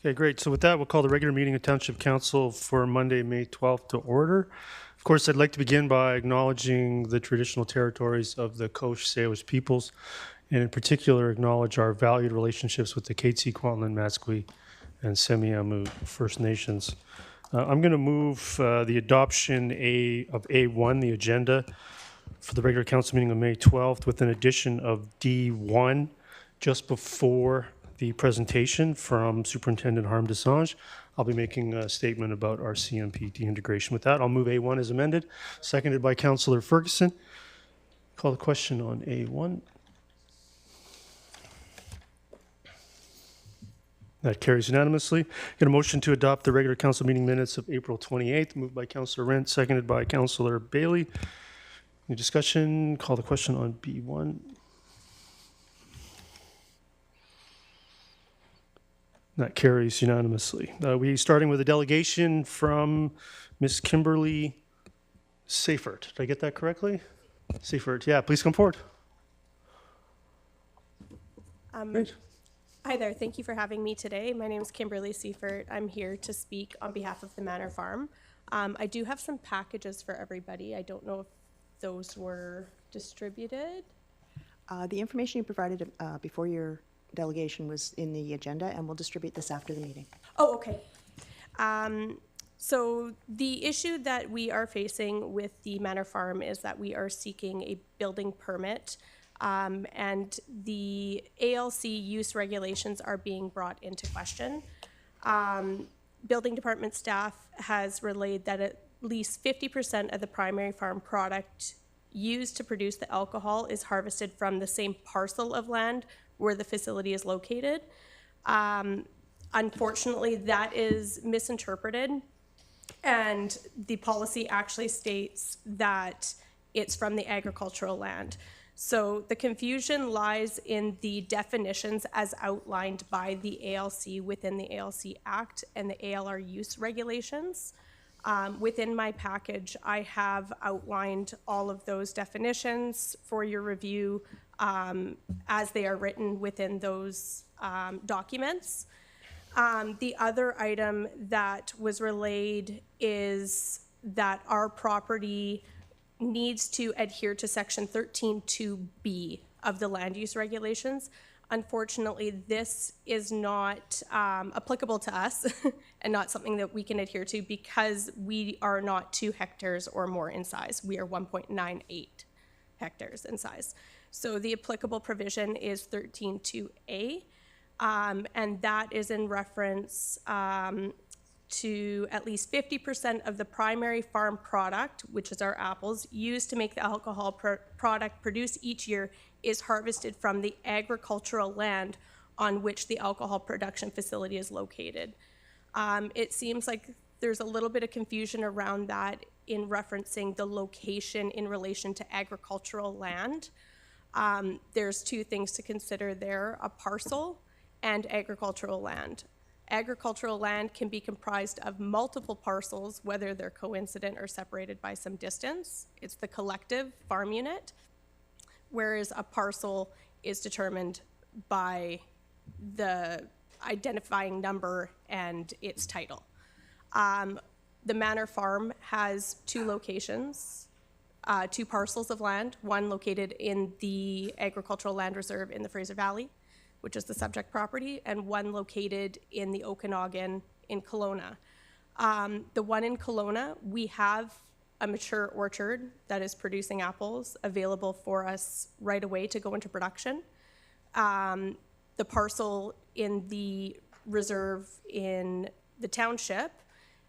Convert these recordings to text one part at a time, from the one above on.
Okay, great. So with that, we'll call the regular meeting of Township Council for Monday, May 12th to order. Of course, I'd like to begin by acknowledging the traditional territories of the Coast Salish peoples, and in particular acknowledge our valued relationships with the Katzie, Kwantlen, Matsqui, and Semiahmoo First Nations. I'm going to move the adoption of A1, the agenda for the regular council meeting of May 12th, with an addition of D1 just before the presentation from Superintendent Harm Desange. I'll be making a statement about RCMP deintegration. With that, I'll move A1 as amended, seconded by Councillor Ferguson. Call the question on A1. That carries unanimously. Get a motion to adopt the regular council meeting minutes of April 28th, moved by Councillor Rent, seconded by Councillor Bailey. Any discussion? Call the question on B1. That carries unanimously. We starting with a delegation from Ms. Kimberly Seifert. Did I get that correctly? Seifert, yeah, please come forward. Great. Hi there, thank you for having me today. My name is Kimberly Seifert. I'm here to speak on behalf of the Manor Farm. I do have some packages for everybody. I don't know if those were distributed. The information you provided before your delegation was in the agenda, and we'll distribute this after the meeting. Oh, okay. So the issue that we are facing with the Manor Farm is that we are seeking a building permit, and the ALC use regulations are being brought into question. Building department staff has relayed that at least 50% of the primary farm product used to produce the alcohol is harvested from the same parcel of land where the facility is located. Unfortunately, that is misinterpreted, and the policy actually states that it's from the agricultural land. So the confusion lies in the definitions as outlined by the ALC within the ALC Act and the ALR use regulations. Within my package, I have outlined all of those definitions for your review as they are written within those documents. The other item that was relayed is that our property needs to adhere to Section 13.2B of the land use regulations. Unfortunately, this is not applicable to us and not something that we can adhere to because we are not 2 hectares or more in size. We are 1.98 hectares in size. So the applicable provision is 13.2A, and that is in reference to at least 50% of the primary farm product, which is our apples, used to make the alcohol product produced each year is harvested from the agricultural land on which the alcohol production facility is located. It seems like there's a little bit of confusion around that in referencing the location in relation to agricultural land. There's 2 things to consider there, a parcel and agricultural land. Agricultural land can be comprised of multiple parcels, whether they're coincident or separated by some distance. It's the collective farm unit, whereas a parcel is determined by the identifying number and its title. The Manor Farm has 2 locations, 2 parcels of land, one located in the Agricultural Land Reserve in the Fraser Valley, which is the subject property, and one located in the Okanagan in Kelowna. The one in Kelowna, we have a mature orchard that is producing apples available for us right away to go into production. The parcel in the reserve in the township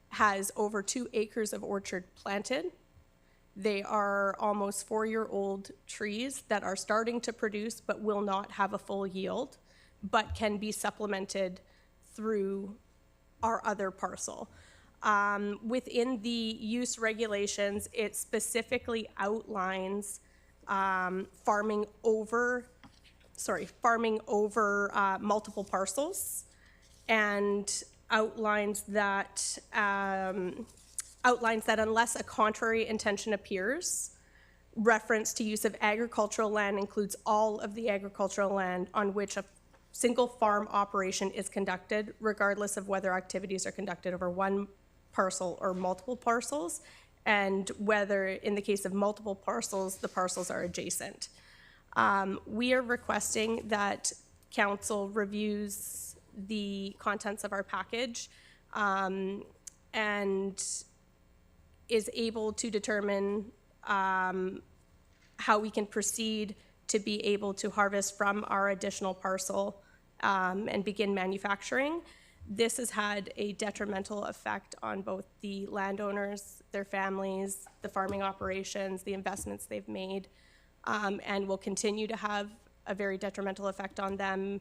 has over 2 acres of orchard planted. They are almost 4-year-old trees that are starting to produce but will not have a full yield, but can be supplemented through our other parcel. Within the use regulations, it specifically outlines farming over multiple parcels, and outlines that unless a contrary intention appears, reference to use of agricultural land includes all of the agricultural land on which a single farm operation is conducted, regardless of whether activities are conducted over one parcel or multiple parcels, and whether, in the case of multiple parcels, the parcels are adjacent. We are requesting that council reviews the contents of our package and is able to determine how we can proceed to be able to harvest from our additional parcel and begin manufacturing. This has had a detrimental effect on both the landowners, their families, the farming operations, the investments they've made, and will continue to have a very detrimental effect on them.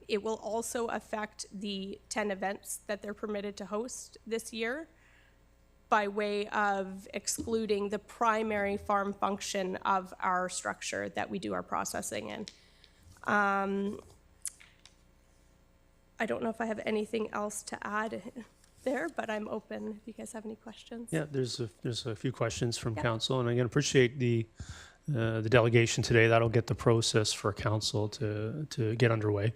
It will also affect the 10 events that they're permitted to host this year by way of excluding the primary farm function of our structure that we do our processing in. I don't know if I have anything else to add there, but I'm open if you guys have any questions. Yeah, there's a few questions from council, and I can appreciate the delegation today. That'll get the process for council to get underway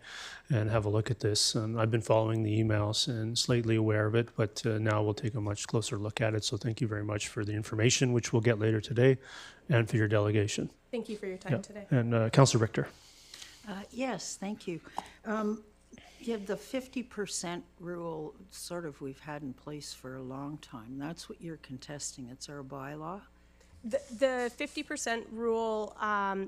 and have a look at this. And I've been following the emails and slightly aware of it, but now we'll take a much closer look at it. So thank you very much for the information, which we'll get later today, and for your delegation. Thank you for your time today. And Councillor Richter. Yes, thank you. Yeah, the 50% rule, sort of, we've had in place for a long time. That's what you're contesting. It's our bylaw. The 50% rule,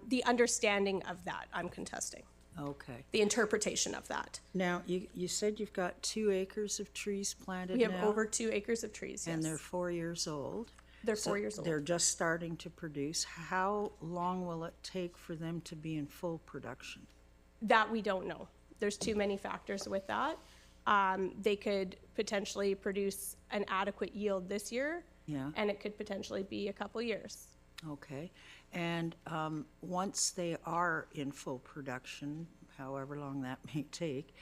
the understanding of that, I'm contesting. Okay. The interpretation of that. Now, you said you've got 2 acres of trees planted We have now, over 2 acres of trees, yes. and they're 4 years old. They're So 4 years old. They're just starting to produce. How long will it take for them to be in full production? That we don't know. There's too many factors with that. They could potentially produce an adequate yield this year, Yeah. and it could potentially be a couple years. Okay. And once they are in full production, however long that may take,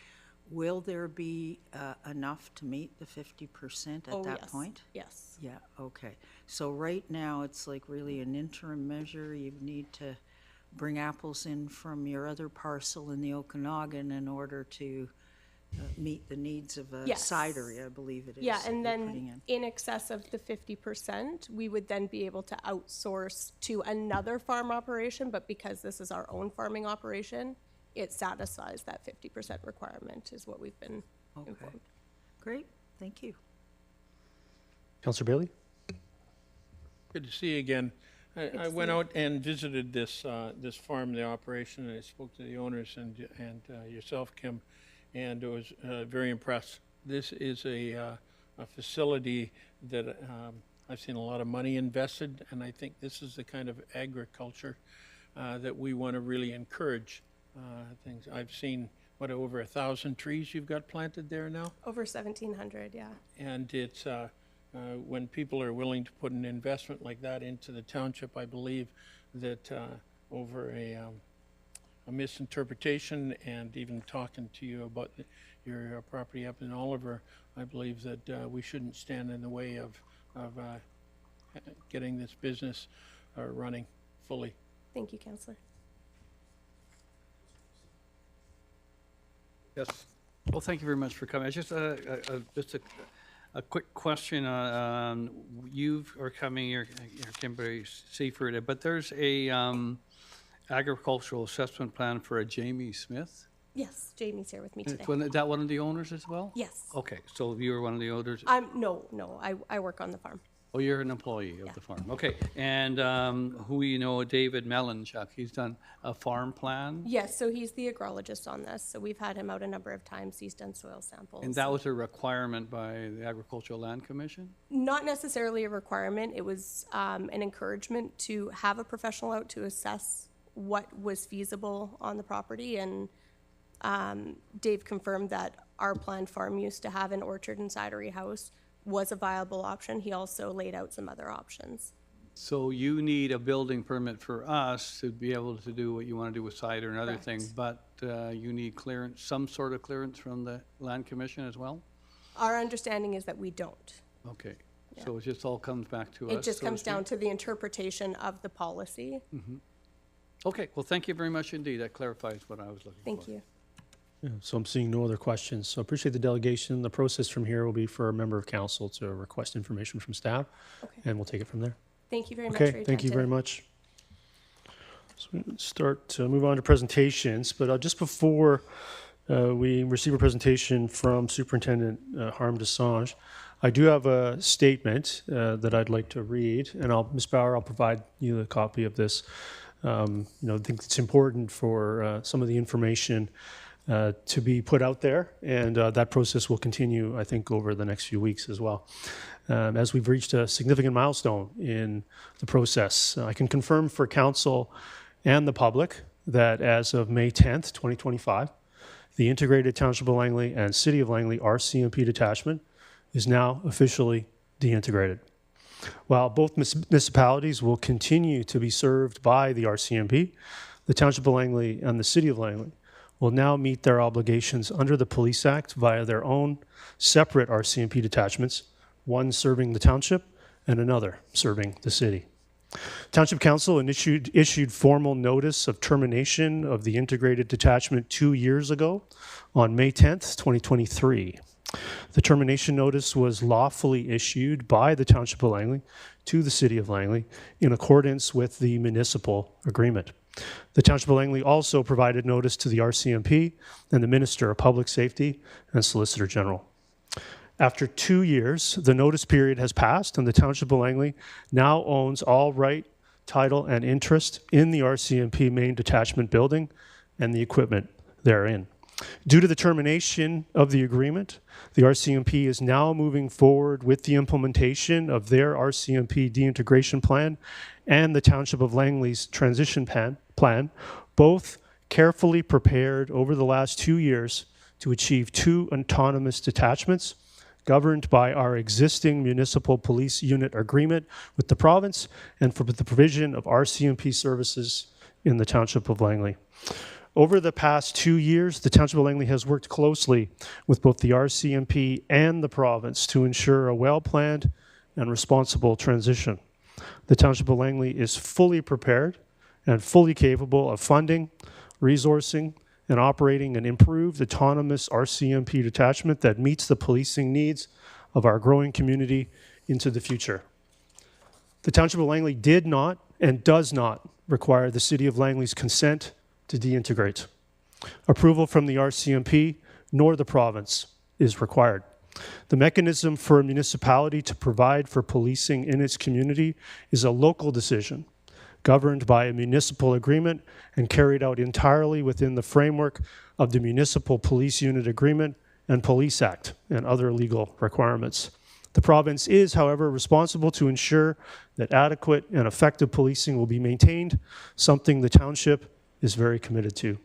will there be enough to meet the 50% at that yes. point? Yes. Yeah, okay. So right now, it's like really an interim measure. You need to bring apples in from your other parcel in the Okanagan in order to meet the needs of a Yes. cidery, I believe it is. Yeah, that and you're putting then in excess of the 50%, we would then be able to outsource to another farm operation, but because this is our own farming operation, it satisfies that 50% requirement, is what we've been Okay. informed. Great, thank you. Councillor Bailey? Good to see you again. I went out and visited this farm, the operation, and I spoke to the owners and yourself, Kim, and I was very impressed. This is a facility that I've seen a lot of money invested, and I think this is the kind of agriculture that we want to really encourage. Things I've seen, over 1,000 trees you've got planted there now? Over 1,700, yeah. And it's when people are willing to put an investment like that into the township, I believe that over a misinterpretation and even talking to you about your property up in Oliver, I believe that we shouldn't stand in the way of getting this business running fully. Thank you, Councillor. Yes. Well, thank you very much for coming. Just a quick question. You are coming, you're Kimberly Seaford, but there's a agricultural assessment plan for a Jamie Smith. Yes, Jamie's here with me today. Is that one of the owners as well? Yes. Okay, so you were one of the owners? No, I work on the farm. Oh, you're an employee of the farm. Okay, and who you know, David Melanchuk, he's done a farm plan? Yes, so he's the agrologist on this. So we've had him out a number of times. He's done soil samples. And that was a requirement by the Agricultural Land Commission? Not necessarily a requirement. It was an encouragement to have a professional out to assess what was feasible on the property. And Dave confirmed that our planned farm use to have an orchard and cidery house was a viable option. He also laid out some other options. So you need a building permit for us to be able to do what you want to do with cider and other Correct. things, but you need clearance, some sort of clearance from the Land Commission as well? Our understanding is that we don't. Okay, so it just all comes back to us? It just so to comes down speak? to the interpretation of the policy. Okay, well, thank you very much indeed. That clarifies what I was looking for. Thank you. Yeah, so I'm seeing no other questions. So I appreciate the delegation. The process from here will be for a member of council to request information from staff, Okay. and we'll take it from there. Thank you very much for your Okay, time thank you very today. much. So we start to move on to presentations, but just before we receive a presentation from Superintendent Harm Desange, I do have a statement that I'd like to read, and Ms. Bauer, I'll provide you a copy of this. I think it's important for some of the information to be put out there, and that process will continue, I think, over the next few weeks as well. As we've reached a significant milestone in the process, I can confirm for council and the public that as of May 10th, 2025, the Integrated Township of Langley and City of Langley RCMP detachment is now officially deintegrated. While both municipalities will continue to be served by the RCMP, the Township of Langley and the City of Langley will now meet their obligations under the Police Act via their own separate RCMP detachments, one serving the township and another serving the city. Township Council issued formal notice of termination of the integrated detachment 2 years ago on May 10th, 2023. The termination notice was lawfully issued by the Township of Langley to the City of Langley in accordance with the municipal agreement. The Township of Langley also provided notice to the RCMP and the Minister of Public Safety and Solicitor General. After 2 years, the notice period has passed, and the Township of Langley now owns all right, title, and interest in the RCMP main detachment building and the equipment therein. Due to the termination of the agreement, the RCMP is now moving forward with the implementation of their RCMP deintegration plan and the Township of Langley's transition plan, both carefully prepared over the last 2 years to achieve 2 autonomous detachments governed by our existing municipal police unit agreement with the province and for the provision of RCMP services in the Township of Langley. Over the past 2 years, the Township of Langley has worked closely with both the RCMP and the province to ensure a well-planned and responsible transition. The Township of Langley is fully prepared and fully capable of funding, resourcing, and operating an improved autonomous RCMP detachment that meets the policing needs of our growing community into the future. The Township of Langley did not and does not require the City of Langley's consent to deintegrate. Approval from the RCMP nor the province is required. The mechanism for a municipality to provide for policing in its community is a local decision governed by a municipal agreement and carried out entirely within the framework of the Municipal Police Unit Agreement and Police Act and other legal requirements. The province is, however, responsible to ensure that adequate and effective policing will be maintained, something the township is very committed to.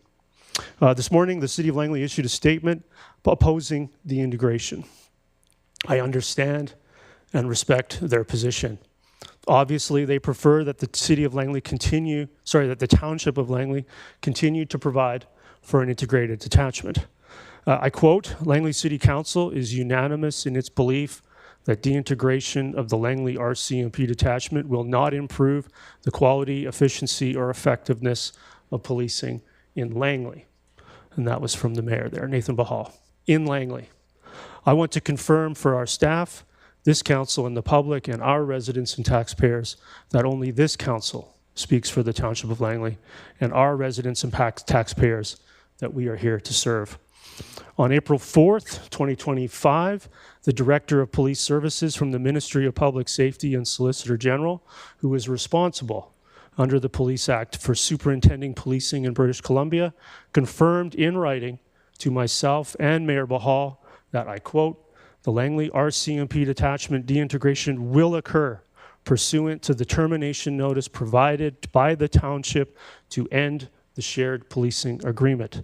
This morning, the City of Langley issued a statement opposing the integration. I understand and respect their position. Obviously, they prefer that the Township of Langley continue to provide for an integrated detachment. I quote, Langley City Council is unanimous in its belief that deintegration of the Langley RCMP detachment will not improve the quality, efficiency, or effectiveness of policing in Langley. And that was from the mayor there, Nathan Bahal, in Langley. I want to confirm for our staff, this council and the public and our residents and taxpayers that only this council speaks for the Township of Langley and our residents and taxpayers that we are here to serve. On April 4th, 2025, the Director of Police Services from the Ministry of Public Safety and Solicitor General, who is responsible under the Police Act for superintending policing in British Columbia, confirmed in writing to myself and Mayor Bahal that, I quote, the Langley RCMP detachment deintegration will occur pursuant to the termination notice provided by the township to end the shared policing agreement.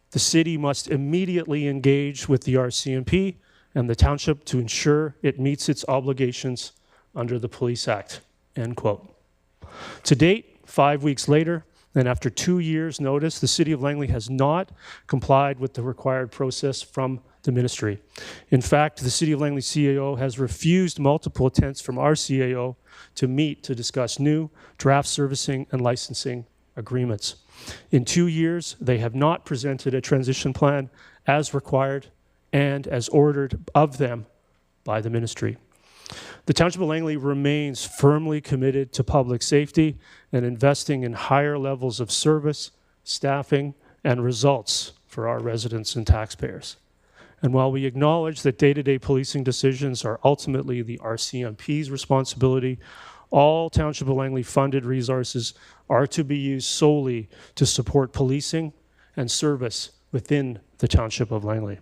The city must immediately engage with the RCMP and the township to ensure it meets its obligations under the Police Act, end quote. To date, 5 weeks later, and after 2 years' notice, the City of Langley has not complied with the required process from the ministry. In fact, the City of Langley CAO has refused multiple attempts from our CAO to meet to discuss new draft servicing and licensing agreements. In 2 years, they have not presented a transition plan as required and as ordered of them by the ministry. The Township of Langley remains firmly committed to public safety and investing in higher levels of service, staffing, and results for our residents and taxpayers. And while we acknowledge that day-to-day policing decisions are ultimately the RCMP's responsibility, all Township of Langley funded resources are to be used solely to support policing and service within the Township of Langley.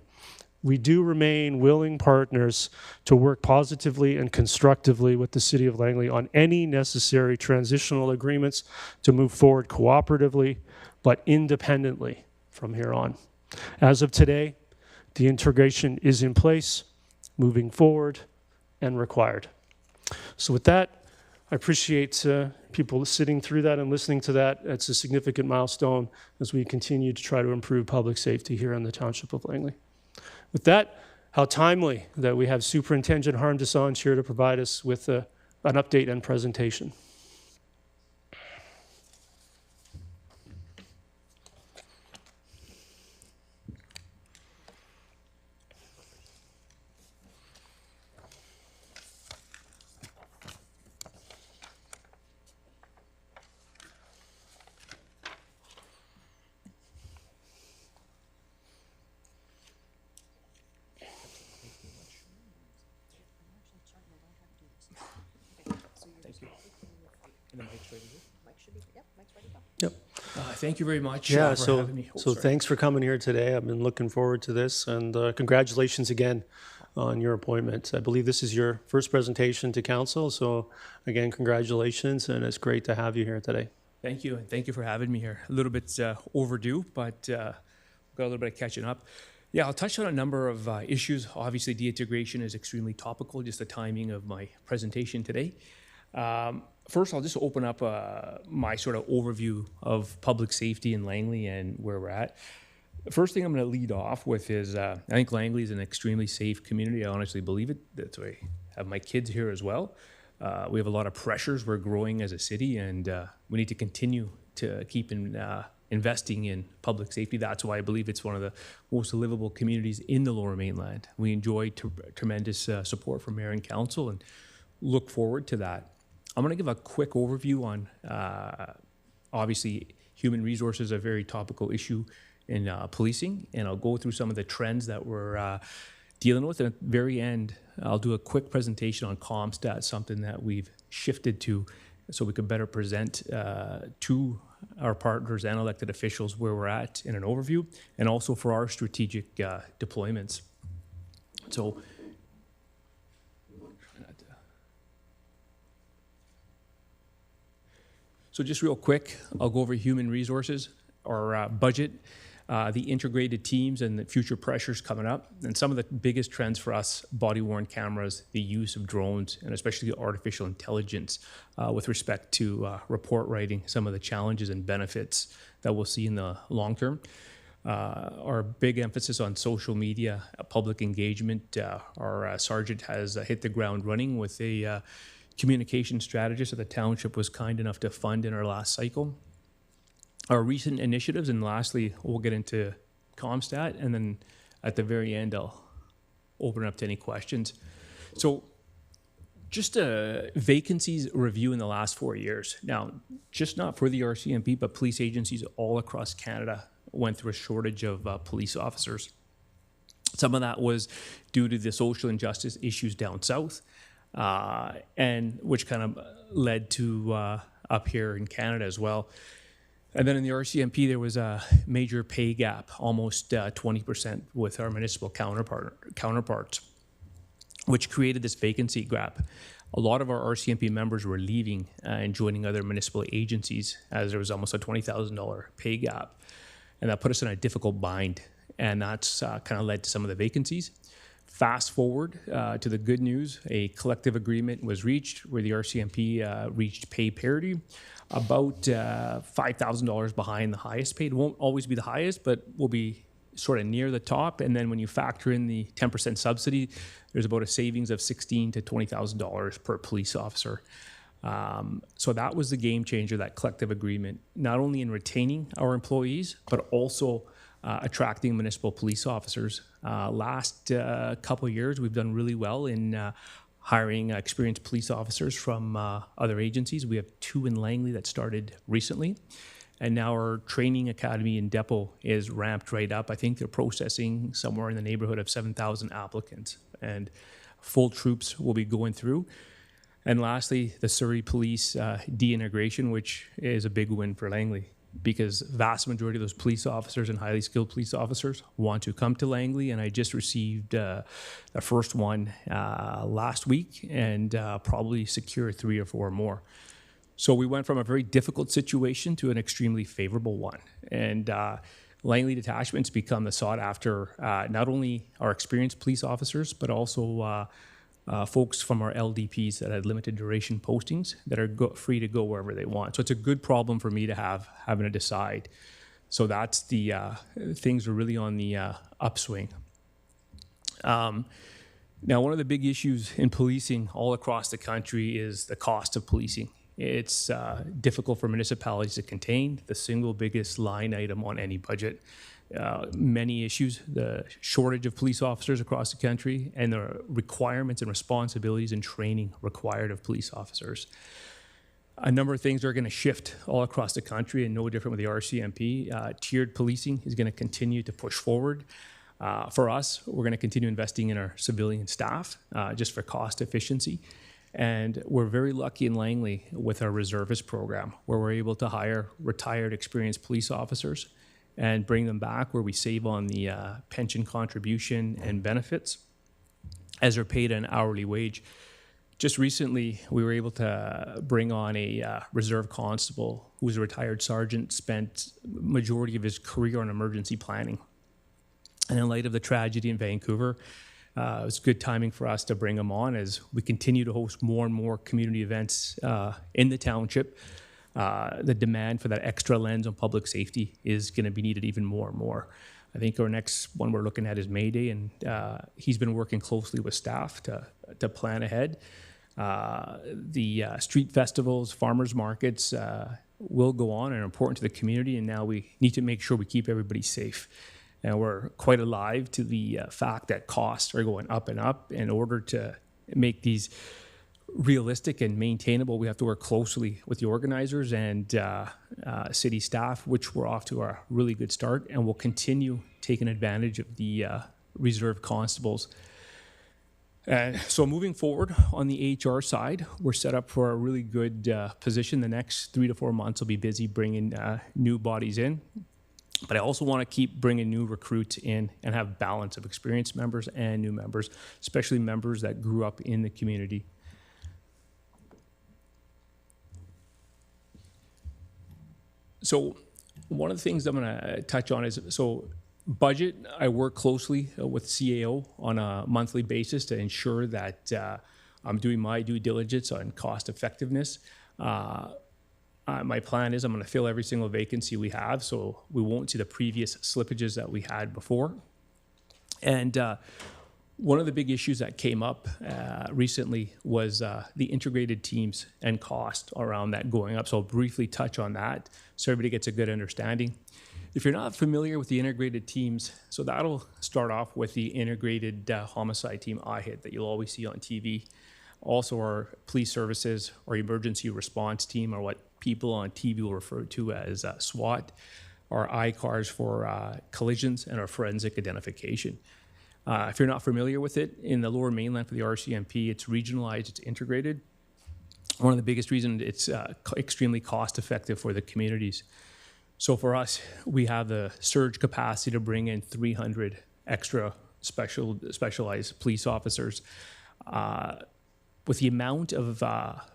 We do remain willing partners to work positively and constructively with the City of Langley on any necessary transitional agreements to move forward cooperatively, but independently from here on. As of today, the integration is in place, moving forward, and required. So with that, I appreciate people sitting through that and listening to that. It's a significant milestone as we continue to try to improve public safety here in the Township of Langley. With that, how timely that we have Superintendent Harm Desange here to provide us with an update and presentation. Yep. Thank you very much Yeah, for so, having me. Oh, so sorry. thanks for coming here today. I've been looking forward to this, and congratulations again on your appointment. I believe this is your first presentation to council, so again, congratulations, and it's great to have you here today. Thank you, and thank you for having me here. A little bit overdue, but got a little bit of catching up. Yeah, I'll touch on a number of issues. Obviously, deintegration is extremely topical, just the timing of my presentation today. First, I'll just open up my sort of overview of public safety in Langley and where we're at. The first thing I'm going to lead off with is I think Langley is an extremely safe community. I honestly believe it. That's why I have my kids here as well. We have a lot of pressures. We're growing as a city, and we need to continue to keep investing in public safety. That's why I believe it's one of the most livable communities in the Lower Mainland. We enjoy tremendous support from Mayor and Council and look forward to that. I'm going to give a quick overview on, obviously, human resources are a very topical issue in policing, and I'll go through some of the trends that we're dealing with. And at the very end, I'll do a quick presentation on ComStat, something that we've shifted to so we can better present to our partners and elected officials where we're at in an overview, and also for our strategic deployments. So just real quick, I'll go over human resources, our budget, the integrated teams and the future pressures coming up, and some of the biggest trends for us, body-worn cameras, the use of drones, and especially the artificial intelligence with respect to report writing, some of the challenges and benefits that we'll see in the long term. Our big emphasis on social media, public engagement. Our sergeant has hit the ground running with a communication strategist that the township was kind enough to fund in our last cycle. Our recent initiatives, and lastly, we'll get into ComStat, and then at the very end, I'll open it up to any questions. So just a vacancies review in the last 4 years. Now, just not for the RCMP, but police agencies all across Canada went through a shortage of police officers. Some of that was due to the social injustice issues down south, and which kind of led to up here in Canada as well. And then in the RCMP, there was a major pay gap, almost 20% with our municipal counterparts, which created this vacancy gap. A lot of our RCMP members were leaving and joining other municipal agencies, as there was almost a $20,000 pay gap. And that put us in a difficult bind. And that's kind of led to some of the vacancies. Fast forward to the good news, a collective agreement was reached where the RCMP reached pay parity, about $5,000 behind the highest paid. Won't always be the highest, but will be sort of near the top. And then when you factor in the 10% subsidy, there's about a savings of $16,000 to $20,000 per police officer. So that was the game changer, that collective agreement, not only in retaining our employees, but also attracting municipal police officers. Last couple of years, we've done really well in hiring experienced police officers from other agencies. We have 2 in Langley that started recently. And now our training academy in Depot is ramped right up. I think they're processing somewhere in the neighborhood of 7,000 applicants. And full troops will be going through. And lastly, the Surrey Police deintegration, which is a big win for Langley, because vast majority of those police officers and highly skilled police officers want to come to Langley. And I just received the first one last week, and probably secure 3 or 4 more. So we went from a very difficult situation to an extremely favorable one. And Langley detachments become the sought after, not only our experienced police officers, but also folks from our LDPs that had limited duration postings that are free to go wherever they want. So it's a good problem for me to have, having to decide. So that's the, things are really on the upswing. Now, one of the big issues in policing all across the country is the cost of policing. It's difficult for municipalities to contain, the single biggest line item on any budget. Many issues, the shortage of police officers across the country, and the requirements and responsibilities and training required of police officers. A number of things are going to shift all across the country, and no different with the RCMP. Tiered policing is going to continue to push forward. For us, we're going to continue investing in our civilian staff just for cost efficiency. And we're very lucky in Langley with our reservist program, where we're able to hire retired, experienced police officers and bring them back, where we save on the pension contribution and benefits as they're paid an hourly wage. Just recently, we were able to bring on a reserve constable who was a retired sergeant, spent majority of his career on emergency planning. And in light of the tragedy in Vancouver, it was good timing for us to bring him on as we continue to host more and more community events in the township. The demand for that extra lens on public safety is going to be needed even more and more. I think our next one we're looking at is May Day, and he's been working closely with staff to plan ahead. The street festivals, farmers markets will go on and are important to the community, and now we need to make sure we keep everybody safe. And we're quite alive to the fact that costs are going up and up. In order to make these realistic and maintainable, we have to work closely with the organizers and city staff, which we're off to a really good start, and we'll continue taking advantage of the reserve constables. So moving forward on the HR side, we're set up for a really good position. The next 3 to 4 months will be busy bringing new bodies in. But I also want to keep bringing new recruits in and have balance of experienced members and new members, especially members that grew up in the community. So one of the things I'm going to touch on is, so budget, I work closely with CAO on a monthly basis to ensure that I'm doing my due diligence on cost effectiveness. My plan is I'm going to fill every single vacancy we have, so we won't see the previous slippages that we had before. And one of the big issues that came up recently was the integrated teams and cost around that going up. So I'll briefly touch on that so everybody gets a good understanding. If you're not familiar with the integrated teams, so that'll start off with the integrated homicide team IHIT that you'll always see on TV. Also our police services or emergency response team, or what people on TV will refer to as SWAT, our ICARs for collisions, and our forensic identification. If you're not familiar with it, in the Lower Mainland for the RCMP, it's regionalized, it's integrated. One of the biggest reasons it's extremely cost effective for the communities. So for us, we have the surge capacity to bring in 300 extra specialized police officers. With the amount of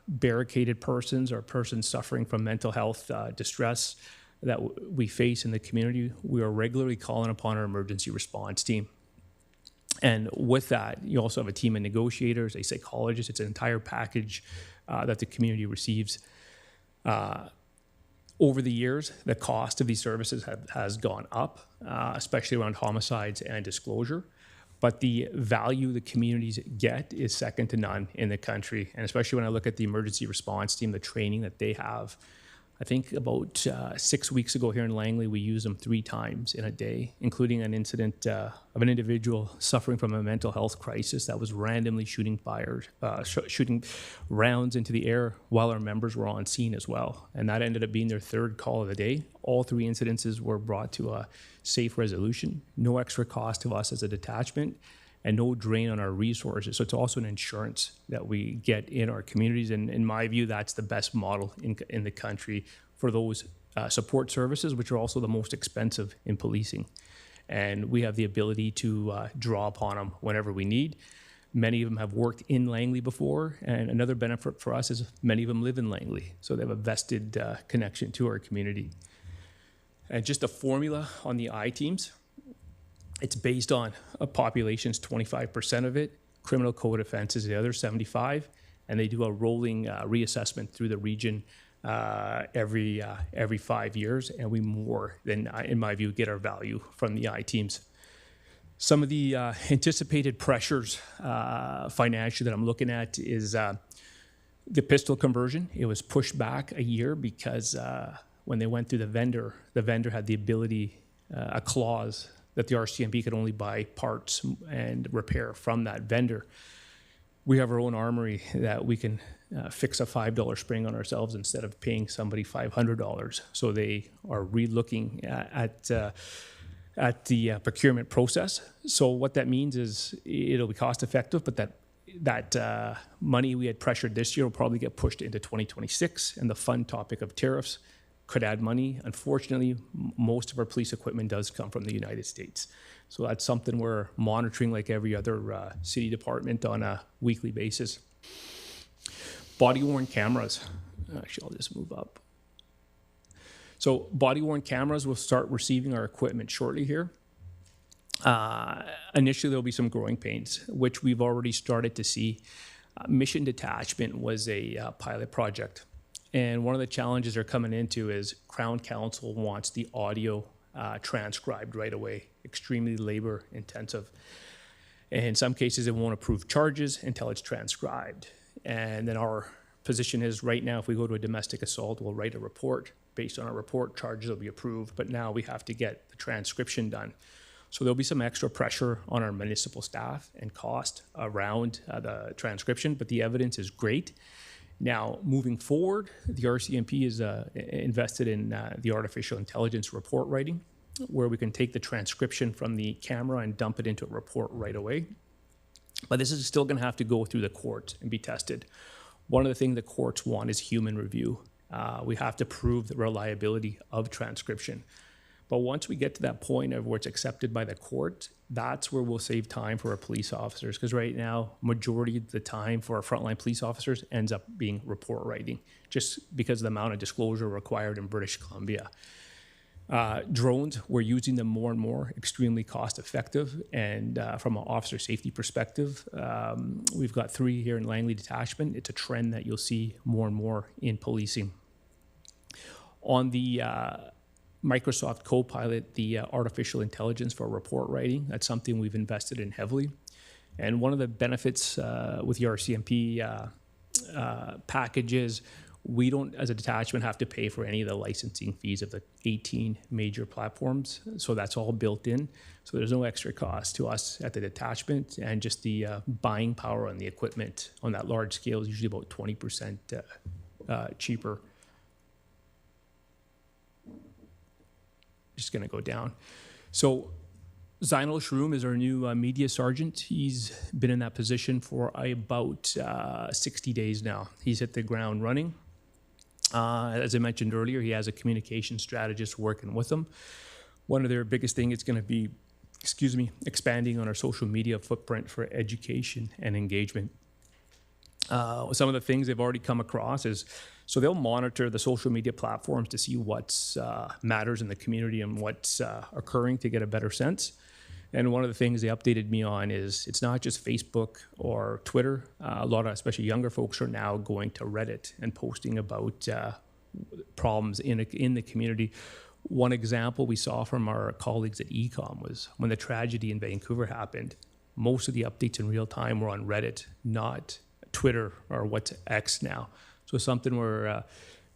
barricaded persons or persons suffering from mental health distress that we face in the community, we are regularly calling upon our emergency response team. And with that, you also have a team of negotiators, a psychologist. It's an entire package that the community receives. Over the years, the cost of these services has gone up, especially around homicides and disclosure. But the value the communities get is second to none in the country. And especially when I look at the emergency response team, the training that they have. I think about 6 weeks ago here in Langley, we used them 3 times in a day, including an incident of an individual suffering from a mental health crisis that was randomly shooting rounds into the air while our members were on scene as well. And that ended up being their 3rd call of the day. All 3 incidences were brought to a safe resolution, no extra cost to us as a detachment, and no drain on our resources. So it's also an insurance that we get in our communities. And in my view, that's the best model in the country for those support services, which are also the most expensive in policing. And we have the ability to draw upon them whenever we need. Many of them have worked in Langley before. And another benefit for us is many of them live in Langley. So they have a vested connection to our community. And just a formula on the I teams. It's based on a population's 25% of it, criminal code offenses the other 75, and they do a rolling reassessment through the region every 5 years, and we more than, in my view, get our value from the I teams. Some of the anticipated pressures financially that I'm looking at is the pistol conversion. It was pushed back a year because when they went through the vendor had the ability, a clause that the RCMP could only buy parts and repair from that vendor. We have our own armory that we can fix a $5 spring on ourselves instead of paying somebody $500. So they are re-looking at the procurement process. So what that means is it'll be cost effective, but that money we had pressured this year will probably get pushed into 2026, and the fun topic of tariffs could add money. Unfortunately, most of our police equipment does come from the United States. So that's something we're monitoring like every other city department on a weekly basis. Body-worn cameras. Actually, I'll just move up. So body-worn cameras will start receiving our equipment shortly here. Initially, there'll be some growing pains, which we've already started to see. Mission detachment was a pilot project. And one of the challenges they're coming into is Crown Council wants the audio transcribed right away, extremely labor intensive. And in some cases, it won't approve charges until it's transcribed. And then our position is right now, if we go to a domestic assault, we'll write a report. Based on our report, charges will be approved. But now we have to get the transcription done. So there'll be some extra pressure on our municipal staff and cost around the transcription, but the evidence is great. Now, moving forward, the RCMP is invested in the artificial intelligence report writing, where we can take the transcription from the camera and dump it into a report right away. But this is still going to have to go through the court and be tested. One of the things the courts want is human review. We have to prove the reliability of transcription. But once we get to that point of where it's accepted by the court, that's where we'll save time for our police officers. Because right now, majority of the time for our frontline police officers ends up being report writing, just because of the amount of disclosure required in British Columbia. Drones, we're using them more and more, extremely cost effective. And from an officer safety perspective, we've got 3 here in Langley Detachment. It's a trend that you'll see more and more in policing. On the Microsoft Copilot, the artificial intelligence for report writing, that's something we've invested in heavily. And one of the benefits with the RCMP package is we don't, as a detachment, have to pay for any of the licensing fees of the 18 major platforms. So that's all built in. So there's no extra cost to us at the detachment, and just the buying power on the equipment on that large scale is usually about 20% cheaper. Just going to go down. So Zinal Shroom is our new media sergeant. He's been in that position for about 60 days now. He's hit the ground running. As I mentioned earlier, he has a communication strategist working with him. One of their biggest things is going to be, expanding on our social media footprint for education and engagement. Some of the things they've already come across is, so they'll monitor the social media platforms to see what matters in the community and what's occurring to get a better sense. And one of the things they updated me on is it's not just Facebook or Twitter. A lot of, especially younger folks, are now going to Reddit and posting about problems in the community. One example we saw from our colleagues at Ecom was when the tragedy in Vancouver happened, most of the updates in real time were on Reddit, not Twitter or what's X now. So something we're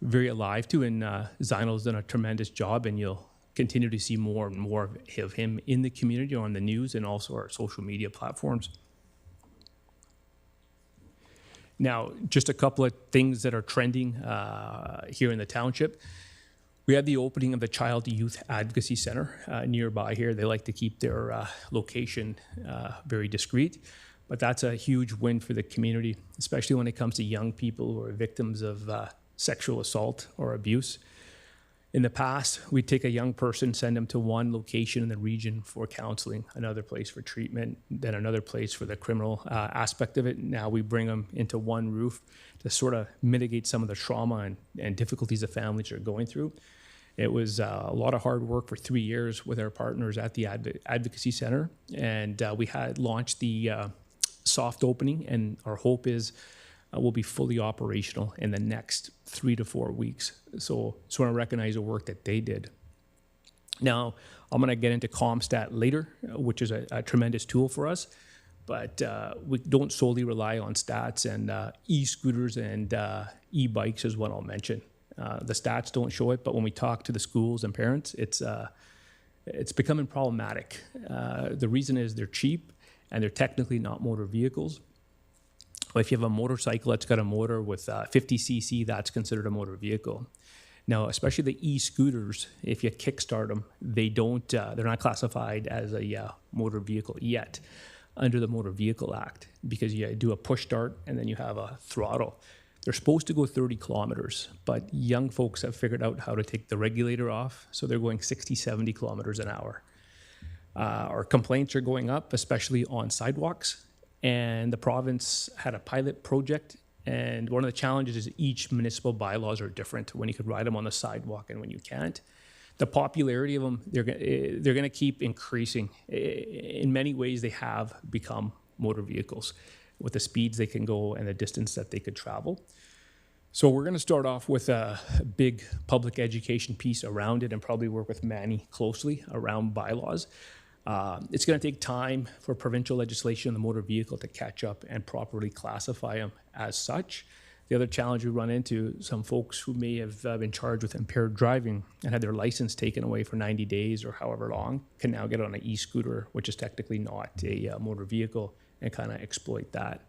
very alive to, and Zinal's done a tremendous job, and you'll continue to see more and more of him in the community, on the news, and also our social media platforms. Now, just a couple of things that are trending here in the township. We had the opening of the Child Youth Advocacy Center nearby here. They like to keep their location very discreet, but that's a huge win for the community, especially when it comes to young people who are victims of sexual assault or abuse. In the past, we'd take a young person, send them to one location in the region for counseling, another place for treatment, then another place for the criminal aspect of it. Now we bring them into one roof to sort of mitigate some of the trauma and difficulties the families are going through. It was a lot of hard work for 3 years with our partners at the Advocacy Center, and we had launched the soft opening, and our hope is will be fully operational in the next 3 to 4 weeks. So I want to recognize the work that they did. Now, I'm going to get into ComStat later, which is a tremendous tool for us, but we don't solely rely on stats, and e-scooters and e-bikes is what I'll mention. The stats don't show it, but when we talk to the schools and parents, it's becoming problematic. The reason is they're cheap and they're technically not motor vehicles. If you have a motorcycle that's got a motor with 50 cc, that's considered a motor vehicle. Now, especially the e-scooters, if you kickstart them, they're not classified as a motor vehicle yet under the Motor Vehicle Act, because you do a push start and then you have a throttle. They're supposed to go 30 kilometers, but young folks have figured out how to take the regulator off, so they're going 60, 70 kilometers an hour. Our complaints are going up, especially on sidewalks. And the province had a pilot project, and one of the challenges is each municipal bylaws are different, when you could ride them on the sidewalk and when you can't. The popularity of them, they're going to keep increasing. In many ways, they have become motor vehicles with the speeds they can go and the distance that they could travel. So we're going to start off with a big public education piece around it, and probably work with Manny closely around bylaws. It's going to take time for provincial legislation on the motor vehicle to catch up and properly classify them as such. The other challenge we run into, some folks who may have been charged with impaired driving and had their license taken away for 90 days or however long, can now get on an e-scooter, which is technically not a motor vehicle, and kind of exploit that.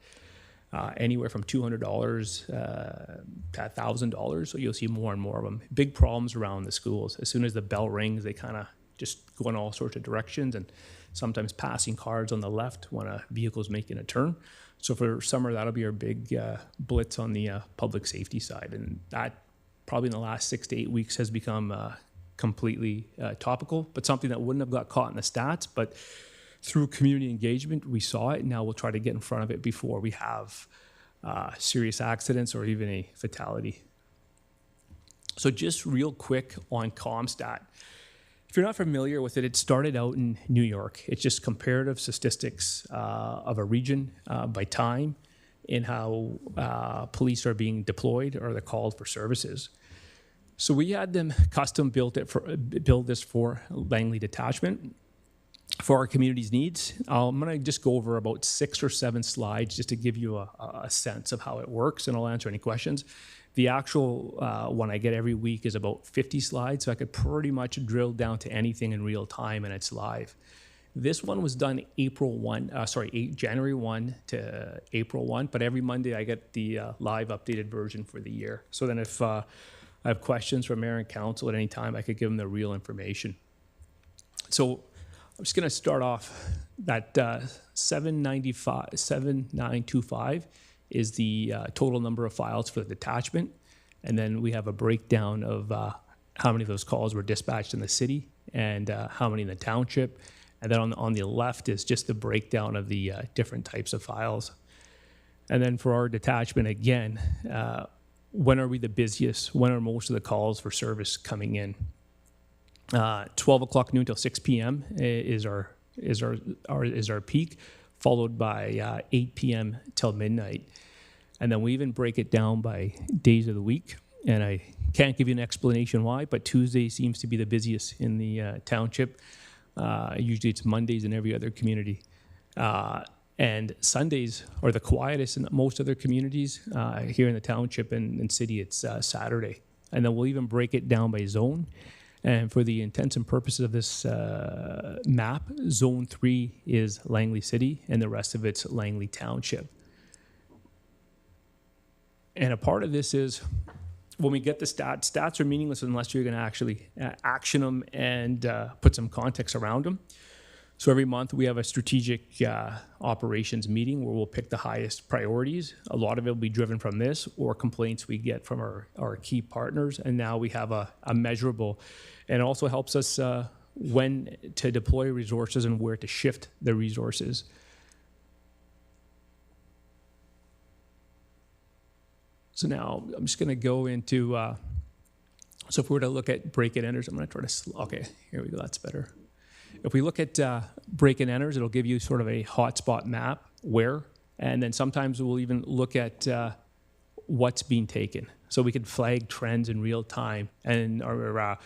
Anywhere from $200 to $1,000, so you'll see more and more of them. Big problems around the schools. As soon as the bell rings, they kind of just go in all sorts of directions, and sometimes passing cars on the left when a vehicle's making a turn. So for summer, that'll be our big blitz on the public safety side. And that probably in the last 6 to 8 weeks has become completely topical, but something that wouldn't have got caught in the stats. But through community engagement, we saw it. Now we'll try to get in front of it before we have serious accidents or even a fatality. So just real quick on ComStat. If you're not familiar with it, it started out in New York. It's just comparative statistics of a region by time in how police are being deployed or they're called for services. So we had them custom build this for Langley Detachment for our community's needs. I'm going to just go over about 6 or 7 slides just to give you a sense of how it works, and I'll answer any questions. The actual one I get every week is about 50 slides, so I could pretty much drill down to anything in real time, and it's live. This one was done January 1 to April 1, but every Monday I get the live updated version for the year. So then if I have questions from Mayor and Council at any time, I could give them the real information. So I'm just going to start off that 7925 is the total number of files for the detachment. And then we have a breakdown of how many of those calls were dispatched in the city and how many in the township. And then on the left is just the breakdown of the different types of files. And then for our detachment, again, when are we the busiest? When are most of the calls for service coming in? 12 o'clock noon till 6 p.m. is our peak, followed by 8 p.m. till midnight. And then we even break it down by days of the week. And I can't give you an explanation why, but Tuesday seems to be the busiest in the township. Usually it's Mondays in every other community. And Sundays are the quietest in most other communities. Here in the township and city, it's Saturday. And then we'll even break it down by zone. And for the intents and purposes of this map, Zone 3 is Langley City, and the rest of it's Langley Township. And a part of this is when we get the stats are meaningless unless you're going to actually action them and put some context around them. So every month we have a strategic operations meeting where we'll pick the highest priorities. A lot of it will be driven from this or complaints we get from our key partners. And now we have a measurable, and it also helps us when to deploy resources and where to shift the resources. So now I'm just going to go into, so if we were to look at break and enters, I'm going to try to, okay, here we go, that's better. If we look at break and enters, it'll give you sort of a hotspot map where, and then sometimes we'll even look at what's being taken. So we can flag trends in real time, and our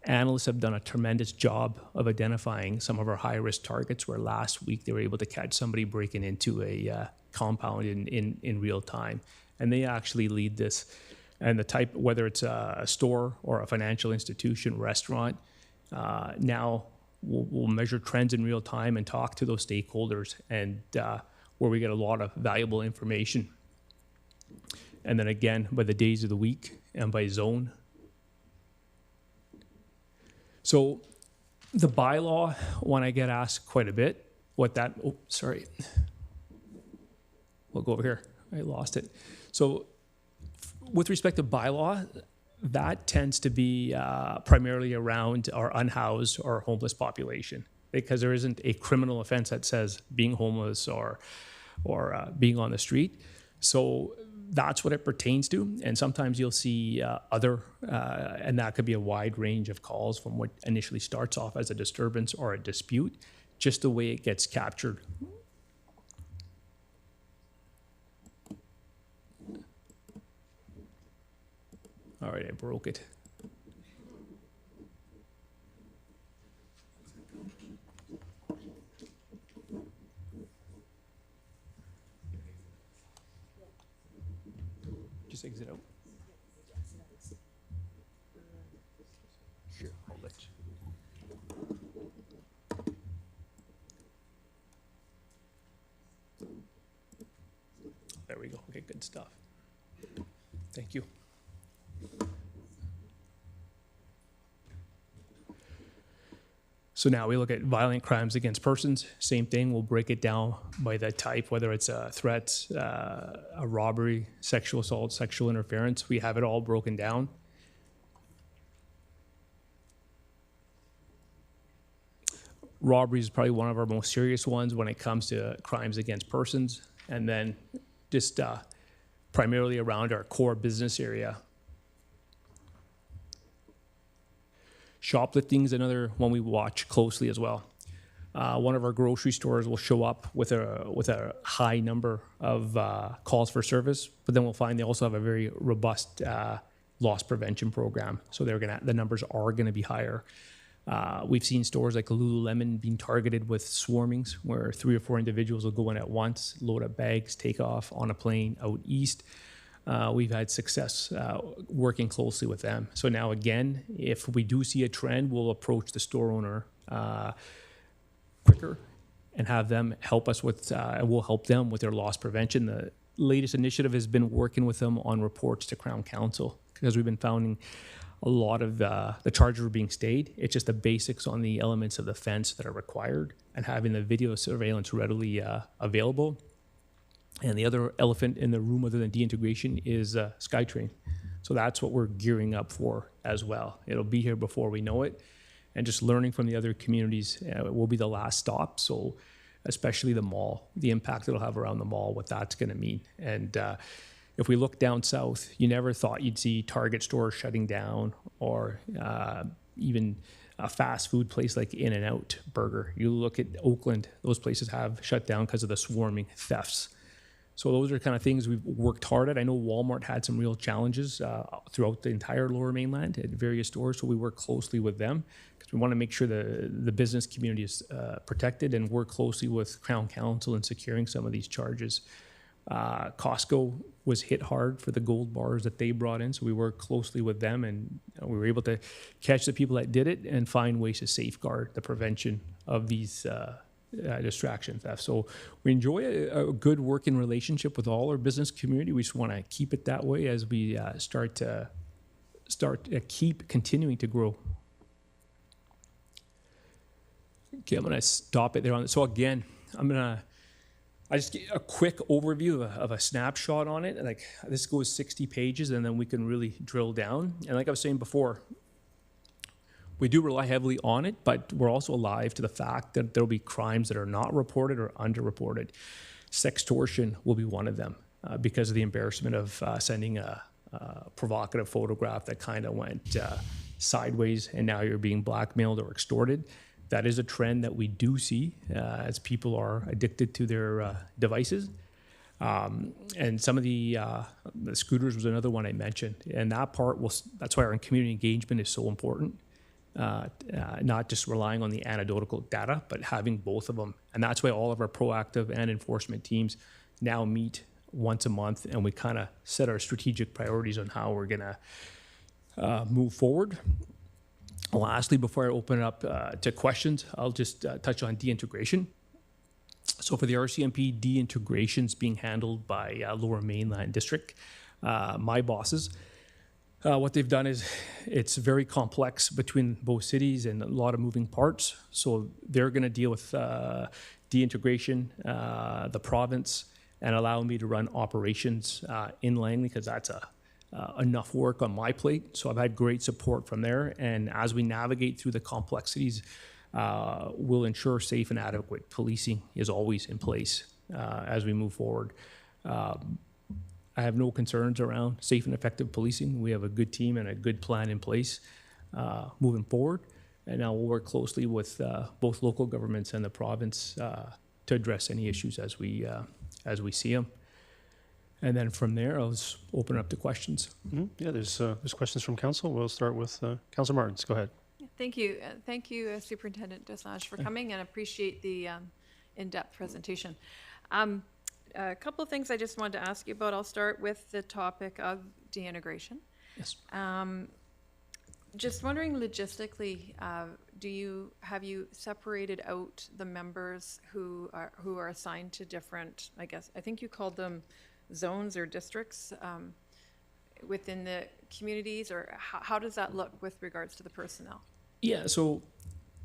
analysts have done a tremendous job of identifying some of our high-risk targets, where last week they were able to catch somebody breaking into a compound in real time. And they actually lead this. And the type, whether it's a store or a financial institution, restaurant, now we'll measure trends in real time and talk to those stakeholders, and where we get a lot of valuable information. And then again, by the days of the week and by zone. So the bylaw, when I get asked quite a bit, what that, oh, sorry. We'll go over here. I lost it. So with respect to bylaw, that tends to be primarily around our unhoused or homeless population, because there isn't a criminal offense that says being homeless or being on the street. So that's what it pertains to. And sometimes you'll see other, and that could be a wide range of calls from what initially starts off as a disturbance or a dispute, just the way it gets captured. All right, I broke it. Just exit out. Sure, I'll let you. There we go. Okay, good stuff. Thank you. So now we look at violent crimes against persons. Same thing, we'll break it down by the type, whether it's a threat, a robbery, sexual assault, sexual interference. We have it all broken down. Robbery is probably one of our most serious ones when it comes to crimes against persons. And then just primarily around our core business area. Shoplifting is another one we watch closely as well. One of our grocery stores will show up with a high number of calls for service, but then we'll find they also have a very robust loss prevention program. So the numbers are gonna be higher. We've seen stores like Lululemon being targeted with swarmings, where 3 or 4 individuals will go in at once, load up bags, take off on a plane out east. We've had success working closely with them. So now again, if we do see a trend, we'll approach the store owner quicker and have them help us with, and we'll help them with their loss prevention. The latest initiative has been working with them on reports to Crown Council, because we've been finding a lot of the charges are being stayed. It's just the basics on the elements of the fence that are required, and having the video surveillance readily available. And the other elephant in the room other than deintegration is SkyTrain. So that's what we're gearing up for as well. It'll be here before we know it. And just learning from the other communities will be the last stop. So especially the mall, the impact it'll have around the mall, what that's gonna mean. And if we look down south, you never thought you'd see Target stores shutting down, or even a fast food place like In-N-Out Burger. You look at Oakland, those places have shut down because of the swarming thefts. So those are kind of things we've worked hard at. I know Walmart had some real challenges throughout the entire Lower Mainland at various stores, so we work closely with them, because We want to make sure the business community is protected and work closely with Crown Council in securing some of these charges. Costco was hit hard for the gold bars that they brought in, so we worked closely with them, and we were able to catch the people that did it and find ways to safeguard the prevention of these distraction theft. So we enjoy a good working relationship with all our business community. We just want to keep it that way as we keep continuing to grow. Okay, I'm going to stop it there on it. So again, I just get a quick overview of a snapshot on it. Like, this goes 60 pages, and then we can really drill down. And like I was saying before, we do rely heavily on it, but we're also alive to the fact that there'll be crimes that are not reported or underreported. Sextortion will be one of them because of the embarrassment of sending a provocative photograph that kind of went sideways, and now you're being blackmailed or extorted. That is a trend that we do see as people are addicted to their devices. And some of the scooters was another one I mentioned. And that part that's why our community engagement is so important. Not just relying on the anecdotal data, but having both of them. And that's why all of our proactive and enforcement teams now meet once a month, and we kind of set our strategic priorities on how we're gonna move forward. Lastly, before I open it up to questions, I'll just touch on deintegration. So for the RCMP, deintegration is being handled by Lower Mainland District, my bosses. What they've done is it's very complex between both cities and a lot of moving parts. So they're going to deal with deintegration, the province, and allow me to run operations in Langley, because that's enough work on my plate. So I've had great support from there. And as we navigate through the complexities, we'll ensure safe and adequate policing is always in place as we move forward. I have no concerns around safe and effective policing. We have a good team and a good plan in place moving forward. And now we'll work closely with both local governments and the province to address any issues as we see them. And then from there, I'll just open up to questions. Mm-hmm. Yeah, there's questions from council. We'll start with Councilor Martins. Go ahead. Thank you. Thank you, Superintendent Desage, for coming, and appreciate the in-depth presentation. A couple of things I just wanted to ask you about. I'll start with the topic of deintegration. Yes. Just wondering logistically, have you separated out the members who are assigned to different, I think you called them zones or districts within the communities, or how does that look with regards to the personnel? Yeah, so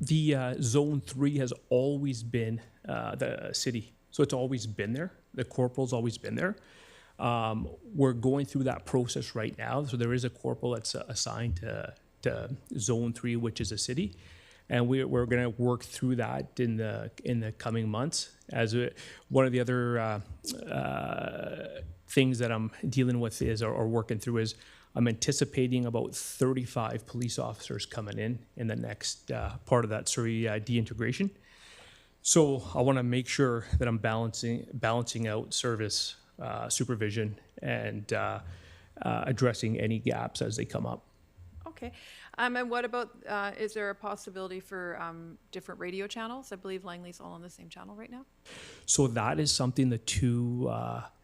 the Zone 3 has always been the city. So it's always been there. The corporal's always been there. We're going through that process right now. So there is a corporal that's assigned to Zone 3, which is a city. And we're going to work through that in the coming months. As one of the other things that I'm dealing with or working through is I'm anticipating about 35 police officers coming in the next part of that deintegration. So I want to make sure that I'm balancing out service, supervision, and addressing any gaps as they come up. Okay. And what about, is there a possibility for different radio channels? I believe Langley's all on the same channel right now. So that is something the two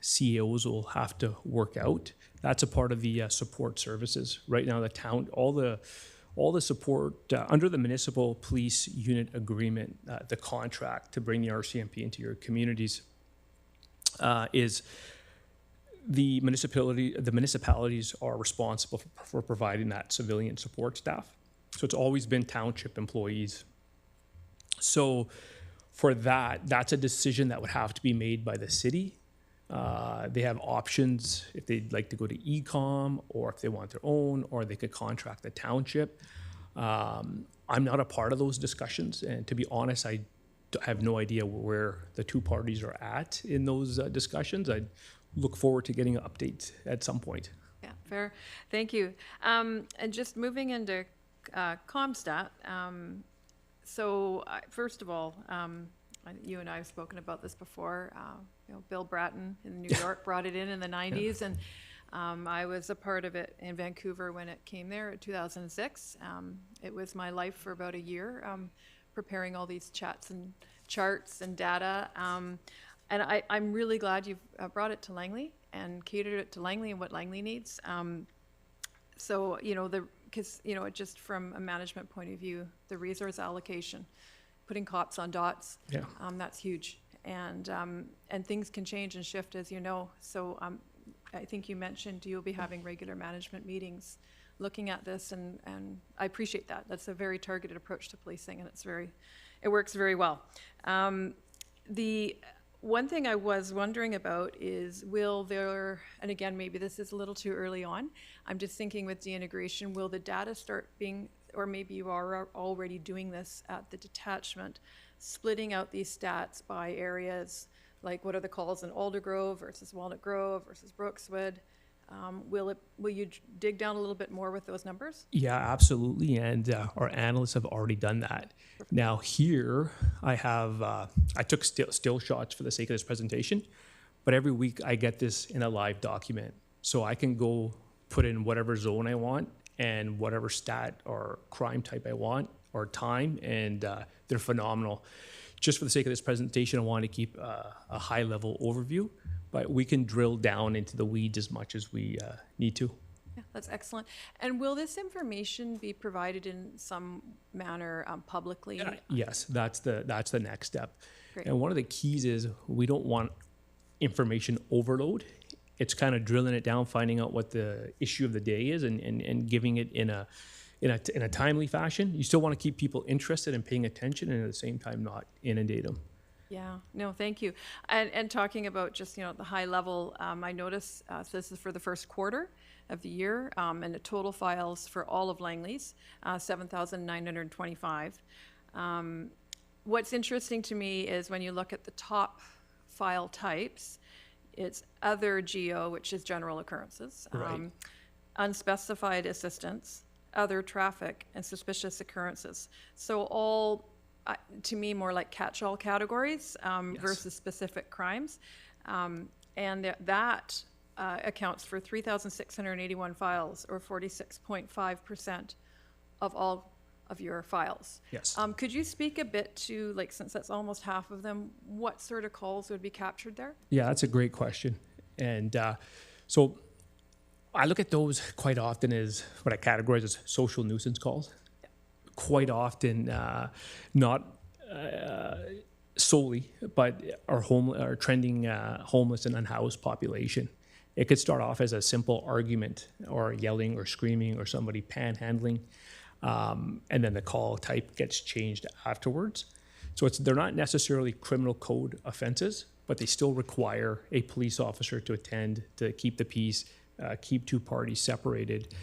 CEOs will have to work out. That's a part of the support services. Right now, the town, all the support under the municipal police unit agreement, the contract to bring the RCMP into your communities is the municipalities are responsible for providing that civilian support staff. So it's always been township employees. So for that's a decision that would have to be made by the city. They have options if they'd like to go to e-com, or if they want their own, or they could contract the township. I'm not a part of those discussions, and to be honest, I have no idea where the two parties are at in those discussions. I look forward to getting an update at some point. Yeah, fair. Thank you. And just moving into ComStat. First of all, you and I have spoken about this before. Bill Bratton in New York brought it in the 90s, and I was a part of it in Vancouver when it came there in 2006. It was my life for about a year, preparing all these chats and charts and data. And I'm really glad you've brought it to Langley and catered it to Langley and what Langley needs. So, because, just from a management point of view, the resource allocation, putting cops on dots, Yeah. That's huge. And things can change and shift, as you know. So I think you mentioned you'll be having regular management meetings looking at this, and I appreciate that. That's a very targeted approach to policing, and it works very well. The one thing I was wondering about is, will there, and again, maybe this is a little too early on, I'm just thinking with deintegration, will the data start being, or maybe you are already doing this at the detachment, splitting out these stats by areas, like what are the calls in Aldergrove versus Walnut Grove versus Brookswood? Will you dig down a little bit more with those numbers? Yeah, absolutely. And our analysts have already done that. Now here I have, I took still shots for the sake of this presentation, but every week I get this in a live document. So I can go put in whatever zone I want and whatever stat or crime type I want or time, and they're phenomenal. Just for the sake of this presentation, I want to keep a high level overview, but we can drill down into the weeds as much as we need to. Yeah, that's excellent. And will this information be provided in some manner publicly? Yes, that's the next step. Great. And one of the keys is we don't want information overload. It's kind of drilling it down, finding out what the issue of the day is, and giving it in a timely fashion. You still want to keep people interested and paying attention, and at the same time not inundate them. Yeah, no, thank you. And talking about just, the high level, I noticed, so this is for the first quarter of the year, and the total files for all of Langley's, 7,925. What's interesting to me is when you look at the top file types, it's other GO, which is general occurrences, Right. unspecified assistance, other traffic, and suspicious occurrences. So all, to me, more like catch-all categories versus specific crimes. And that accounts for 3,681 files, or 46.5% of all of your files. Yes. Could you speak a bit to, since that's almost half of them, what sort of calls would be captured there? Yeah, that's a great question. And so I look at those quite often as what I categorize as social nuisance calls. Yeah. Quite often, not solely, but our trending homeless and unhoused population. It could start off as a simple argument or yelling or screaming or somebody panhandling. And then the call type gets changed afterwards. So they're not necessarily criminal code offenses, but they still require a police officer to attend to keep the peace, keep two parties separated.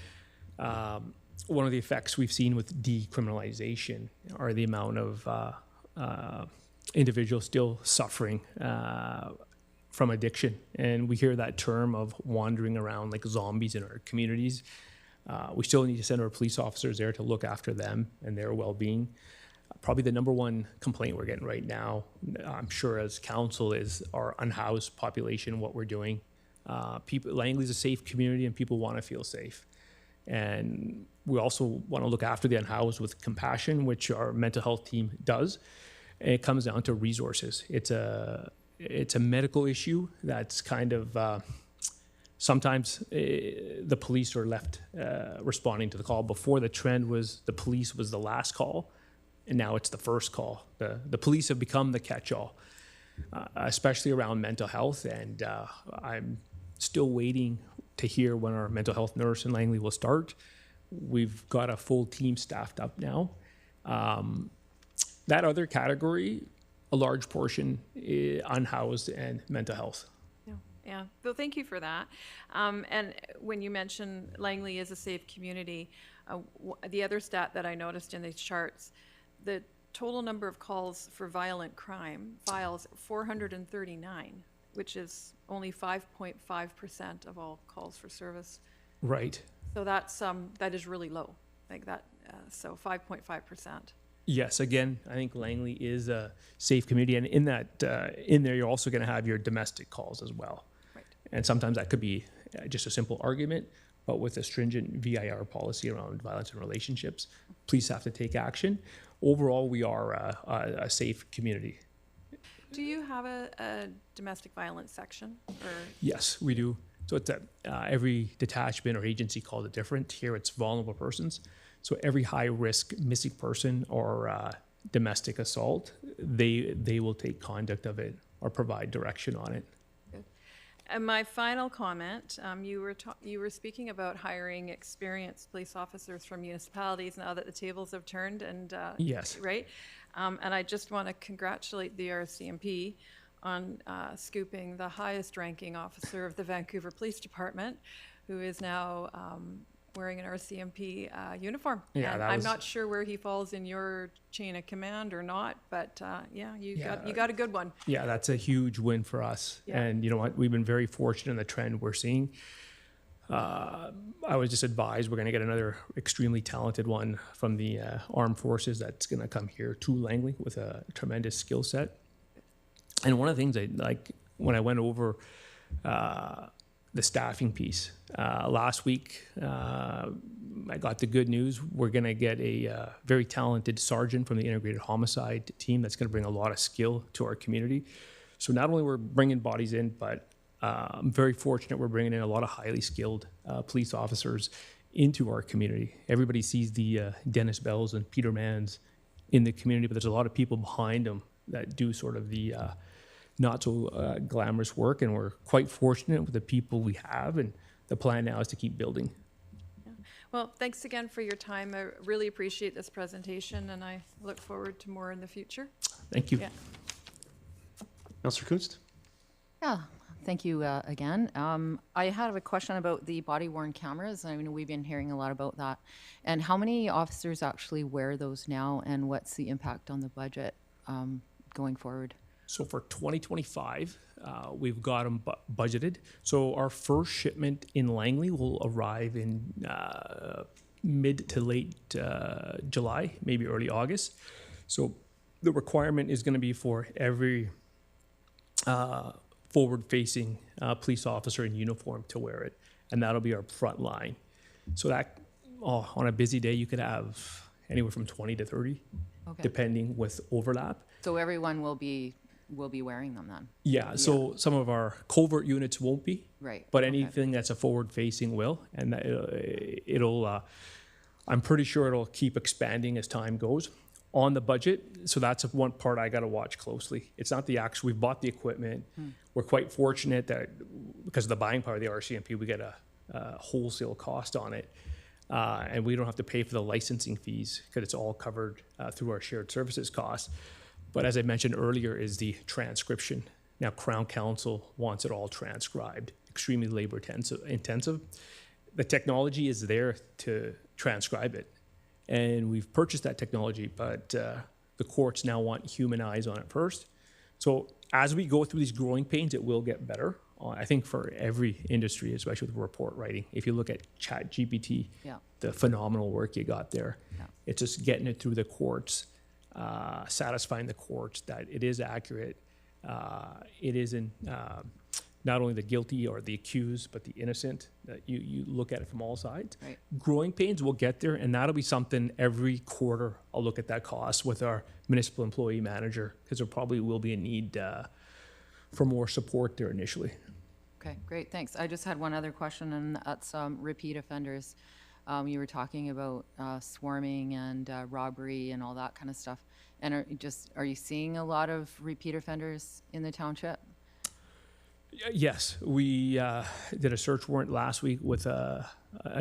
One of the effects we've seen with decriminalization are the amount of individuals still suffering from addiction. And we hear that term of wandering around like zombies in our communities. We still need to send our police officers there to look after them and their well-being. Probably the number one complaint we're getting right now, I'm sure as council, is our unhoused population, what we're doing. Langley's a safe community and people want to feel safe. And we also want to look after the unhoused with compassion, which our mental health team does. And it comes down to resources. It's a medical issue that's kind of, sometimes the police are left responding to the call. Before, the trend was the police was the last call, and now it's the first call. The police have become the catch-all, especially around mental health, and I'm still waiting to hear when our mental health nurse in Langley will start. We've got a full team staffed up now. That other category, a large portion, unhoused and mental health. Yeah, well, thank you for that. And when you mention Langley is a safe community, the other stat that I noticed in these charts, the total number of calls for violent crime files 439, which is only 5.5% of all calls for service. Right. So that is really low, like that. So 5.5%. Yes, again, I think Langley is a safe community, and in that, in there, you're also going to have your domestic calls as well. Right. And sometimes that could be just a simple argument, but with a stringent VIR policy around violence in relationships, police have to take action. Overall, we are a safe community. Do you have a domestic violence section, or? Yes, we do. So it's every detachment or agency calls it different. Here it's vulnerable persons. So every high risk missing person or domestic assault, they will take conduct of it or provide direction on it. And my final comment, you were speaking about hiring experienced police officers from municipalities now that the tables have turned, and Yes. right. And I just want to congratulate the RCMP on scooping the highest ranking officer of the Vancouver Police Department, who is now wearing an RCMP uniform. Yeah, and that I'm was- not sure where he falls in your chain of command or not, but yeah, you Yeah. got a good one. Yeah, that's a huge win for us. Yeah. And you know what? We've been very fortunate in the trend we're seeing. I was just advised we're going to get another extremely talented one from the armed forces that's going to come here to Langley with a tremendous skill set. And one of the things I like when I went over the staffing piece last week, I got the good news. We're going to get a very talented sergeant from the integrated homicide team that's going to bring a lot of skill to our community. So not only we're bringing bodies in, but I'm very fortunate we're bringing in a lot of highly skilled police officers into our community. Everybody sees the Dennis Bells and Peter Manns in the community, but there's a lot of people behind them that do sort of the not so glamorous work, and we're quite fortunate with the people we have, and the plan now is to keep building. Well, thanks again for your time. I really appreciate this presentation, and I look forward to more in the future. Thank you. Yeah. Councillor Kunst? Yeah, thank you again. I have a question about the body-worn cameras. I mean, we've been hearing a lot about that. And how many officers actually wear those now, and what's the impact on the budget going forward? So for 2025, we've got them budgeted. So our first shipment in Langley will arrive in mid to late July, maybe early August. So the requirement is going to be for every forward-facing police officer in uniform to wear it, and that'll be our front line. So that on a busy day, you could have anywhere from 20 to 30, Okay. depending with overlap. So everyone will be wearing them then? Yeah, so some of our covert units won't be, Right. but okay. anything that's a forward-facing will, and that it'll I'm pretty sure it'll keep expanding as time goes. On the budget, so that's one part I got to watch closely. It's not the actual, we've bought the equipment. We're quite fortunate that because of the buying power of the RCMP, we get a wholesale cost on it. And we don't have to pay for the licensing fees because it's all covered through our shared services costs. But as I mentioned earlier is the transcription. Now Crown Council wants it all transcribed, extremely labor intensive. The technology is there to transcribe it. And we've purchased that technology, but the courts now want human eyes on it first. So as we go through these growing pains, it will get better. I think for every industry, especially with report writing. If you look at ChatGPT, Yeah. the phenomenal work you got there. Yeah. It's just getting it through the courts, satisfying the courts that it is accurate. It isn't not only the guilty or the accused, but the innocent, that you look at it from all sides. Right. Growing pains will get there, and that'll be something every quarter I'll look at that cost with our municipal employee manager, because there probably will be a need for more support there initially. Okay, great, thanks. I just had one other question, and that's repeat offenders. You were talking about swarming and robbery and all that kind of stuff. And are you seeing a lot of repeat offenders in the township? Yes, we did a search warrant last week with a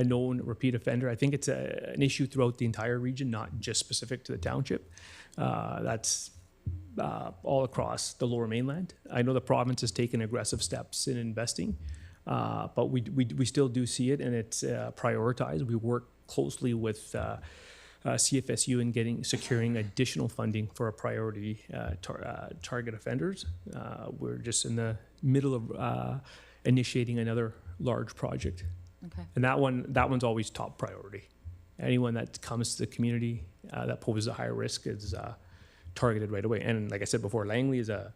known repeat offender. I think it's an issue throughout the entire region, not just specific to the township. That's all across the Lower Mainland. I know the province has taken aggressive steps in investing, but we still do see it, and it's prioritized. We work closely with CFSU in securing additional funding for our priority target offenders. We're just in the middle of initiating another large project, Okay. and that one's always top priority. Anyone that comes to the community that poses a higher risk is targeted right away. And like I said before, Langley is a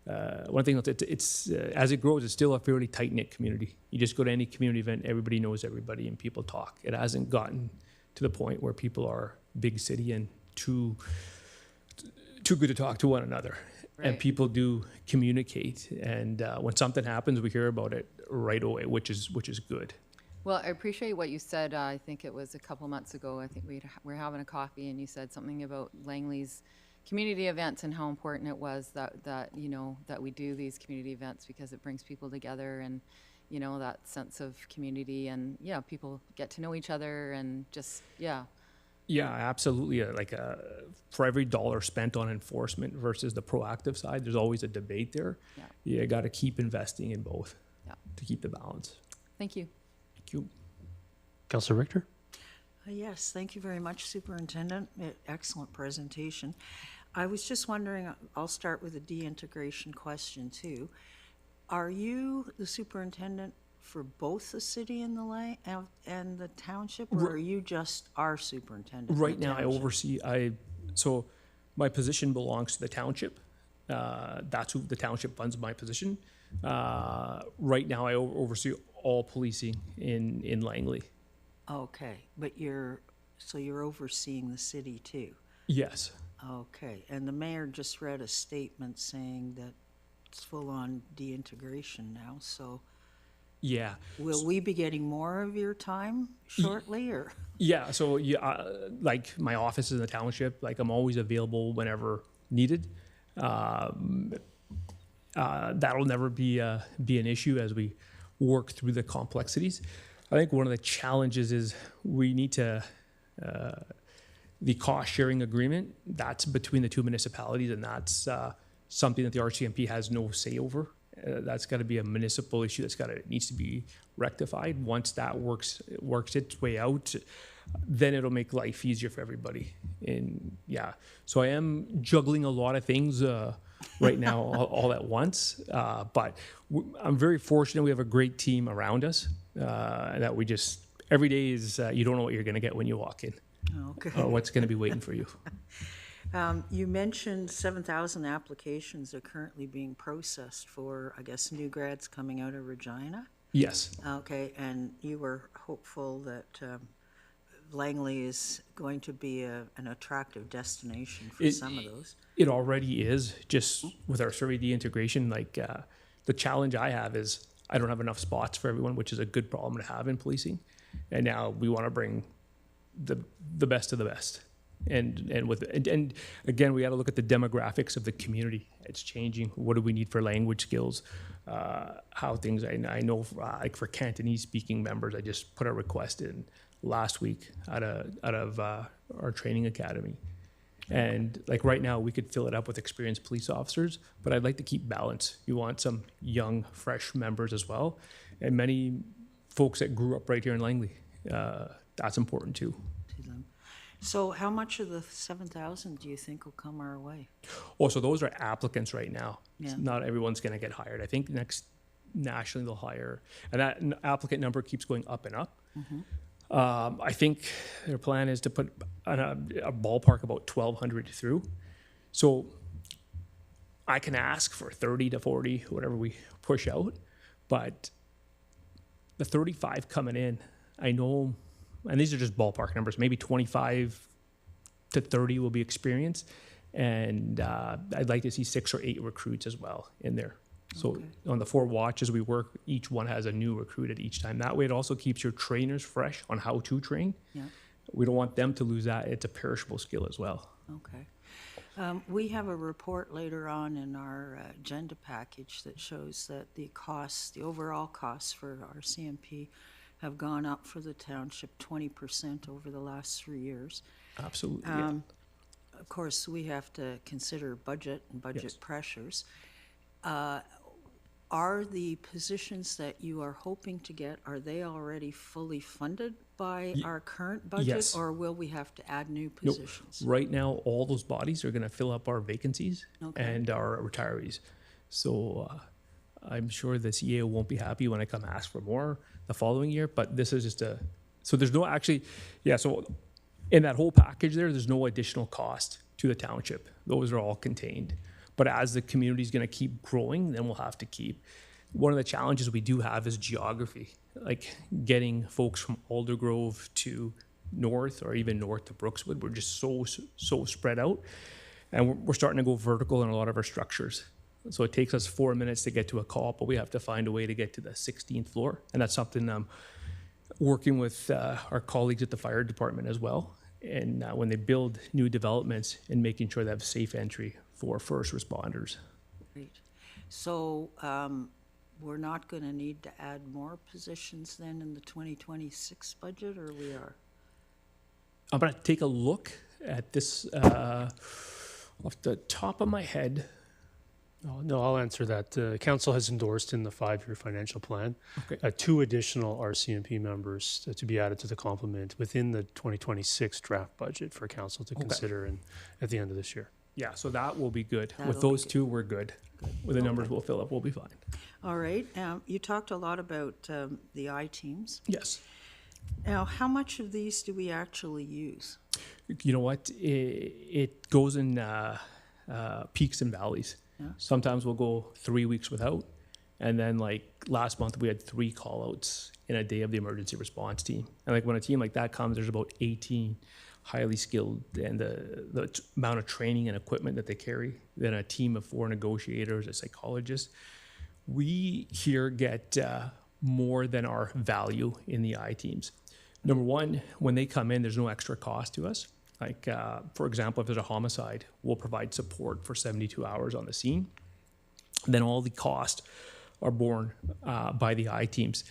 one thing, it's as it grows, it's still a fairly tight-knit community. You just go to any community event, everybody knows everybody and people talk. It hasn't gotten to the point where people are big city and too good to talk to one another. And Right. people do communicate. And when something happens, we hear about it right away, which is good. Well, I appreciate what you said. I think it was a couple months ago. I think we were having a coffee, and you said something about Langley's community events and how important it was that you know that we do these community events because it brings people together and you know that sense of community and yeah, people get to know each other and just yeah. Yeah, absolutely. For every dollar spent on enforcement versus the proactive side, there's always a debate there. Yeah. You got to keep investing in both Yeah. to keep the balance. Thank you. Thank you. Councillor Richter? Yes, thank you very much, Superintendent. Excellent presentation. I was just wondering, I'll start with a deintegration question too. Are you the superintendent for both the city and and the township, or are you just our superintendent? in Right the now, I township? oversee. So my position belongs to the township. That's who the township funds my position. Right now, I oversee all policing in Langley. Okay, but you're overseeing the city too? Yes. Okay, and the mayor just read a statement saying that it's full-on deintegration now, so Yeah. will we be getting more of your time shortly, or? Yeah. So like my office is in the township. Like I'm always available whenever needed. That'll never be an issue as we work through the complexities. I think one of the challenges is we need to the cost sharing agreement. That's between the two municipalities, and that's something that the RCMP has no say over. That's got to be a municipal issue. Needs to be rectified. Once that works its way out, then it'll make life easier for everybody. And yeah, so I am juggling a lot of things right now all at once. But I'm very fortunate. We have a great team around us. That we just every day is you don't know what you're going to get when you walk in. Okay. Or what's going to be waiting for you. You mentioned 7,000 applications are currently being processed for, I guess, new grads coming out of Regina. Yes. Okay, and you were hopeful that Langley is going to be an attractive destination for some of those. It already is, just with our survey deintegration. Like the challenge I have is I don't have enough spots for everyone, which is a good problem to have in policing. And now we want to bring the best of the best. And again, we got to look at the demographics of the community. It's changing. What do we need for language skills? How things, I know, like for Cantonese speaking members, I just put a request in last week out of our training academy. And like right now, we could fill it up with experienced police officers, but I'd like to keep balance. You want some young, fresh members as well, and many folks that grew up right here in Langley. That's important too. To them. So how much of the 7,000 do you think will come our way? Oh, so those are applicants right now. Yeah. Not everyone's going to get hired. I think nationally they'll hire, and that applicant number keeps going up and up. Mm-hmm. I think their plan is to put a ballpark about 1,200 through. So I can ask for 30 to 40, whatever we push out, but the 35 coming in, I know, and these are just ballpark numbers, maybe 25 to 30 will be experienced. And I'd like to see 6 or 8 recruits as well in there. So Okay. on the 4 watches we work, each one has a new recruit at each time. That way it also keeps your trainers fresh on how to train. Yeah. We don't want them to lose that. It's a perishable skill as well. Okay. We have a report later on in our agenda package that shows that the overall costs for RCMP have gone up for the township 20% over the last 3 years. Absolutely. Yeah. Of course, we have to consider budget and budget Yes. pressures. Are the positions that you are hoping to get, are they already fully funded by our current budget? yes. Or will we have to add new Nope. positions? Right now, all those bodies are going to fill up our vacancies Okay. and our retirees. So I'm sure the CEO won't be happy when I come ask for more the following year, but this is just so there's no actually, yeah, so in that whole package there's no additional cost to the township. Those are all contained. But as the community is going to keep growing, then we'll have to keep. One of the challenges we do have is geography, like getting folks from Aldergrove to north or even north to Brookswood. We're just so spread out, and we're starting to go vertical in a lot of our structures. So it takes us 4 minutes to get to a call, but we have to find a way to get to the 16th floor, and that's something I'm working with our colleagues at the fire department as well. And when they build new developments, and making sure they have safe entry for first responders. Great. So we're not going to need to add more positions then in the 2026 budget, or we are? I'm going to take a look at this off the top of my head. Oh, no, I'll answer that. The council has endorsed in the 5-year financial plan Okay. 2 additional RCMP members to be added to the complement within the 2026 draft budget for council to consider at the end of this year. Yeah, so that will be good. That'll With be those good. 2, we're good. With the numbers we'll fill up, we'll be fine. All right. You talked a lot about the I-teams. Yes. Now, how much of these do we actually use? You know what? It goes in peaks and valleys. Yeah. Sometimes we'll go 3 weeks without. And then like last month, we had 3 call-outs in a day of the emergency response team. And like when a team like that comes, there's about 18 highly skilled, and the amount of training and equipment that they carry, then a team of 4 negotiators, a psychologist. We here get more than our value in the I-teams. Number one, when they come in, there's no extra cost to us. Like, for example, if there's a homicide, we'll provide support for 72 hours on the scene. Then all the costs are borne by the I-teams.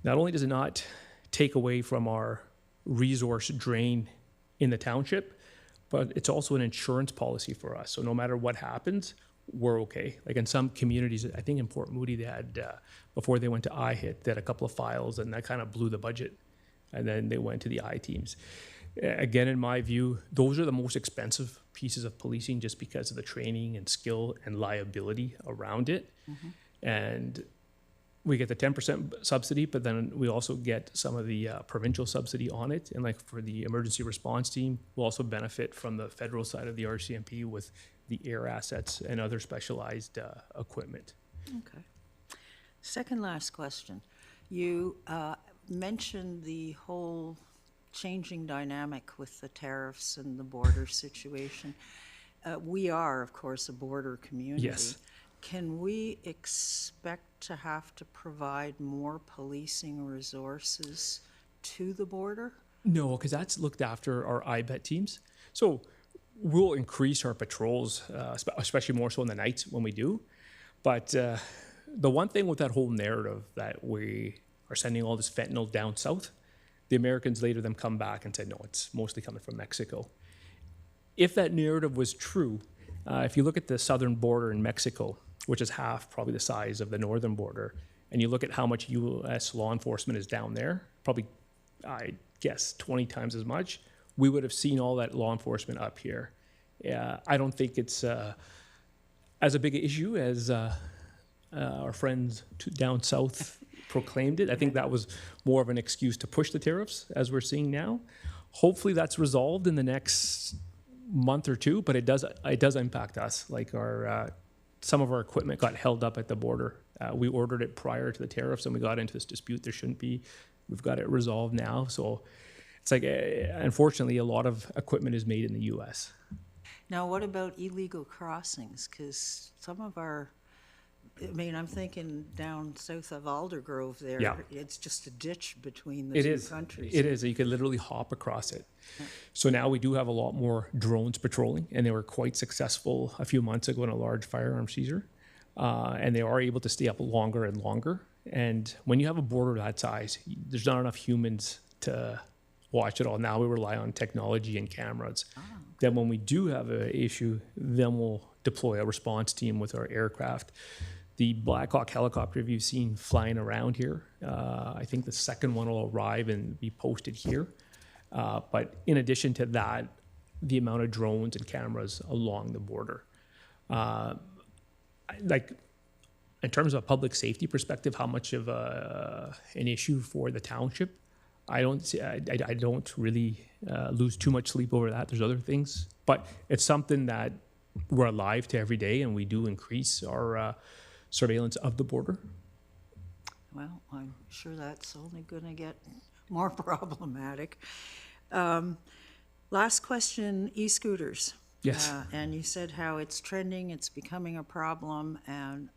Not only does it not take away from our resource drain in the township, but it's also an insurance policy for us. So no matter what happens, we're okay. Like in some communities, I think in Port Moody, they had, before they went to I-HIT, they had a couple of files, and that kind of blew the budget. And then they went to the I-teams. Again, in my view, those are the most expensive pieces of policing just because of the training and skill and liability around it. Mm-hmm. And we get the 10% subsidy, but then we also get some of the provincial subsidy on it. And like for the emergency response team, we'll also benefit from the federal side of the RCMP with the air assets and other specialized equipment. Okay. Second last question. You mentioned the whole changing dynamic with the tariffs and the border situation. We are, of course, a border community. Yes. Can we expect to have to provide more policing resources to the border? No, because that's looked after our IBET teams. So we'll increase our patrols, especially more so in the nights when we do. But the one thing with that whole narrative that we are sending all this fentanyl down south, the Americans later then come back and said, no, it's mostly coming from Mexico. If that narrative was true, if you look at the southern border in Mexico, which is half probably the size of the northern border, and you look at how much U.S. law enforcement is down there, probably, I guess, 20 times as much, we would have seen all that law enforcement up here. I don't think it's as a big issue as our friends down south proclaimed it. I think that was more of an excuse to push the tariffs, as we're seeing now. Hopefully that's resolved in the next month or 2, but it does impact us. Like our some of our equipment got held up at the border. We ordered it prior to the tariffs, and we got into this dispute. There shouldn't be. We've got it resolved now. So it's like, unfortunately, a lot of equipment is made in the U.S. Now, what about illegal crossings? Because some of our, I mean, I'm thinking down south of Aldergrove there, Yeah. It's just a ditch between the two countries. It is. You could literally hop across it. So now we do have a lot more drones patrolling, and they were quite successful a few months ago in a large firearm seizure. And they are able to stay up longer and longer. And when you have a border that size, there's not enough humans to watch it all. Now we rely on technology and cameras. Then when we do have an issue, then we'll deploy a response team with our aircraft. The Black Hawk helicopter you've seen flying around here, I think the second one will arrive and be posted here. But in addition to that, the amount of drones and cameras along the border. Like, in terms of a public safety perspective, how much of an issue for the township? I don't really lose too much sleep over that. There's other things, but it's something that we're alive to every day, and we do increase our surveillance of the border. Well, I'm sure that's only going to get more problematic. Last question, e-scooters. Yes. And you said how it's trending, it's becoming a problem, and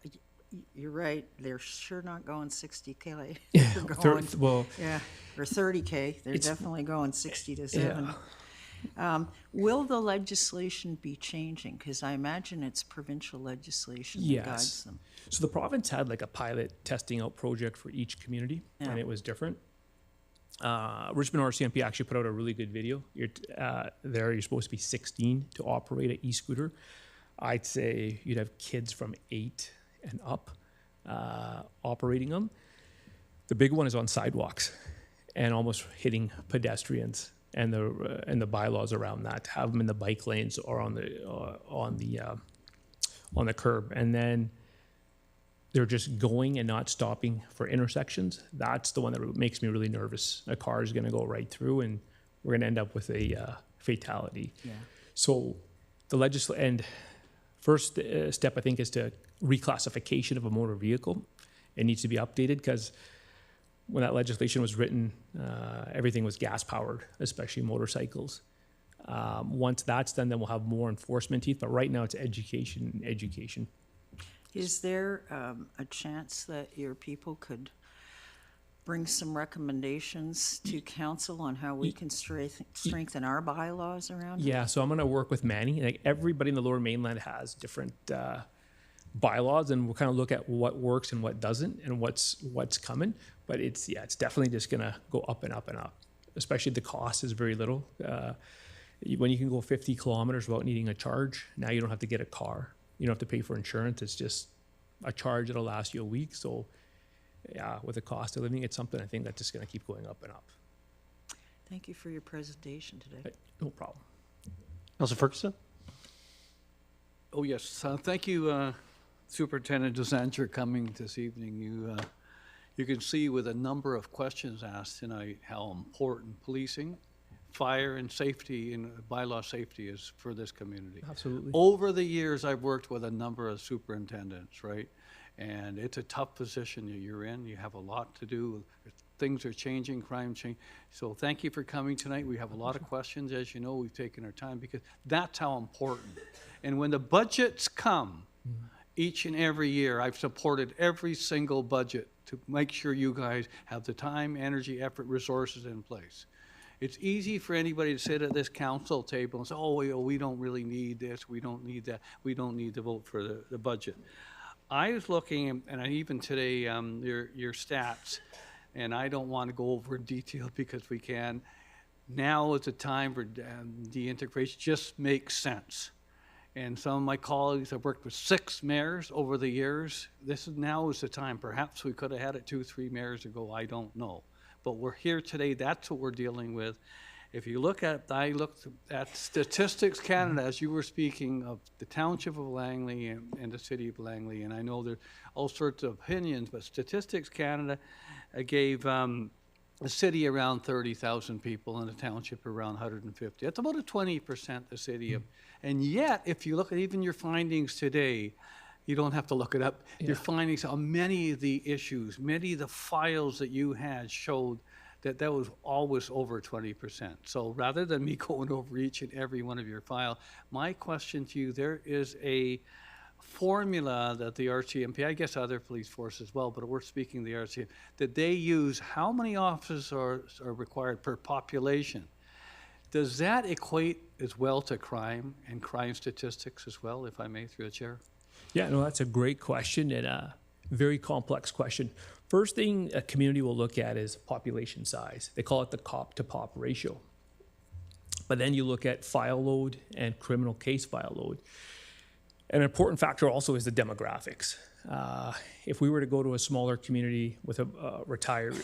you're right, they're sure not going 60K. They're going, Well, yeah, or 30K. They're definitely going 60 to 70. Will the legislation be changing? Because I imagine it's provincial legislation that guides them. So the province had like a pilot testing out project for each community, and it was different. Richmond RCMP actually put out a really good video. You're supposed to be 16 to operate an e-scooter. I'd say you'd have kids from 8 and up operating them. The big one is on sidewalks and almost hitting pedestrians, and the bylaws around that, to have them in the bike lanes or on the curb, and then they're just going and not stopping for intersections. That's the one that makes me really nervous. A car is going to go right through, and we're going to end up with a fatality. Yeah. So the first step, I think, is to reclassification of a motor vehicle. It needs to be updated, because when that legislation was written, everything was gas powered, especially motorcycles. Once that's done, then we'll have more enforcement teeth. But right now, it's education. Is there a chance that your people could bring some recommendations to council on how we can strengthen our bylaws around it? Yeah, so I'm going to work with Manny. Like, everybody in the Lower Mainland has different bylaws, and we'll kind of look at what works and what doesn't, and what's coming. But it's definitely just going to go up and up and up. Especially the cost is very little. When you can go 50 kilometers without needing a charge, now you don't have to get a car. You don't have to pay for insurance. It's just a charge that'll last you a week. So, yeah, with the cost of living, it's something I think that's just going to keep going up and up. Thank you for your presentation today. No problem. Councilor Ferguson? Oh, yes. Thank you, Superintendent DeSange, for coming this evening. You can see with a number of questions asked tonight how important policing, fire and safety and bylaw safety is for this community. Absolutely. Over the years, I've worked with a number of superintendents, right? And it's a tough position that you're in. You have a lot to do. Things are changing, crime change. So thank you for coming tonight. We have a lot of questions. As you know, we've taken our time because that's how important. And when the budgets come, each and every year, I've supported every single budget to make sure you guys have the time, energy, effort, resources in place. It's easy for anybody to sit at this council table and say, oh, we don't really need this, we don't need that, we don't need to vote for the budget. I was looking, and even today, your stats, and I don't want to go over in detail because we can. Now is the time for deintegration just makes sense. And some of my colleagues have worked with 6 mayors over the years. Now is the time. Perhaps we could have had it 2-3 mayors ago, I don't know. But we're here today, that's what we're dealing with. If you look at, I looked at Statistics Canada, as you were speaking of the Township of Langley and the City of Langley, and I know there's all sorts of opinions, but Statistics Canada gave the city around 30,000 people and the township around 150. That's about a 20% the city of, and yet, if you look at even your findings today, you don't have to look it up. Yeah. Your findings on many of the issues, many of the files that you had showed that was always over 20%. So rather than me going over each and every one of your file, my question to you, there is a formula that the RCMP, I guess other police forces as well, but we're speaking the RCMP, that they use how many officers are required per population. Does that equate as well to crime and crime statistics as well, if I may, through the chair? Yeah, no, that's a great question and a very complex question. First thing a community will look at is population size. They call it the cop to pop ratio. But then you look at file load and criminal case file load. An important factor also is the demographics. If we were to go to a smaller community with retirees,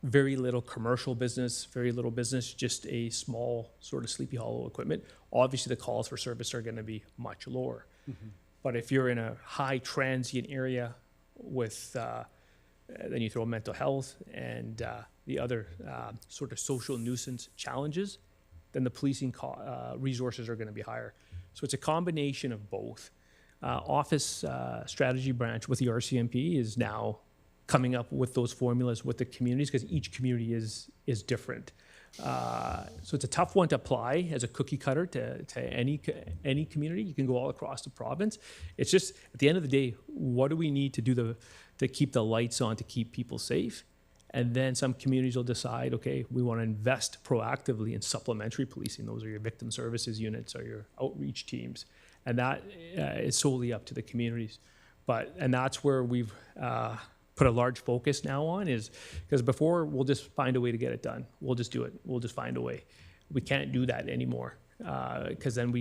very little commercial business, very little business, just a small sort of Sleepy Hollow equipment, obviously the calls for service are going to be much lower. Mm-hmm. But if you're in a high transient area with, then you throw mental health and the other sort of social nuisance challenges, then the policing resources are going to be higher. So it's a combination of both. Office strategy branch with the RCMP is now coming up with those formulas with the communities, because each community is different. So it's a tough one to apply as a cookie cutter to any community. You can go all across the province. It's just, at the end of the day, what do we need to do to keep the lights on, to keep people safe? And then some communities will decide, okay, we want to invest proactively in supplementary policing. Those are your victim services units or your outreach teams. And that is solely up to the communities. And that's where we've put a large focus now on, is because before we'll just find a way to get it done. We'll just do it. We'll just find a way. We can't do that anymore, because then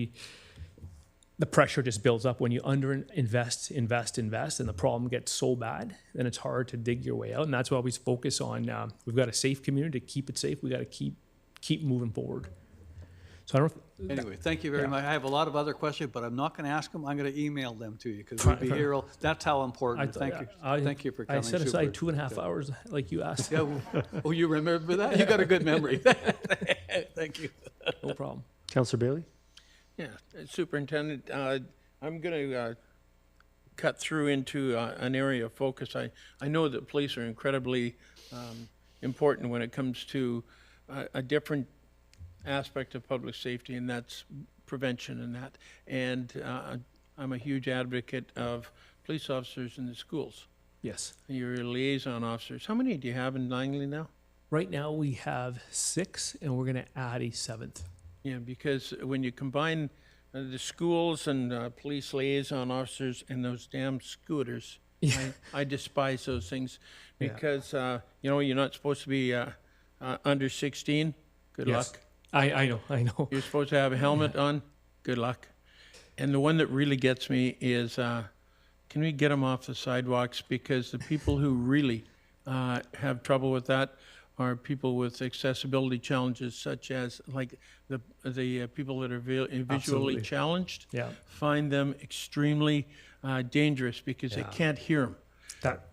the pressure just builds up when you invest, and the problem gets so bad, then it's hard to dig your way out. And that's why we focus on, we've got a safe community. To keep it safe, we got to keep moving forward. So I don't. Anyway, thank you very much. I have a lot of other questions, but I'm not going to ask them. I'm going to email them to you, because we'll be here. That's how important. Thank you. Thank you for coming. I set aside 2.5 hours, like you asked. Yeah, oh, you remember that? You got a good memory. Thank you. No problem. Councillor Bailey? Yeah, Superintendent, I'm going to cut through into an area of focus. I know that police are incredibly important when it comes to a different aspect of public safety, and that's prevention and that. And I'm a huge advocate of police officers in the schools. Yes. Your liaison officers. How many do you have in Langley now? Right now we have 6, and we're going to add a 7th. Yeah, because when you combine the schools and police liaison officers and those damn scooters, I despise those things, because you're not supposed to be under 16. Good luck. I know. You're supposed to have a helmet on. Good luck. And the one that really gets me is, can we get them off the sidewalks? Because the people who really have trouble with that are people with accessibility challenges, such as like the people that are visually Absolutely. challenged. Yeah. Find them extremely dangerous because they can't hear them.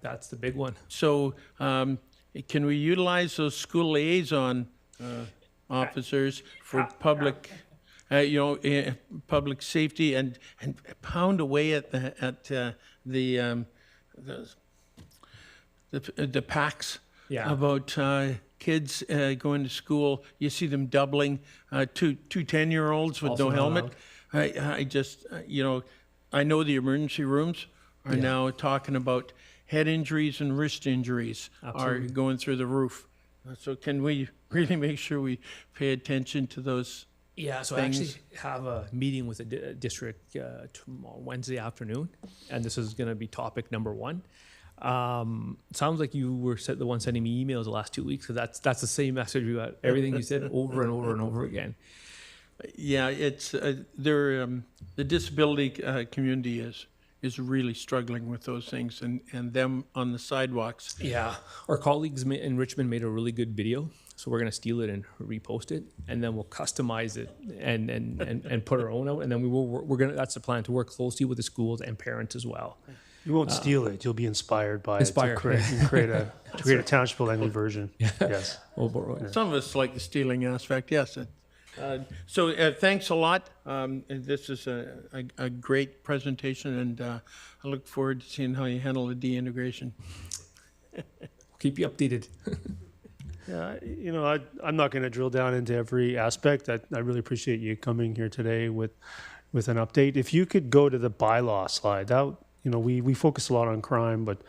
That's the big one. So can we utilize those school liaison officers for public, public safety, and pound away at the packs about kids going to school? You see them doubling, two 10-year-olds with Also no helmet. allowed. I just, I know the emergency rooms are now talking about head injuries and wrist injuries are going through the roof. So can we really make sure we pay attention to those So things? I actually have a meeting with the district tomorrow, Wednesday afternoon, and this is going to be topic number 1. Sounds like you were the one sending me emails the last 2 weeks, because that's the same message we got. Everything you said over and over and over again. Yeah, it's the disability community is really struggling with those things, and them on the sidewalks. Yeah, our colleagues in Richmond made a really good video, so we're going to steal it and repost it, and then we'll customize it and put our own out, and then we're going to. That's the plan, to work closely with the schools and parents as well. You won't steal it. You'll be inspired by Inspired. it to create a Township Langley version. Yes. Oh, boy. Some of us like the stealing aspect, yes. So thanks a lot. This is a great presentation, and I look forward to seeing how you handle the deintegration. Keep you updated. Yeah, I'm not going to drill down into every aspect. I really appreciate you coming here today with an update. If you could go to the bylaw slide, we focus a lot on crime, but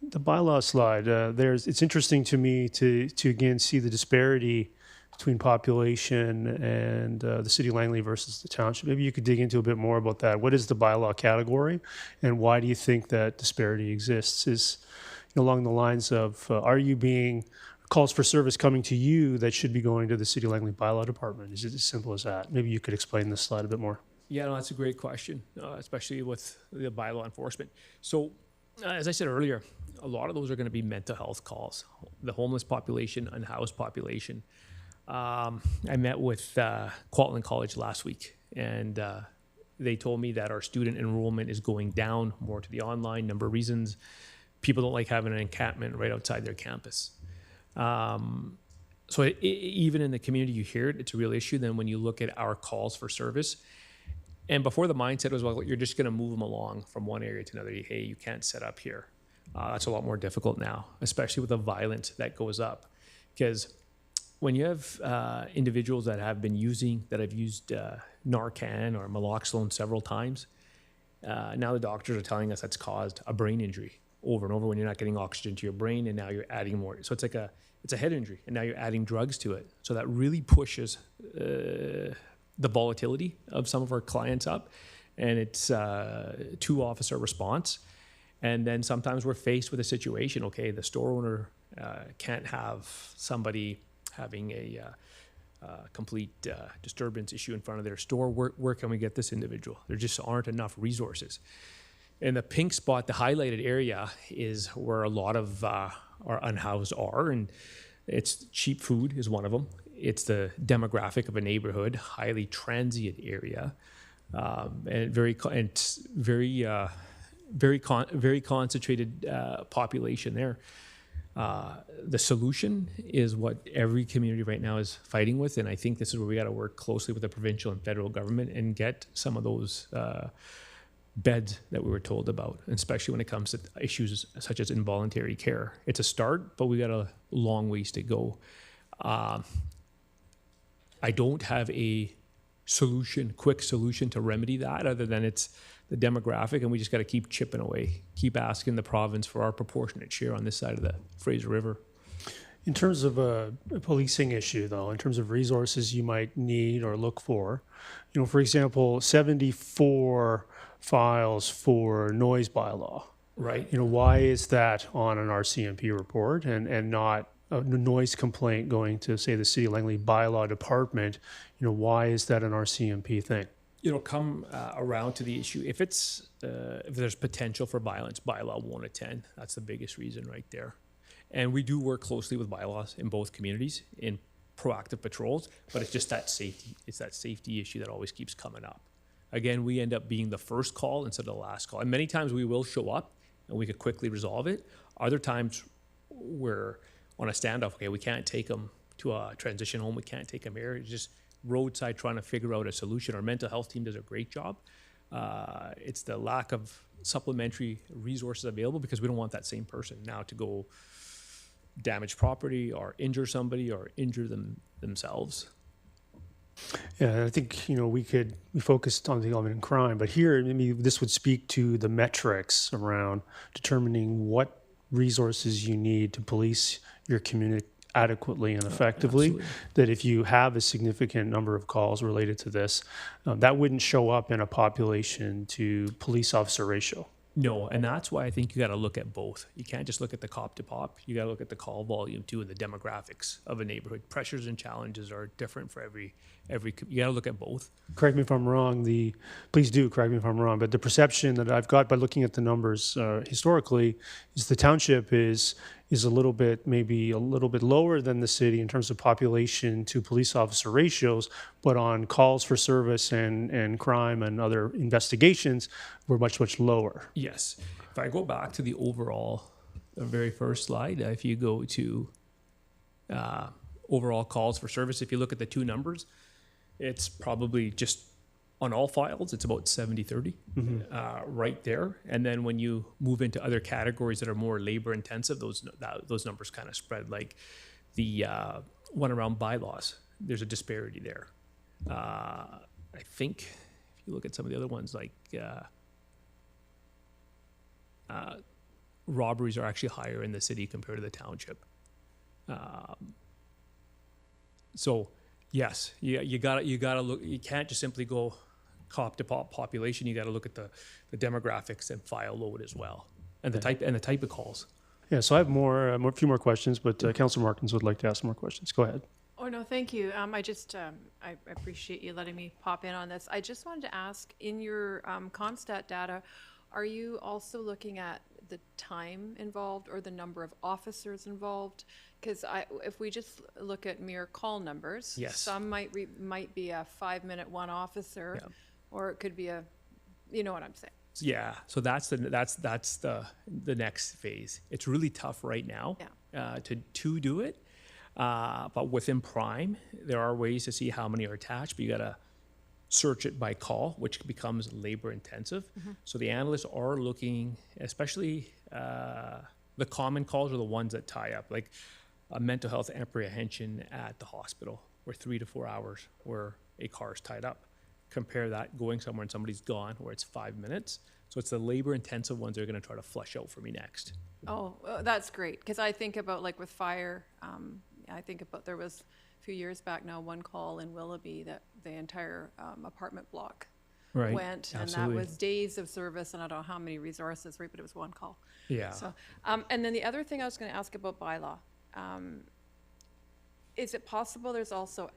the bylaw slide, it's interesting to me to again see the disparity between population and the city of Langley versus the township. Maybe you could dig into a bit more about that. What is the bylaw category, and why do you think that disparity exists? Is along the lines of are you being calls for service coming to you that should be going to the city of Langley bylaw department? Is it as simple as that? Maybe you could explain this slide a bit more. Yeah, no, that's a great question, especially with the bylaw enforcement. So, as I said earlier, a lot of those are going to be mental health calls, the homeless population, unhoused population. I met with Kwantlen College last week, and they told me that our student enrollment is going down more to the online. Number of reasons: people don't like having an encampment right outside their campus. So even in the community, you hear it, it's a real issue. Then when you look at our calls for service, and before the mindset was, well, you're just going to move them along from one area to another. Hey, you can't set up here. That's a lot more difficult now, especially with the violence that goes up. Because when you have individuals that have used Narcan or naloxone several times, now the doctors are telling us that's caused a brain injury over and over when you're not getting oxygen to your brain, and now you're adding more. So it's a head injury, and now you're adding drugs to it. So that really pushes the volatility of some of our clients up, and it's 2-officer response. And then sometimes we're faced with a situation, okay, the store owner can't have somebody having a complete disturbance issue in front of their store. Where can we get this individual? There just aren't enough resources. And the pink spot, the highlighted area, is where a lot of our unhoused are, and it's cheap food is one of them. It's the demographic of a neighborhood, highly transient area, and very concentrated population there. The solution is what every community right now is fighting with, and I think this is where we got to work closely with the provincial and federal government and get some of those beds that we were told about, especially when it comes to issues such as involuntary care. It's a start, but we got a long ways to go. I don't have a quick solution to remedy that, other than it's the demographic, and we just got to keep chipping away, keep asking the province for our proportionate share on this side of the Fraser River. In terms of a policing issue, though, in terms of resources you might need or look for, for example, 74 files for noise bylaw, right? Why is that on an RCMP report and not a noise complaint going to, say, the City of Langley bylaw department? Why is that an RCMP thing? It'll come around to the issue. If there's potential for violence, bylaw won't attend. That's the biggest reason right there. And we do work closely with bylaws in both communities in proactive patrols, but it's just that safety. It's that safety issue that always keeps coming up. Again, we end up being the first call instead of the last call. And many times we will show up and we could quickly resolve it. Other times we're on a standoff. Okay, we can't take them to a transition home. We can't take them here. It's just roadside trying to figure out a solution. Our mental health team does a great job. It's the lack of supplementary resources available, because we don't want that same person now to go damage property or injure somebody or injure themselves. Yeah, I think, we focused on the element in crime, but here, maybe this would speak to the metrics around determining what resources you need to police your community adequately and effectively. Absolutely. That if you have a significant number of calls related to this, that wouldn't show up in a population to police officer ratio. No, and that's why I think you got to look at both. You can't just look at the cop to pop. You got to look at the call volume too, and the demographics of a neighborhood. Pressures and challenges are different for every. You got to look at both. Correct me if I'm wrong. Please do correct me if I'm wrong. But the perception that I've got by looking at the numbers historically is the township is maybe a little bit lower than the city in terms of population to police officer ratios, but on calls for service and crime and other investigations, we're much, much lower. Yes. If I go back to the very first slide, if you go to overall calls for service, if you look at the two numbers, it's probably just on all files, it's about 70-30 right there. And then when you move into other categories that are more labor intensive, those numbers kind of spread. Like the one around bylaws, there's a disparity there. I think if you look at some of the other ones, like robberies are actually higher in the city compared to the township. So yes, you gotta look. You can't just simply go cop to pop population. You got to look at the demographics and file load as well, and the type of calls. Yeah. So I have a few more questions, but Councillor Martins would like to ask more questions. Go ahead. Oh, no, thank you. I appreciate you letting me pop in on this. I just wanted to ask, in your Constat data, are you also looking at the time involved or the number of officers involved? Because if we just look at mere call numbers, yes, some might be a 5-minute one officer, yeah, or it could be you know what I'm saying. Yeah, so that's the next phase. It's really tough right now, yeah, to do it. But within Prime, there are ways to see how many are attached, but you gotta search it by call, which becomes labor intensive. So the analysts are looking, especially the common calls are the ones that tie up, like a mental health apprehension at the hospital, where 3 to 4 hours where a car is tied up. Compare that going somewhere and somebody's gone, where it's 5 minutes. So it's the labor intensive ones they're gonna try to flush out for me next. Oh, that's great, because I think about, like, with fire, I think about, there was a few years back now, one call in Willoughby that the entire apartment block Right. went, and that was days of service, and I don't know how many resources, right, but it was one call. Yeah. So, and then the other thing I was gonna ask about bylaw, is it possible there's also,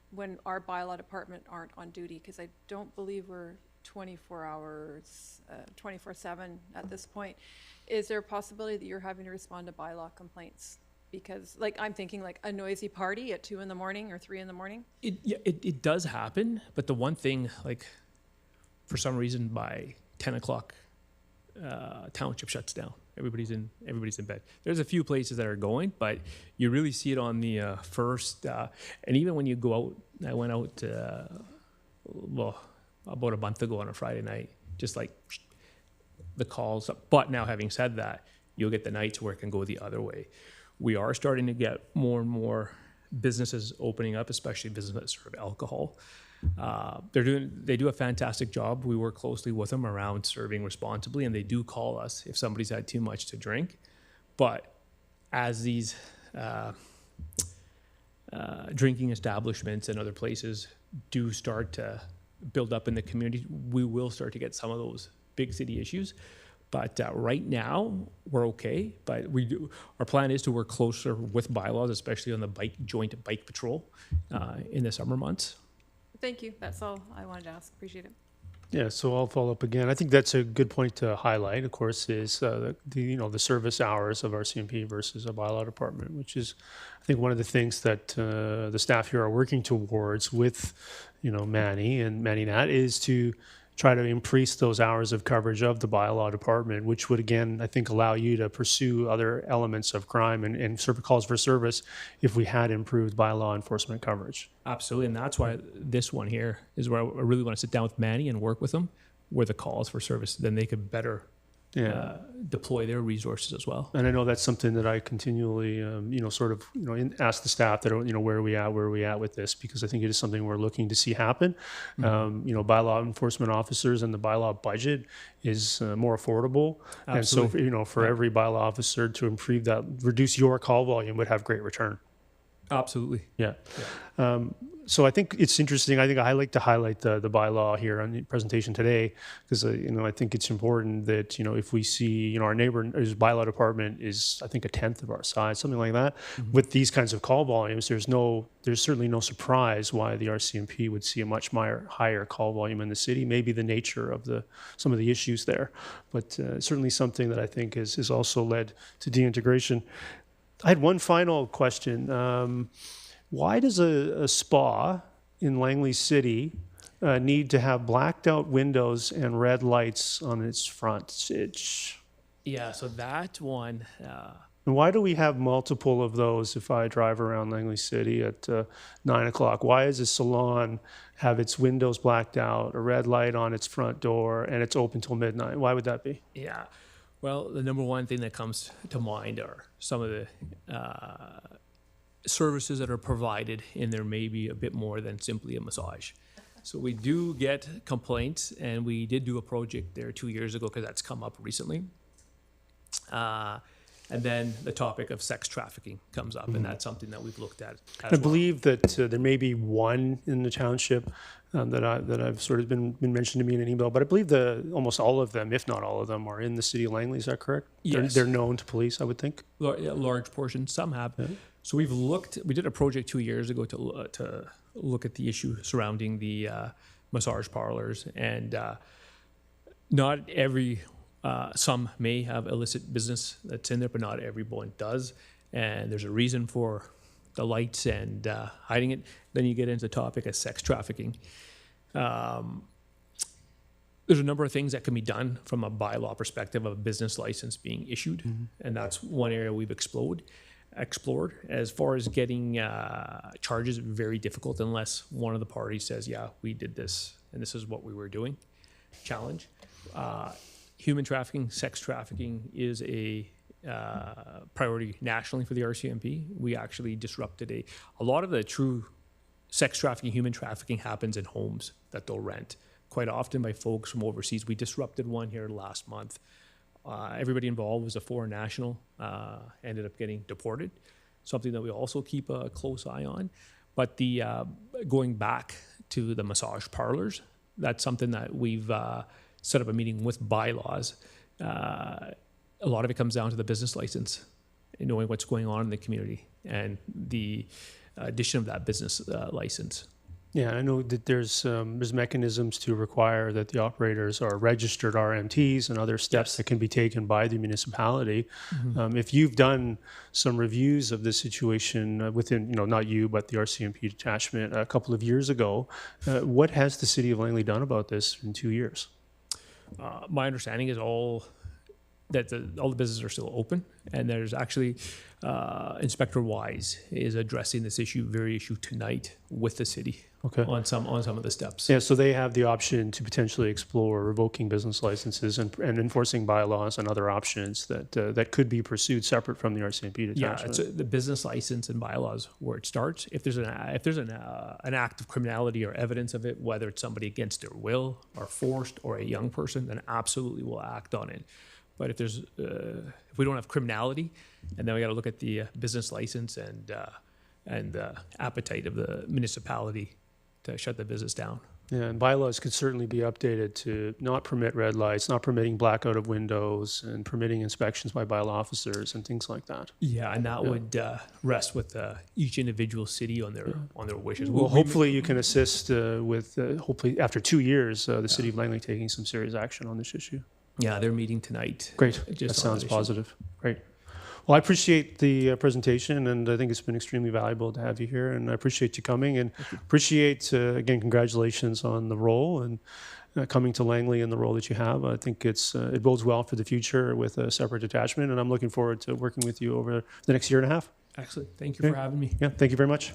when our bylaw department aren't on duty, because I don't believe we're 24 hours, 24/7 at this point, is there a possibility that you're having to respond to bylaw complaints? Because, like, I'm thinking like a noisy party at 2 in the morning or 3 in the morning? It does happen, but the one thing, like, for some reason by 10 o'clock, Township shuts down. Everybody's in bed. There's a few places that are going, but you really see it on the first, and even when you go out, I went out, about a month ago on a Friday night, just like the calls. But now, having said that, you'll get the nights where it can go the other way. We are starting to get more and more businesses opening up, especially businesses that serve alcohol. They do a fantastic job. We work closely with them around serving responsibly, and they do call us if somebody's had too much to drink. But as these drinking establishments and other places do start to build up in the community, we will start to get some of those big city issues. But right now, we're okay. But our plan is to work closer with bylaws, especially on the joint bike patrol in the summer months. Thank you, that's all I wanted to ask, appreciate it. Yeah, so I'll follow up again. I think that's a good point to highlight, of course, is the service hours of RCMP versus a bylaw department, which is, I think, one of the things that the staff here are working towards with, Manny and Manny Nat, is to try to increase those hours of coverage of the bylaw department, which would, again, I think, allow you to pursue other elements of crime and serve calls for service if we had improved bylaw enforcement coverage. Absolutely, and that's why this one here is where I really want to sit down with Manny and work with them, where the calls for service, then they could better deploy their resources as well. And I know that's something that I continually, ask the staff that, where are we at with this? Because I think it is something we're looking to see happen. Bylaw enforcement officers and the bylaw budget is more affordable. Absolutely. And so, for every bylaw officer to improve that, reduce your call volume would have great return. Absolutely. Yeah. So I think it's interesting. I think I like to highlight the bylaw here on the presentation today because, I think it's important that, if we see, our neighbor's bylaw department is, I think, 1/10 of our size, something like that. Mm-hmm. With these kinds of call volumes, there's certainly no surprise why the RCMP would see a much higher call volume in the city, maybe the nature of some of the issues there. But certainly something that I think has also led to deintegration. I had one final question. Why does a spa in Langley City need to have blacked out windows and red lights on its front? Yeah, so that one... And why do we have multiple of those if I drive around Langley City at 9 o'clock? Why does a salon have its windows blacked out, a red light on its front door, and it's open till midnight? Why would that be? Yeah. Well, the number one thing that comes to mind are some of the services that are provided, and there may be a bit more than simply a massage. So we do get complaints, and we did do a project there 2 years ago because that's come up recently. And then the topic of sex trafficking comes up, and that's something that we've looked at as I believe that there may be one in the township that I've sort of been mentioned to me in an email, but I believe almost all of them, if not all of them, are in the city of Langley. Is that correct? Yes. They're known to police, I would think. Large portion, some have. Yeah. So we did a project 2 years ago to look at the issue surrounding the massage parlors, and not every, some may have illicit business that's in there, but not everyone does. And there's a reason for the lights and hiding it. Then you get into the topic of sex trafficking. There's a number of things that can be done from a bylaw perspective of a business license being issued, and that's one area we've explored. explored. As far as getting charges, very difficult unless one of the parties says, yeah, we did this and this is what we were doing. Challenge. Human trafficking, sex trafficking is a priority nationally for the RCMP. We actually disrupted a lot of the true sex trafficking, human trafficking happens in homes that they'll rent, quite often by folks from overseas. We disrupted one here last month. Everybody involved was a foreign national, ended up getting deported, something that we also keep a close eye on. But the going back to the massage parlors, that's something that we've set up a meeting with bylaws. A lot of it comes down to the business license and knowing what's going on in the community and the addition of that business license. Yeah, I know that there's mechanisms to require that the operators are registered RMTs and other steps that can be taken by the municipality. If you've done some reviews of this situation within, not you, but the RCMP detachment a couple of years ago, what has the city of Langley done about this in 2 years? My understanding is all the businesses are still open, and there's actually Inspector Wise is addressing this issue tonight with the city on some of the steps. Yeah, so they have the option to potentially explore revoking business licenses and enforcing bylaws and other options that could be pursued separate from the RCMP detachment. Yeah, it's the business license and bylaws where it starts. If there's an act of criminality or evidence of it, whether it's somebody against their will or forced or a young person, then absolutely we'll act on it. But if we don't have criminality, and then we got to look at the business license and appetite of the municipality to shut the business down. Yeah, and bylaws could certainly be updated to not permit red lights, not permitting blackout of windows, and permitting inspections by bylaw officers and things like that. Yeah, and that would rest with each individual city on their wishes. Well, hopefully you can assist with, hopefully after 2 years, the city of Langley taking some serious action on this issue. Yeah, they're meeting tonight. Great. That sounds positive. Great. Well, I appreciate the presentation, and I think it's been extremely valuable to have you here, and I appreciate you coming, and appreciate, again, congratulations on the role and coming to Langley in the role that you have. I think it bodes well for the future with a separate detachment, and I'm looking forward to working with you over the next year and a half. Excellent. Thank you for having me. Yeah, thank you very much.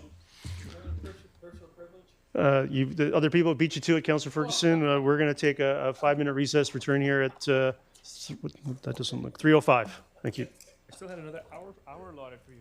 The other people beat you to it, Councillor Ferguson. We're going to take a 5-minute recess, return here at, that doesn't look, 3:05. Thank you. I still had another hour allotted for you.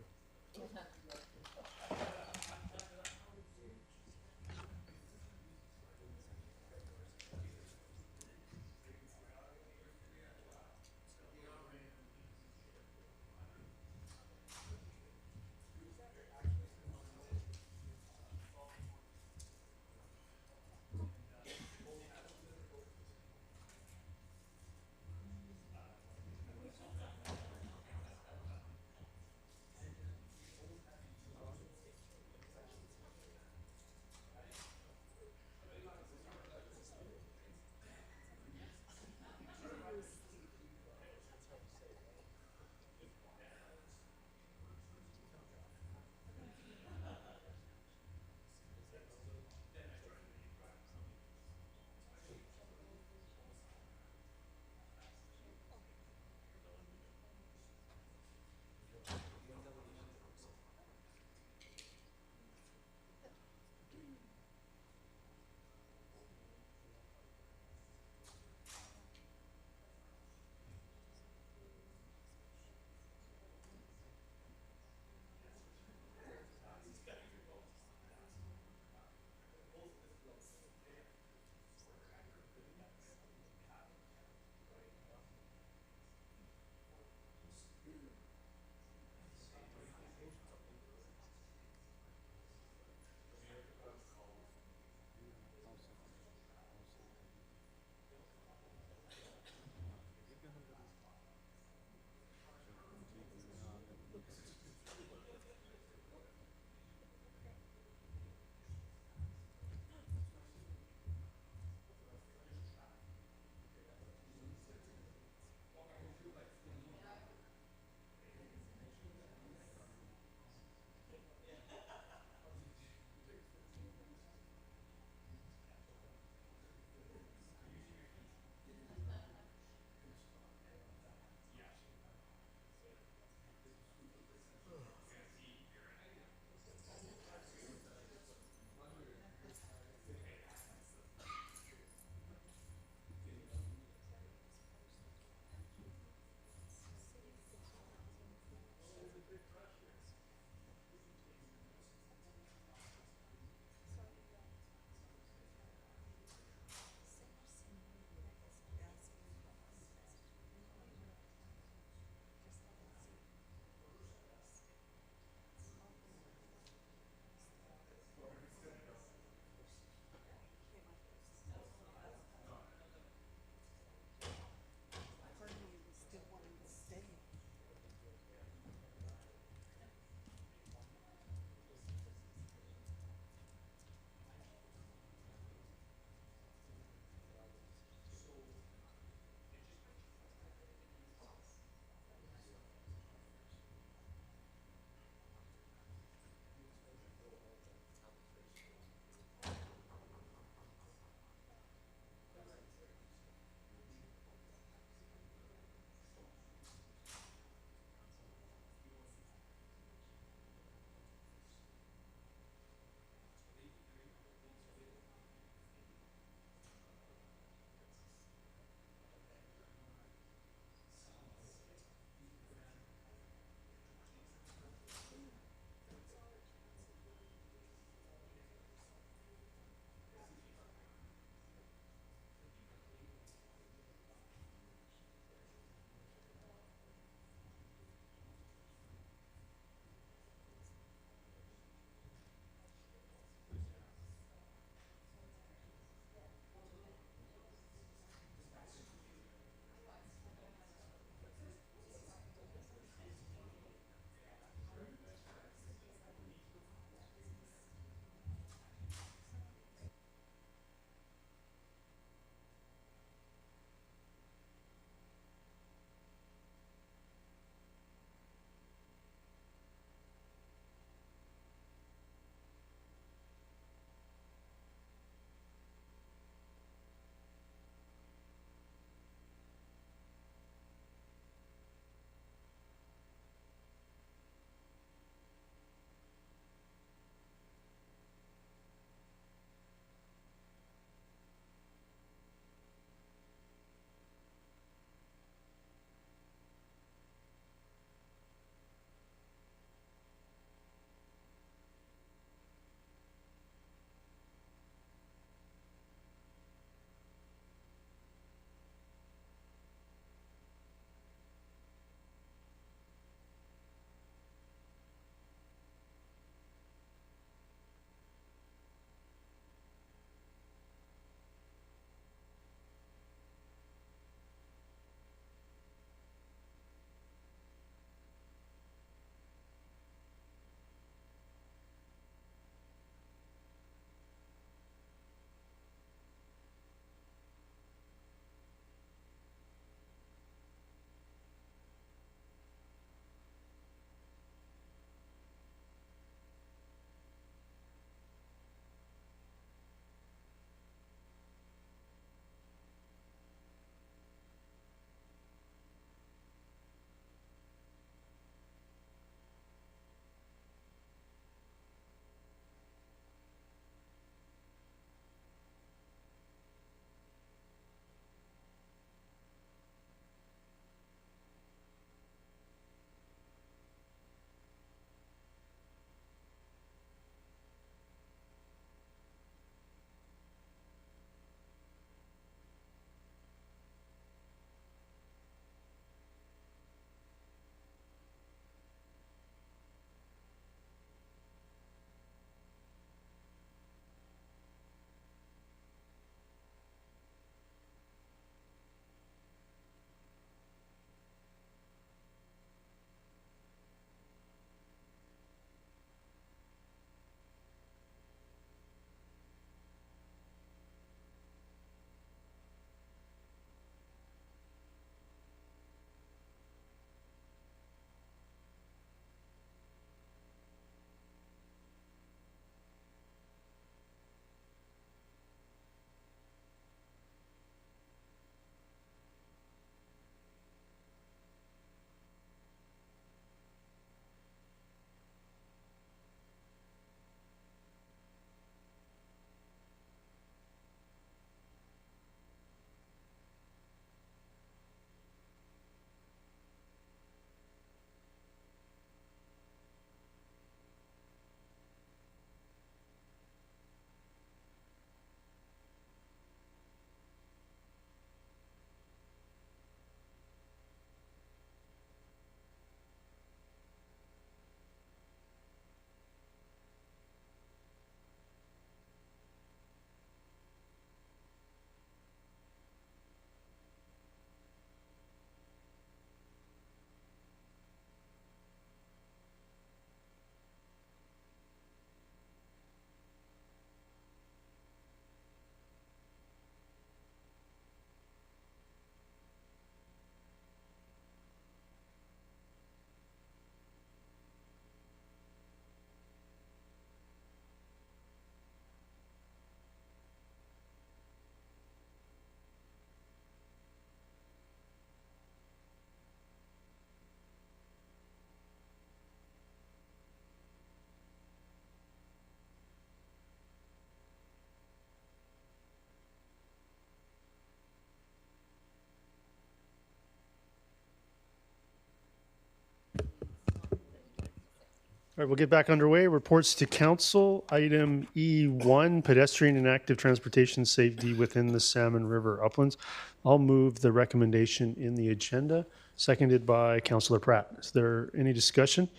All right, we'll get back underway. Reports to council. Item E1, pedestrian and active transportation safety within the Salmon River uplands. I'll move the recommendation in the agenda, seconded by Councillor Pratt. Is there any discussion?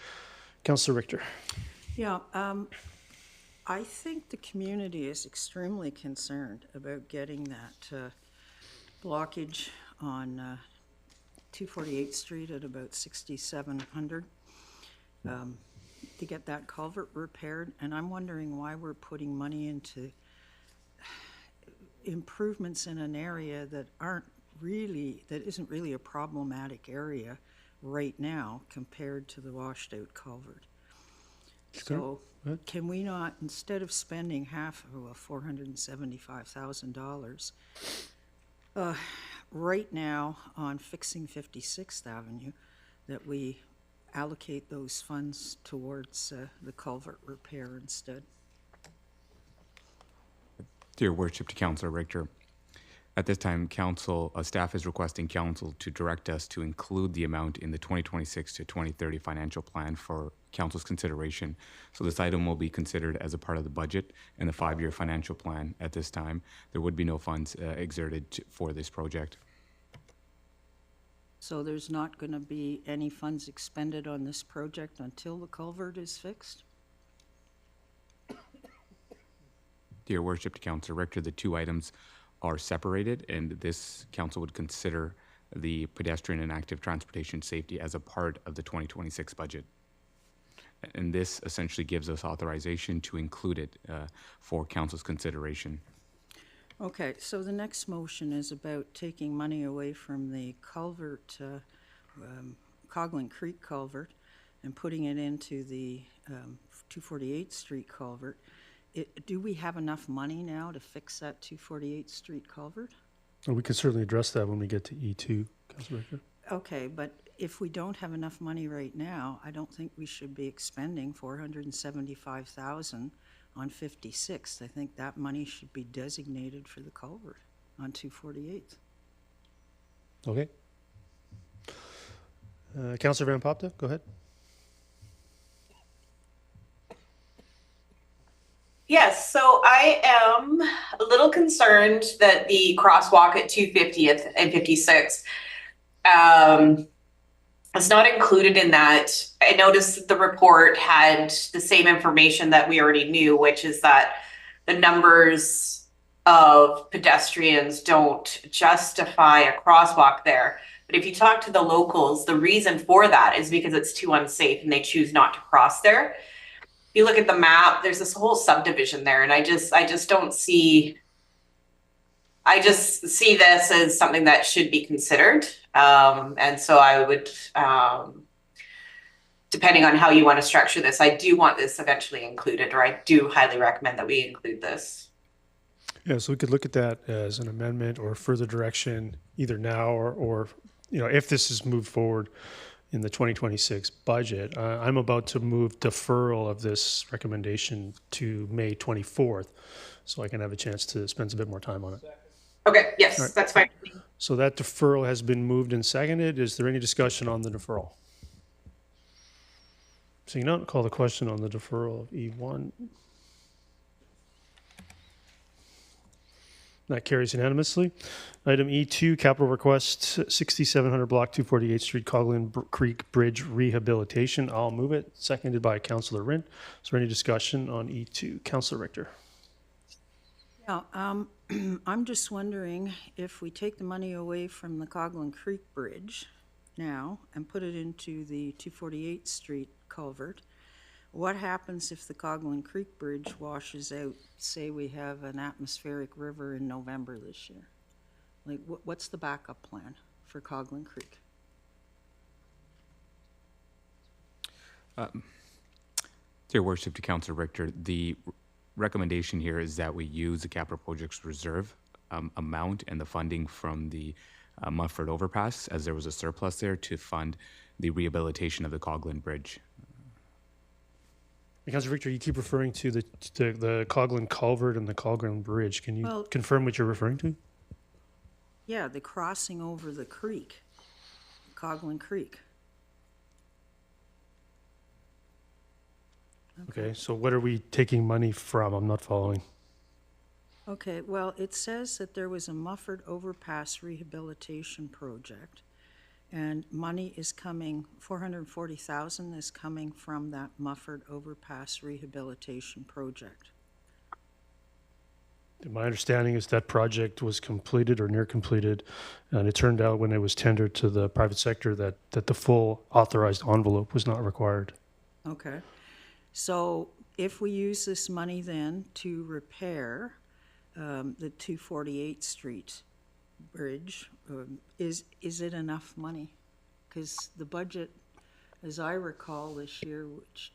Councillor Richter. Yeah, I think the community is extremely concerned about getting that blockage on 248th Street at about 6700 to get that culvert repaired. And I'm wondering why we're putting money into improvements in an area that isn't really a problematic area right now compared to the washed out culvert. So can we not, instead of spending half of $475,000 right now on fixing 56th Avenue, that we allocate those funds towards the culvert repair instead? Dear Worship to Councillor Richter, at this time, staff is requesting council to direct us to include the amount in the 2026 to 2030 financial plan for council's consideration. So this item will be considered as a part of the budget and the 5-year financial plan. At this time, there would be no funds exerted for this project. So there's not going to be any funds expended on this project until the culvert is fixed? Dear Worship to Councillor Richter, the two items are separated, and this council would consider the pedestrian and active transportation safety as a part of the 2026 budget. And this essentially gives us authorization to include it for council's consideration. Okay, so the next motion is about taking money away from the culvert, Coghlan Creek culvert, and putting it into the 248th Street culvert. Do we have enough money now to fix that 248th Street culvert? Well, we can certainly address that when we get to E2, Councillor Richter. Okay, but if we don't have enough money right now, I don't think we should be expending $475,000 on 56th. I think that money should be designated for the culvert on 248th. Okay. Councillor Van Popta, go ahead. Yes, so I am a little concerned that the crosswalk at 250th and 56th is not included in that. I noticed that the report had the same information that we already knew, which is that the numbers of pedestrians don't justify a crosswalk there. But if you talk to the locals, the reason for that is because it's too unsafe and they choose not to cross there. You look at the map, there's this whole subdivision there, and I just don't see, I just see this as something that should be considered. And so I would, depending on how you want to structure this, I do want this eventually included, or I do highly recommend that we include this. Yeah, so we could look at that as an amendment or further direction either now or if this is moved forward in the 2026 budget. I'm about to move deferral of this recommendation to May 24th, so I can have a chance to spend a bit more time on it. Okay, yes, right. That's fine. So that deferral has been moved and seconded. Is there any discussion on the deferral? Seeing none, call the question on the deferral of E1. That carries unanimously. Item E2, capital request 6700 block 248th Street, Coghlan Creek Bridge rehabilitation. I'll move it. Seconded by Councillor Rint. Is there any discussion on E2? Councillor Richter. Yeah, I'm just wondering if we take the money away from the Coghlan Creek Bridge now and put it into the 248th Street culvert, what happens if the Coghlan Creek Bridge washes out? Say we have an atmospheric river in November this year. Like, what's the backup plan for Coghlan Creek? Dear Worship to Councillor Richter, the recommendation here is that we use the capital projects reserve amount and the funding from the Mufford overpass, as there was a surplus there, to fund the rehabilitation of the Coghlan Bridge. Councillor Richter, you keep referring to the Coghlan culvert and the Coghlan Bridge. Can you confirm what you're referring to? Yeah, the crossing over the creek, Coghlan Creek. Okay, so what are we taking money from? I'm not following. Okay, well, it says that there was a Mufford Overpass rehabilitation project, and money is coming, 440,000 is coming from that Mufford Overpass rehabilitation project. My understanding is that project was completed or near completed, and it turned out when it was tendered to the private sector that the full authorized envelope was not required. Okay, so if we use this money then to repair the 248th Street Bridge, is it enough money? Because the budget, as I recall this year, which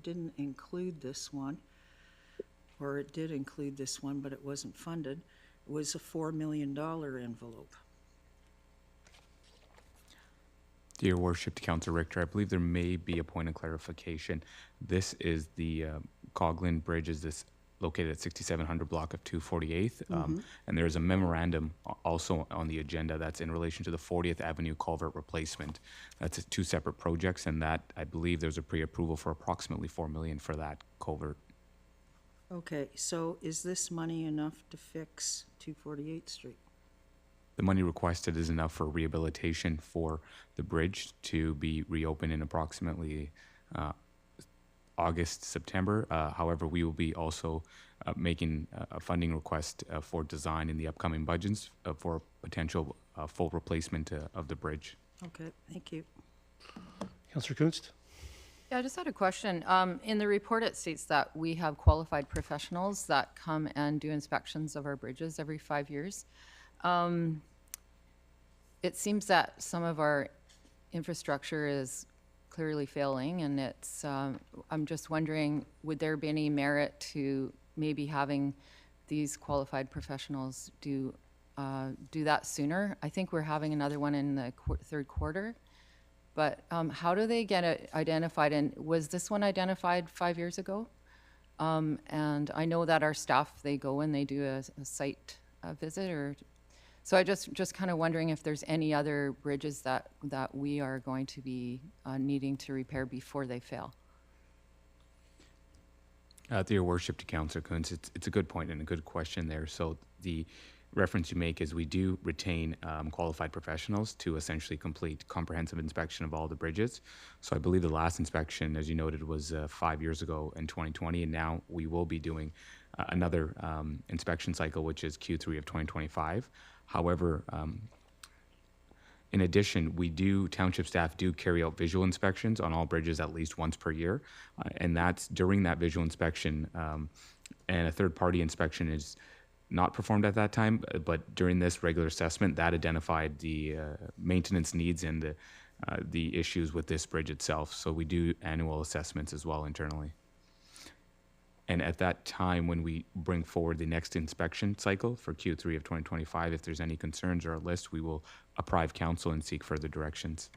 didn't include this one, or it did include this one, but it wasn't funded, was a $4 million envelope. Dear Worship, to Councillor Richter, I believe there may be a point of clarification. This is the Coghlan Bridge, is this located at 6700 block of 248th. And there's a memorandum also on the agenda that's in relation to the 40th Avenue culvert replacement. That's two separate projects, and that, I believe there's a pre-approval for approximately $4 million for that culvert. Okay, so is this money enough to fix 248th Street? The money requested is enough for rehabilitation for the bridge to be reopened in approximately August, September. However, we will be also making a funding request for design in the upcoming budgets for potential full replacement of the bridge. Okay, thank you. Councillor Kunst? Yeah, I just had a question. In the report, it states that we have qualified professionals that come and do inspections of our bridges every 5 years. It seems that some of our infrastructure is clearly failing, and it's, I'm just wondering, would there be any merit to maybe having these qualified professionals do that sooner? I think we're having another one in the third quarter. But how do they get it identified? And was this one identified 5 years ago? And I know that our staff, they go and they do a site visit, or so I just kind of wondering if there's any other bridges that we are going to be needing to repair before they fail. To your worship, to Councillor Kunz, it's a good point and a good question there. So the reference you make is we do retain qualified professionals to essentially complete comprehensive inspection of all the bridges. So I believe the last inspection, as you noted, was 5 years ago in 2020, and now we will be doing another inspection cycle, which is Q3 of 2025. However, in addition, township staff do carry out visual inspections on all bridges at least once per year, and that's during that visual inspection, and a third-party inspection is not performed at that time, but during this regular assessment, that identified the maintenance needs and the issues with this bridge itself. So we do annual assessments as well internally. And at that time, when we bring forward the next inspection cycle for Q3 of 2025, if there's any concerns or a list, we will apprive council and seek further directions.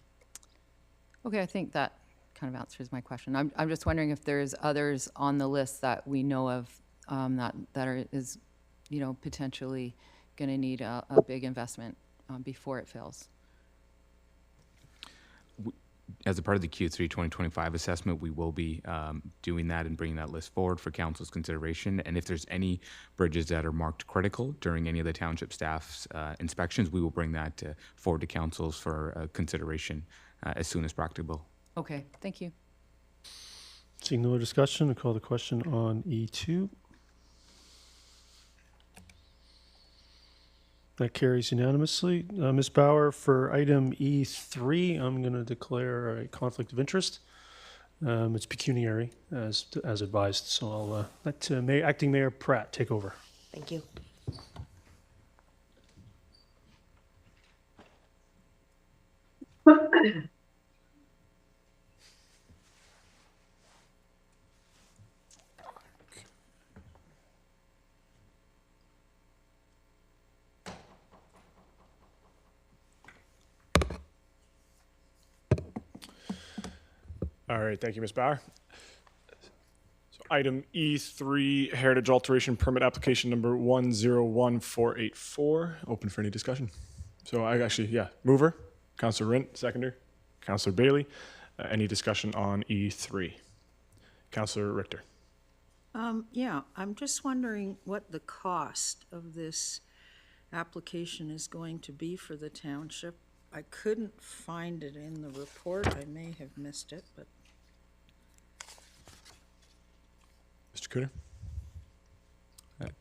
Okay, I think that kind of answers my question. I'm just wondering if there's others on the list that we know of is potentially going to need a big investment before it fails. As a part of the Q3 2025 assessment, we will be doing that and bringing that list forward for council's consideration. And if there's any bridges that are marked critical during any of the township staff's inspections, we will bring that forward to councils for consideration as soon as practicable. Okay, thank you. Seeing no other discussion, I call the question on E2. That carries unanimously. Ms. Bauer, for item E3, I'm going to declare a conflict of interest. It's pecuniary, as advised, so I'll let Acting Mayor Pratt take over. Thank you. All right, thank you, Ms. Bauer. So item E3, Heritage Alteration Permit Application number 101484. Open for any discussion. So mover, Councillor Rint, seconder, Councillor Bailey. Any discussion on E3? Councillor Richter. Yeah, I'm just wondering what the cost of this application is going to be for the township. I couldn't find it in the report. I may have missed it, but Mr. Cooter?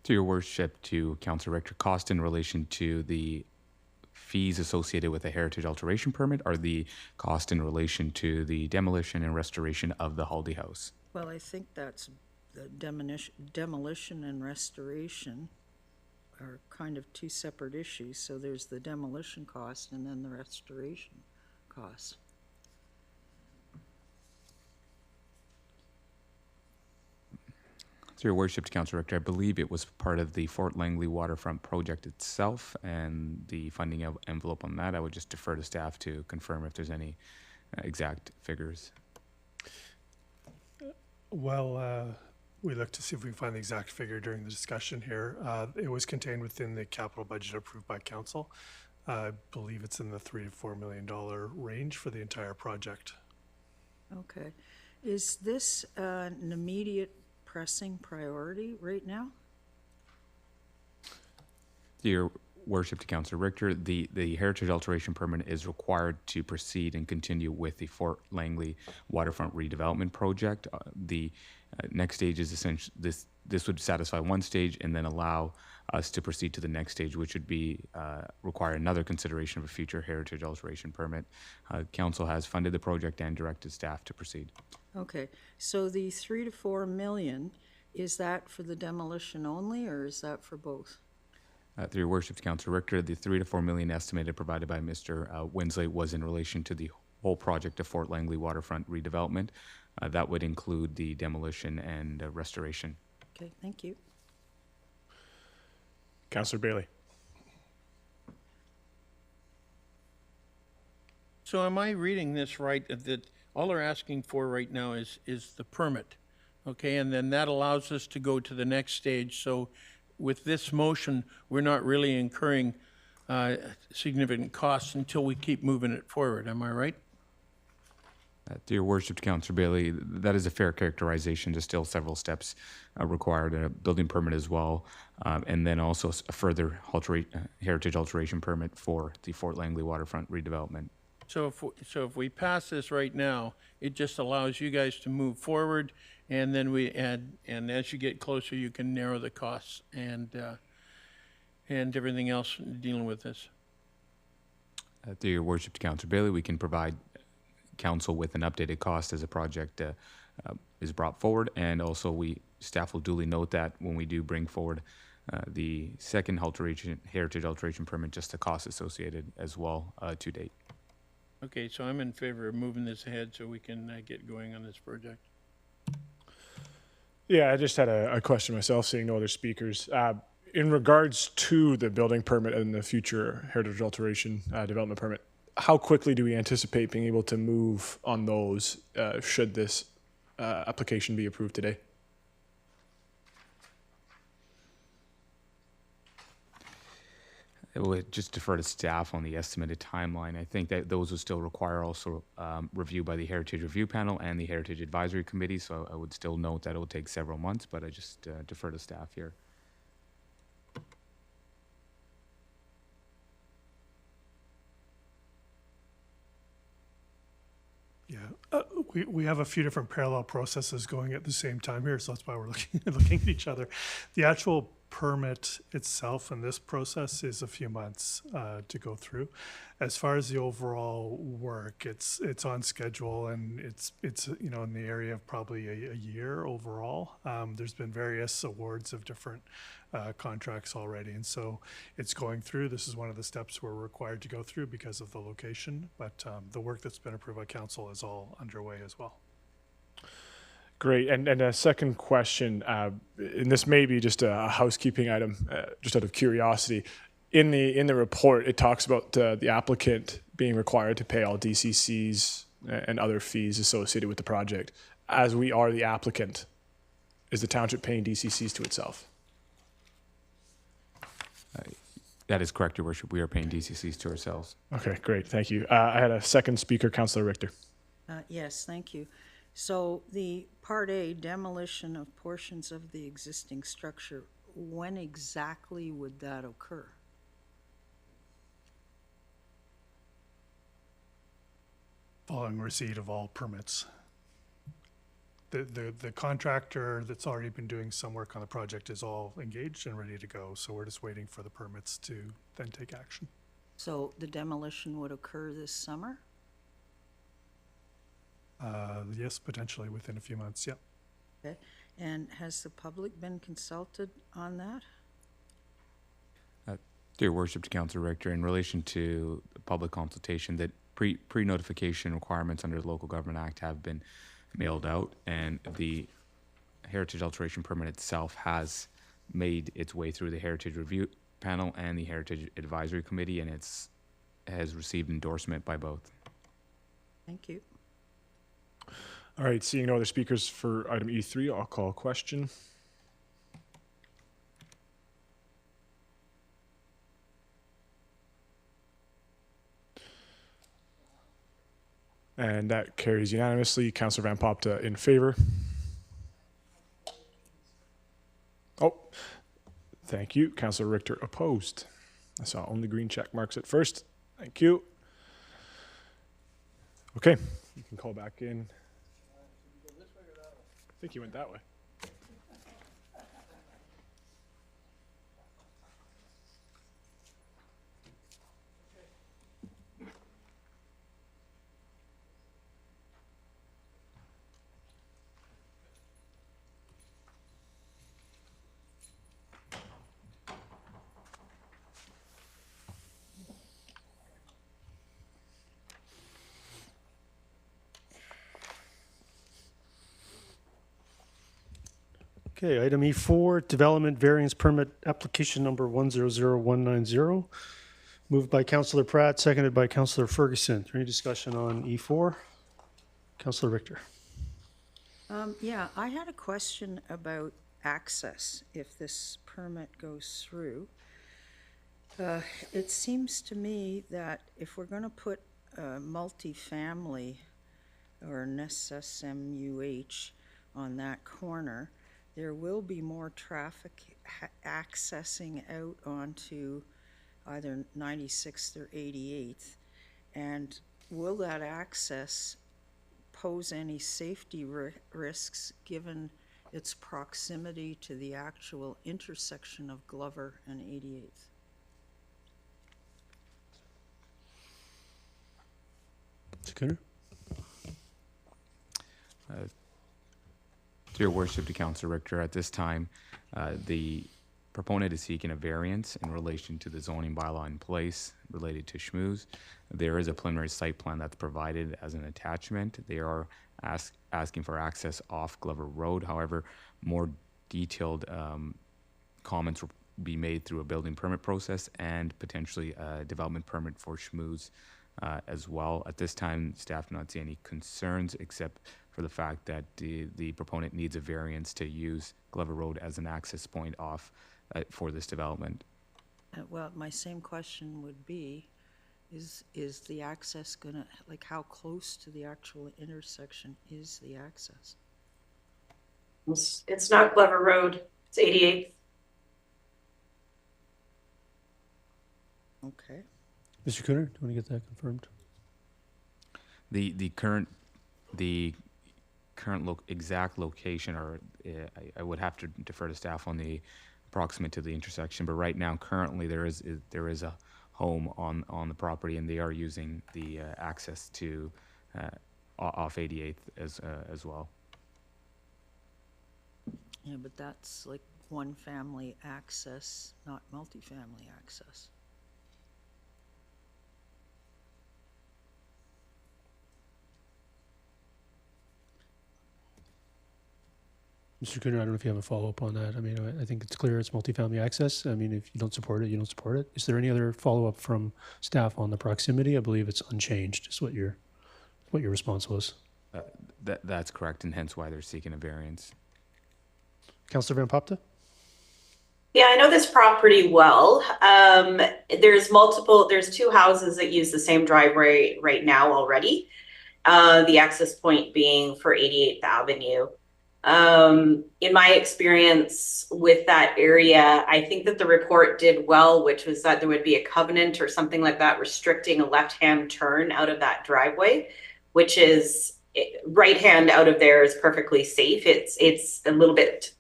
To your worship, to Councillor Richter, cost in relation to the fees associated with a heritage alteration permit or the cost in relation to the demolition and restoration of the Haldy House? well, I think that's the demolition and restoration are kind of two separate issues. So there's the demolition cost and then the restoration cost. To your worship, to Councillor Richter, I believe it was part of the Fort Langley waterfront project itself and the funding envelope on that. I would just defer to staff to confirm if there's any exact figures. Well, we look to see if we can find the exact figure during the discussion here. It was contained within the capital budget approved by council. I believe it's in the $3 to $4 million range for the entire project. Okay. Is this an immediate pressing priority right now? To your worship, to Councillor Richter, the heritage alteration permit is required to proceed and continue with the Fort Langley waterfront redevelopment project. The next stage is essentially this would satisfy one stage and then allow us to proceed to the next stage, which would be require another consideration of a future heritage alteration permit. Council has funded the project and directed staff to proceed. Okay, so the 3 to 4 million, is that for the demolition only, or is that for both? Through your worship, Councillor Richter, the 3 to 4 million estimated provided by Mr. Winsley was in relation to the whole project of Fort Langley waterfront redevelopment. That would include the demolition and restoration. Okay, thank you. Councillor Bailey. So am I reading this right, that all they're asking for right now is the permit? Okay, and then that allows us to go to the next stage. So with this motion, we're not really incurring significant costs until we keep moving it forward. Am I right? To your worship, Councillor Bailey, that is a fair characterization. There's still several steps required, a building permit as well, and then also a further heritage alteration permit for the Fort Langley waterfront redevelopment. So if we pass this right now, it just allows you guys to move forward, and then and as you get closer, you can narrow the costs and everything else dealing with this. To your worship, Councillor Bailey, we can provide council with an updated cost as a project is brought forward, and also staff will duly note that when we do bring forward the second heritage alteration permit, just the costs associated as well to date. Okay, so I'm in favor of moving this ahead so we can get going on this project. Yeah, I just had a question myself, seeing no other speakers. In regards to the building permit and the future heritage alteration development permit, how quickly do we anticipate being able to move on those should this application be approved today? It would just defer to staff on the estimated timeline. I think that those would still require also review by the Heritage Review Panel and the Heritage Advisory Committee, so I would still note that it will take several months, but I just defer to staff here. Yeah, we have a few different parallel processes going at the same time here, so that's why we're looking at each other. The actual permit itself in this process is a few months to go through. As far as the overall work, it's on schedule, and it's in the area of probably a year overall. There's been various awards of different contracts already, and so it's going through. This is one of the steps we're required to go through because of the location, but the work that's been approved by council is all underway as well. Great. And a second question, and this may be just a housekeeping item, just out of curiosity. In the report, it talks about the applicant being required to pay all DCCs and other fees associated with the project. As we are the applicant, is the township paying DCCs to itself? That is correct, Your Worship. We are paying DCCs to ourselves. Okay, great. Thank you. I had a second speaker, Councillor Richter. Yes, thank you. So the Part A, demolition of portions of the existing structure, when exactly would that occur? Following receipt of all permits. The contractor that's already been doing some work on the project is all engaged and ready to go, so we're just waiting for the permits to then take action. So the demolition would occur this summer? Yes, potentially within a few months, yeah. Okay. And has the public been consulted on that? Through your worship to Council Richter, in relation to the public consultation, that pre-notification requirements under the Local Government Act have been mailed out, and the heritage alteration permit itself has made its way through the Heritage Review Panel and the Heritage Advisory Committee, and has received endorsement by both. Thank you. All right, seeing no other speakers for item E3, I'll call a question. And that carries unanimously. Councillor Van Popta in favor. Oh, thank you. Councillor Richter opposed. I saw only green check marks at first. Thank you. Okay, you can call back in. I think he went that way. Okay, item E4, development variance permit application number 100190. Moved by Councillor Pratt, seconded by Councillor Ferguson. Is there any discussion on E4? Councillor Richter. Yeah, I had a question about access if this permit goes through. It seems to me that if we're going to put multifamily or an SSMUH on that corner, there will be more traffic accessing out onto either 96th or 88th. And will that access pose any safety risks given its proximity to the actual intersection of Glover and 88th? Seconder? Through your worship to Councillor Richter, at this time, the proponent is seeking a variance in relation to the zoning bylaw in place related to schmooze. There is a preliminary site plan that's provided as an attachment. They are asking for access off Glover Road. However, more detailed comments will be made through a building permit process and potentially a development permit for schmooze as well. At this time, staff do not see any concerns except for the fact that the proponent needs a variance to use Glover Road as an access point off for this development. Well, my same question would be, is the access gonna, like how close to the actual intersection is the access? It's not Glover Road, it's 88th. Okay. Mr. Cooner, do you want to get that confirmed? The current exact location, or I would have to defer to staff on the approximate to the intersection. But right now, currently, there is a home on the property, and they are using the access to off 88th as well. Yeah, but that's like one family access, not multifamily access. Mr. Cooner, I don't know if you have a follow-up on that. I mean, I think it's clear it's multifamily access. I mean, if you don't support it, you don't support it. Is there any other follow-up from staff on the proximity? I believe it's unchanged, is what your response was. That's correct, and hence why they're seeking a variance. Councillor Van Popta? Yeah, I know this property well. There's two houses that use the same driveway right now already. the access point being for 88th Avenue. In my experience with that area, I think that the report did well, which was that there would be a covenant or something like that restricting a left-hand turn out of that driveway, which is right hand out of there is perfectly safe. It's a little bit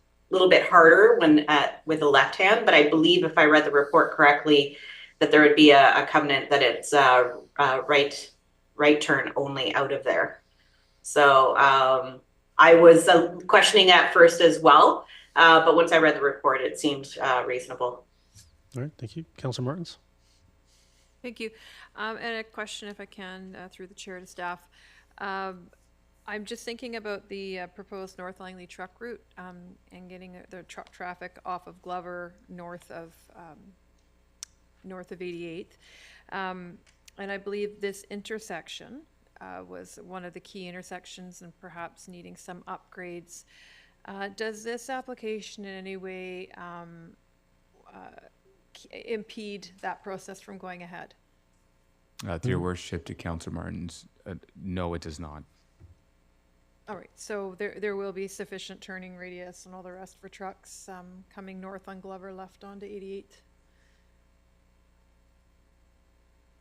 harder when with a left hand, but I believe if I read the report correctly, that there would be a covenant that it's right turn only out of there. So I was questioning at first as well, but once I read the report, it seemed reasonable. All right, thank you. Councilor Martins? Thank you. And a question, if I can, through the chair to staff. I'm just thinking about the proposed North Langley truck route and getting the truck traffic off of Glover north of 88th. And I believe this intersection was one of the key intersections and perhaps needing some upgrades. Does this application in any way impede that process from going ahead? Through your worship to Councillor Martins, no, it does not. All right, so there will be sufficient turning radius and all the rest for trucks coming north on Glover, left onto 88th?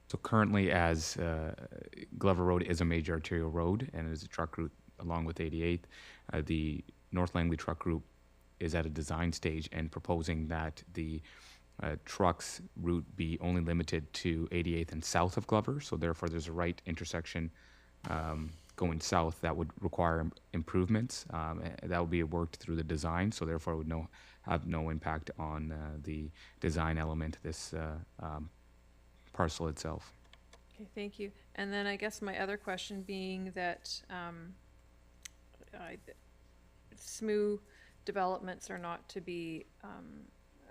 So currently, as Glover Road is a major arterial road and it is a truck route along with 88th, the North Langley truck group is at a design stage and proposing that the trucks route be only limited to 88th and south of Glover. So therefore, there's a right intersection going south that would require improvements. That would be worked through the design. So therefore, it would have no impact on the design element of this parcel itself. Okay, thank you. And then I guess my other question being that SMU developments are not to be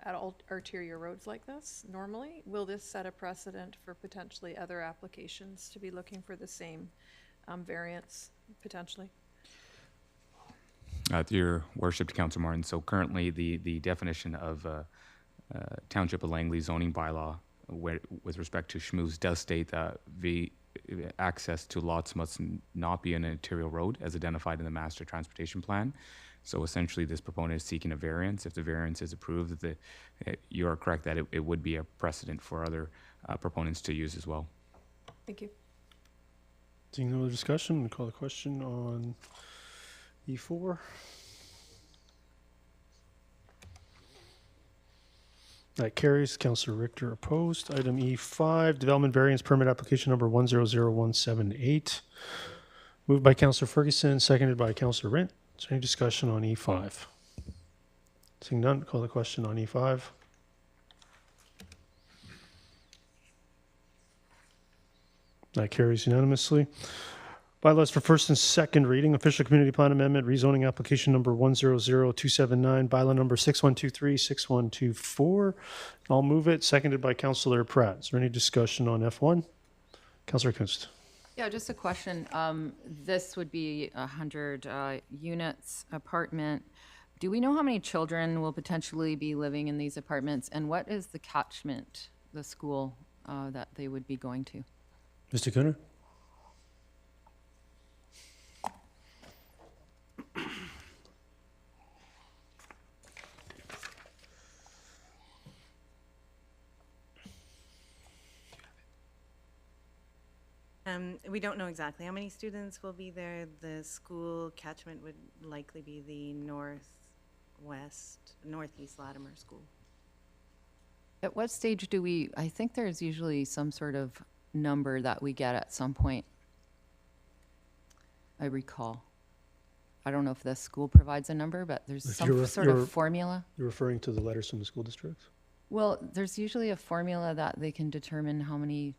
at all arterial roads like this normally. Will this set a precedent for potentially other applications to be looking for the same variance potentially? Your worship to Councillor Martin, so currently the definition of Township of Langley zoning bylaw with respect to SMUs does state that the access to lots must not be an arterial road as identified in the master transportation plan. So essentially this proponent is seeking a variance. If the variance is approved, you are correct that it would be a precedent for other proponents to use as well. Thank you. Seeing no other discussion, we'll call the question on E4. That carries. Councillor Richter opposed. Item E5, development variance permit application number 100178. Moved by Councillor Ferguson, seconded by Councillor Rint. Is there any discussion on E5? Seeing none, call the question on E5. That carries unanimously. Bylaws for first and second reading. Official community plan amendment, rezoning application number 100279, bylaw number 6123, 6124. I'll move it, seconded by Councillor Pratt. Is there any discussion on F1? Councillor Kunst. Yeah, just a question. This would be 100 units apartment. Do we know how many children will potentially be living in these apartments, and what is the catchment, the school that they would be going to? Mr. Cooner? We don't know exactly how many students will be there. The school catchment would likely be the northeast Latimer School. At what stage do we, I think there's usually some sort of number that we get at some point. I recall. I don't know if the school provides a number, but there's some sort of formula. You're referring to the letters from the school districts? Well, there's usually a formula that they can determine how many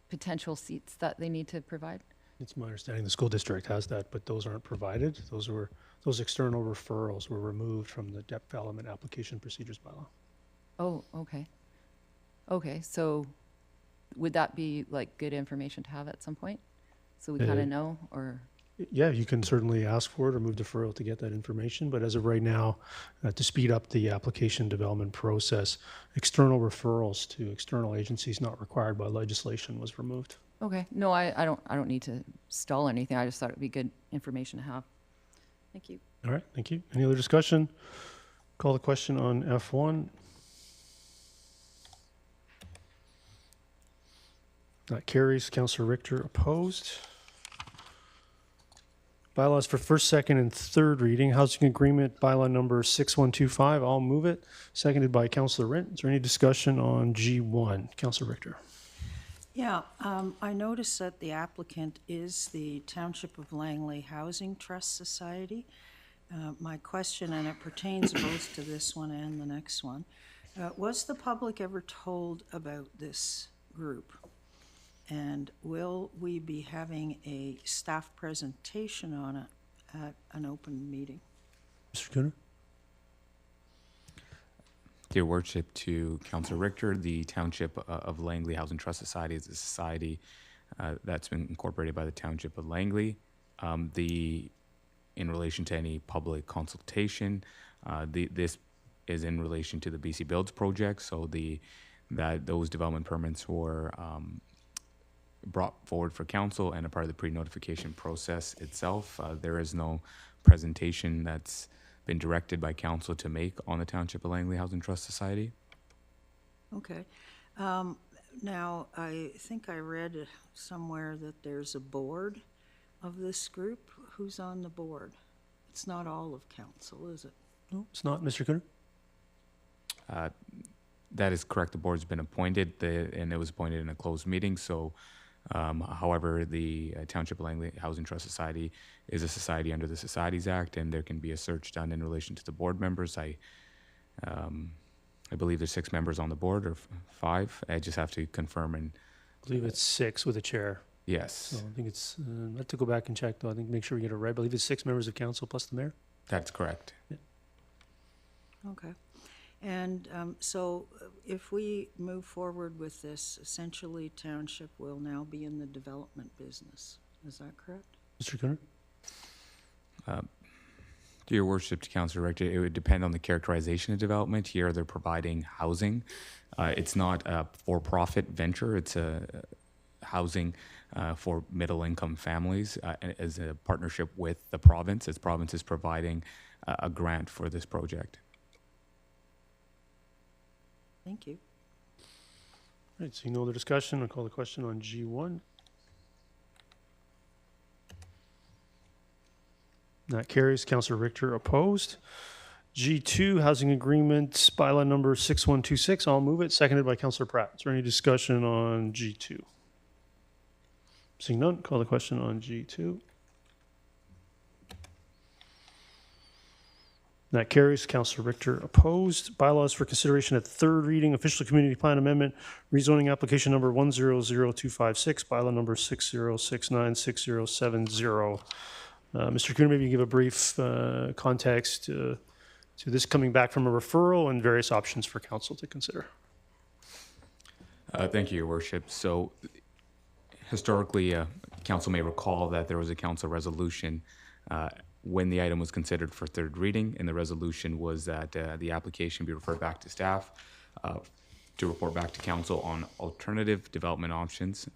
potential seats that they need to provide. It's my understanding the school district has that, but those aren't provided. Those external referrals were removed from the development application procedures bylaw. Oh, okay. Okay, so would that be like good information to have at some point? So we kind of know, or? Yeah, you can certainly ask for it or move deferral to get that information, but as of right now, to speed up the application development process, external referrals to external agencies not required by legislation was removed. Okay, no, I don't need to stall anything. I just thought it'd be good information to have. Thank you. All right, thank you. Any other discussion? Call the question on F1. That carries. Councillor Richter opposed. Bylaws for first, second, and third reading. Housing agreement, bylaw number 6125. I'll move it. Seconded by Councillor Rent. Is there any discussion on G1? Councillor Richter. Yeah, I noticed that the applicant is the Township of Langley Housing Trust Society. My question, and it pertains both to this one and the next one, was the public ever told about this group? And will we be having a staff presentation on it at an open meeting? Mr. Cooner? Dear Worship, to Councillor Richter, the Township of Langley Housing Trust Society is a society that's been incorporated by the Township of Langley. In relation to any public consultation, this is in relation to the BC Builds project, so those development permits were brought forward for council and a part of the pre-notification process itself. There is no presentation that's been directed by council to make on the Township of Langley Housing Trust Society. Okay. Now, I think I read somewhere that there's a board of this group. Who's on the board? It's not all of council, is it? No, it's not. Mr. Cooner? That is correct. The board's been appointed, and it was appointed in a closed meeting. So, however, the Township of Langley Housing Trust Society is a society under the Societies Act, and there can be a search done in relation to the board members. I believe there's 6 members on the board, or 5. I just have to confirm. And I believe it's 6 with a chair. Yes. So I think it's, I have to go back and check, though. I think make sure we get it right. I believe it's 6 members of council plus the mayor. That's correct. Yeah. Okay. And so if we move forward with this, essentially Township will now be in the development business. Is that correct? Mr. Cooner? To your worship, to Councillor Rector, it would depend on the characterization of development. Here they're providing housing. It's not a for-profit venture. It's a housing for middle-income families as a partnership with the province, as province is providing a grant for this project. Thank you. All right, seeing no other discussion, I'll call the question on G1. That carries. Councillor Richter opposed. G2, housing agreement, bylaw number 6126. I'll move it. Seconded by Councillor Pratt. Is there any discussion on G2? Seeing none, call the question on G2. That carries. Councillor Richter opposed. Bylaws for consideration at third reading. Official community plan amendment. Rezoning application number 100256. Bylaw number 60696070. Mr. Cooner, maybe you give a brief context to this coming back from a referral and various options for council to consider. Thank you, Your Worship. So historically, council may recall that there was a council resolution when the item was considered for third reading, and the resolution was that the application be referred back to staff to report back to council on alternative development options,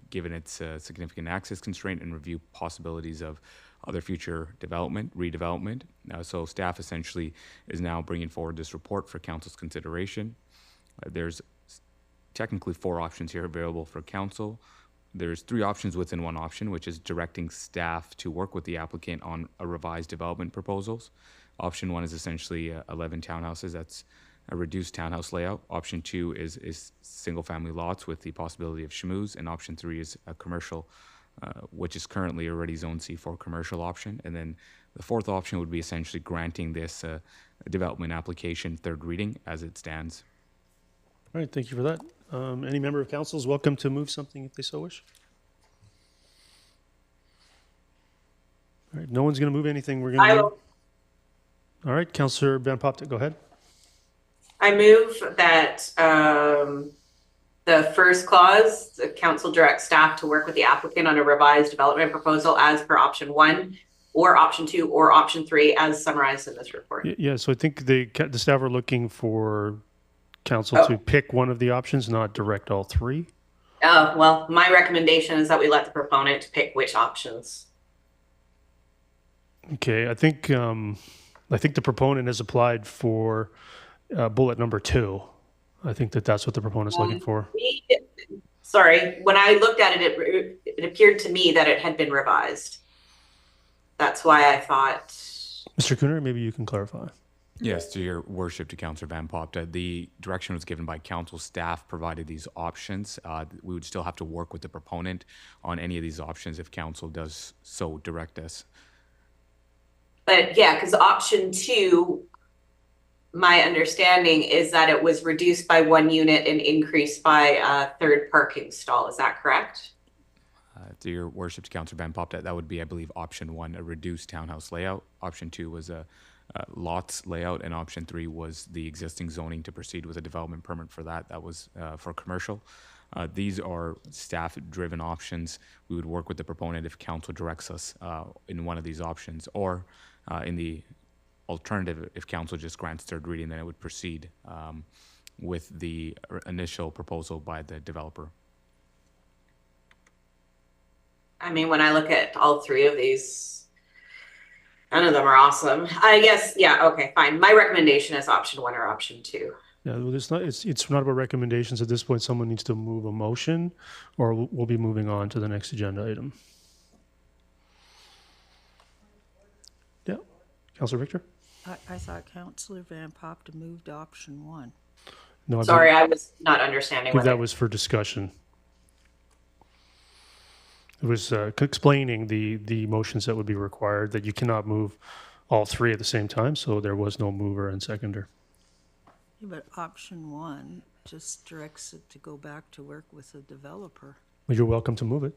given its significant access constraint, and review possibilities of other future redevelopment. So staff essentially is now bringing forward this report for council's consideration. There's technically 4 options here available for council. There's 3 options within one option, which is directing staff to work with the applicant on a revised development proposals. Option 1 is essentially 11 townhouses. That's a reduced townhouse layout. Option 2 is single-family lots with the possibility of schmooze, and option 3 is a commercial, which is currently already Zone C4 commercial option. And then the 4th option would be essentially granting this development application third reading as it stands. All right, thank you for that. Any member of council is welcome to move something if they so wish. All right, no one's going to move anything. We're going to. All right, Councillor Ben Poptic, go ahead. I move that The first clause, the council directs staff to work with the applicant on a revised development proposal as per option 1 or option 2 or option 3 as summarized in this report. Yeah, so I think the staff are looking for council to pick one of the options, not direct all three. Well, my recommendation is that we let the proponent pick which options. Okay, I think the proponent has applied for bullet number 2. I think that's what the proponent's looking for. Sorry, when I looked at it, it appeared to me that it had been revised. That's why I thought. Mr. Cooner, maybe you can clarify. Yes, to your worship, to Councillor Van Popta, the direction was given by council staff provided these options. We would still have to work with the proponent on any of these options if council does so direct us. But yeah, because option 2, my understanding is that it was reduced by 1 unit and increased by a 3rd parking stall. Is that correct? To your worship, to Councillor Van Popta, that would be, I believe, option 1, a reduced townhouse layout. Option 2 was a lots layout, and option 3 was the existing zoning to proceed with a development permit for that. That was for commercial. These are staff-driven options. We would work with the proponent if council directs us in one of these options, or in the alternative, if council just grants 3rd reading, then it would proceed with the initial proposal by the developer. I mean, when I look at all 3 of these, none of them are awesome. I guess, yeah, okay, fine. My recommendation is option 1 or option 2. Yeah, well, it's not about recommendations at this point. Someone needs to move a motion, or we'll be moving on to the next agenda item. Yeah, Councillor Victor? I thought Councillor Van Popta moved option 1. No, Sorry, I was not understanding what that was for discussion. It was explaining the motions that would be required, that you cannot move all 3 at the same time, so there was no mover and seconder. Yeah, but option 1 just directs it to go back to work with the developer. Well, you're welcome to move it.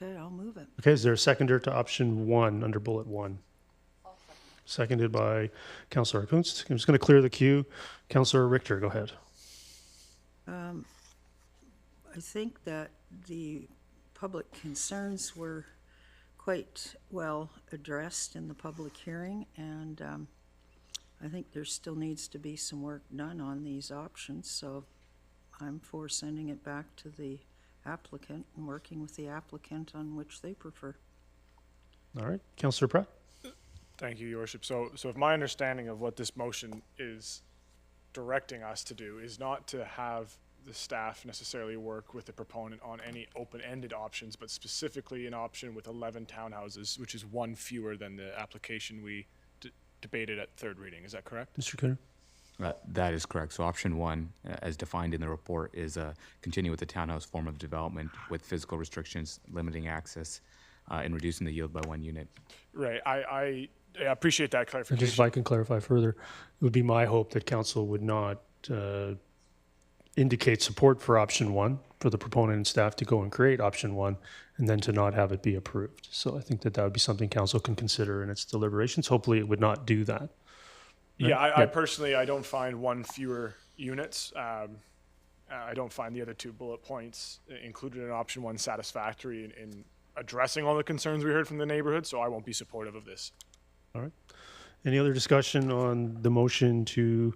Okay, I'll move it. Okay, is there a seconder to option 1 under bullet 1? Seconded by Councillor Kunst. I'm just going to clear the queue. Councillor Richter, go ahead. I think that the public concerns were quite well addressed in the public hearing, and I think there still needs to be some work done on these options, so I'm for sending it back to the applicant and working with the applicant on which they prefer. All right, Councillor Pratt. Thank you, Your Worship. So if my understanding of what this motion is directing us to do is not to have the staff necessarily work with the proponent on any open-ended options, but specifically an option with 11 townhouses, which is 1 fewer than the application we debated at 3rd reading. Is that correct? Mr. Cooner? That is correct. So option 1, as defined in the report, is continue with the townhouse form of development with physical restrictions, limiting access, and reducing the yield by 1 unit. Right. I appreciate that clarification. And just if I can clarify further, it would be my hope that council would not indicate support for option 1, for the proponent and staff to go and create option 1, and then to not have it be approved. So I think that would be something council can consider in its deliberations. Hopefully it would not do that. Right? Yeah, I personally, I don't find 1 fewer units. I don't find the other 2 bullet points included in option 1 satisfactory in addressing all the concerns we heard from the neighborhood, so I won't be supportive of this. All right. Any other discussion on the motion to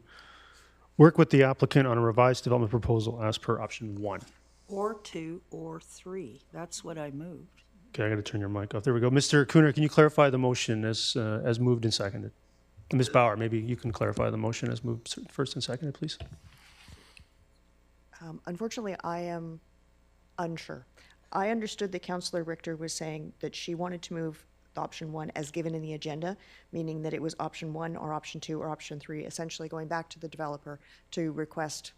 work with the applicant on a revised development proposal as per option 1? Or 2 or 3. That's what I moved. Okay, I got to turn your mic off. There we go. Mr. Cooner, can you clarify the motion as moved and seconded? Ms. Bauer, maybe you can clarify the motion as moved first and seconded, please. Unfortunately, I am unsure. I understood that Councillor Richter was saying that she wanted to move option 1 as given in the agenda, meaning that it was option 1 or option 2 or option 3, essentially going back to the developer to request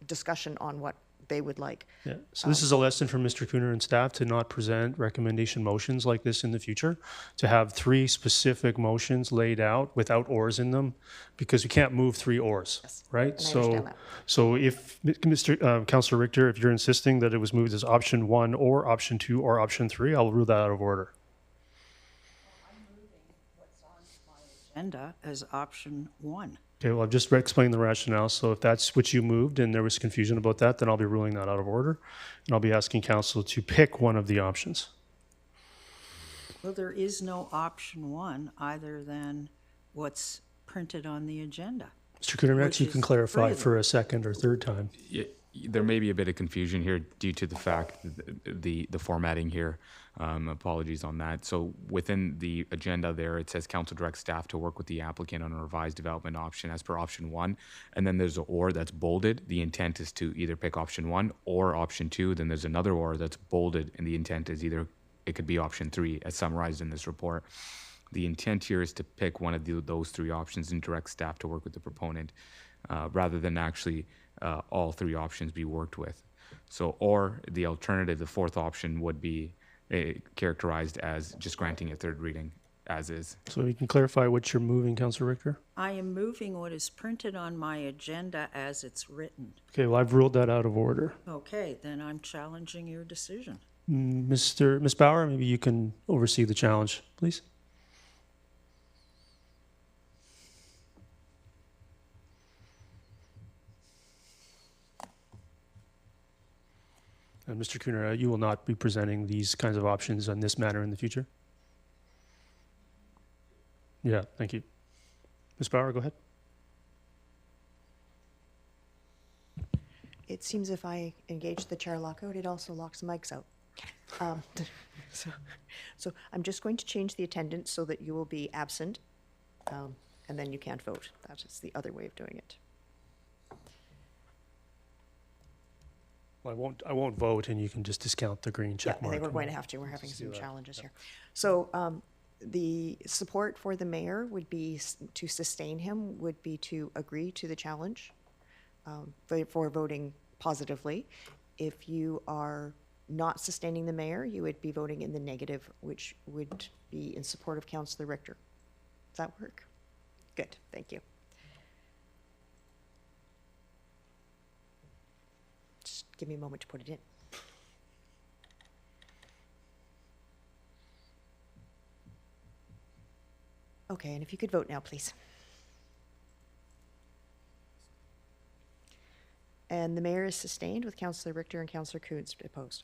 discussion on what they would like. Yeah. So this is a lesson from Mr. Cooner and staff to not present recommendation motions like this in the future, to have 3 specific motions laid out without ors in them, because we can't move 3 ors, yes. Right? And I understand that. So if Mr. Councillor Richter, if you're insisting that it was moved as option 1 or option 2 or option 3, I'll rule that out of order. I'm moving what's on my agenda as option 1. Okay, well, I've just explained the rationale, so if that's what you moved and there was confusion about that, then I'll be ruling that out of order, and I'll be asking council to pick one of the options. Well, there is no option one other than what's printed on the agenda. Mr. Kudermax, you Which can is clarify further. for a second or third time. Yeah, there may be a bit of confusion here due to the fact the formatting here. Apologies on that. So within the agenda there, it says council directs staff to work with the applicant on a revised development option as per option 1. And then there's an or that's bolded. The intent is to either pick option 1 or option 2. Then there's another or that's bolded, and the intent is either it could be option 3 as summarized in this report. The intent here is to pick one of those 3 options and direct staff to work with the proponent rather than actually all 3 options be worked with. So, or the alternative, the 4th option would be characterized as just granting a 3rd reading as is. So you can clarify what you're moving, Councillor Richter? I am moving what is printed on my agenda as it's written. Okay, well, I've ruled that out of order. Okay, then I'm challenging your decision. Ms. Bauer, maybe you can oversee the challenge, please. And Mr. Kuhner, you will not be presenting these kinds of options in this manner in the future? Yeah, thank you. Ms. Bauer, go ahead. It seems if I engage the chair lockout, it also locks the mics out. So I'm just going to change the attendance so that you will be absent, and then you can't vote. That is the other way of doing it. Well, I won't vote, and you can just discount the green check Yeah, I mark. think we're going to have to. We're having Let's do some that. challenges here. So the support for the mayor would be to sustain him, would be to agree to the challenge for voting positively. If you are not sustaining the mayor, you would be voting in the negative, which would be in support of Councillor Richter. Does that work? Good, thank you. Just give me a moment to put it in. Okay, and if you could vote now, please. And the mayor is sustained with Councillor Richter and Councillor Coons opposed.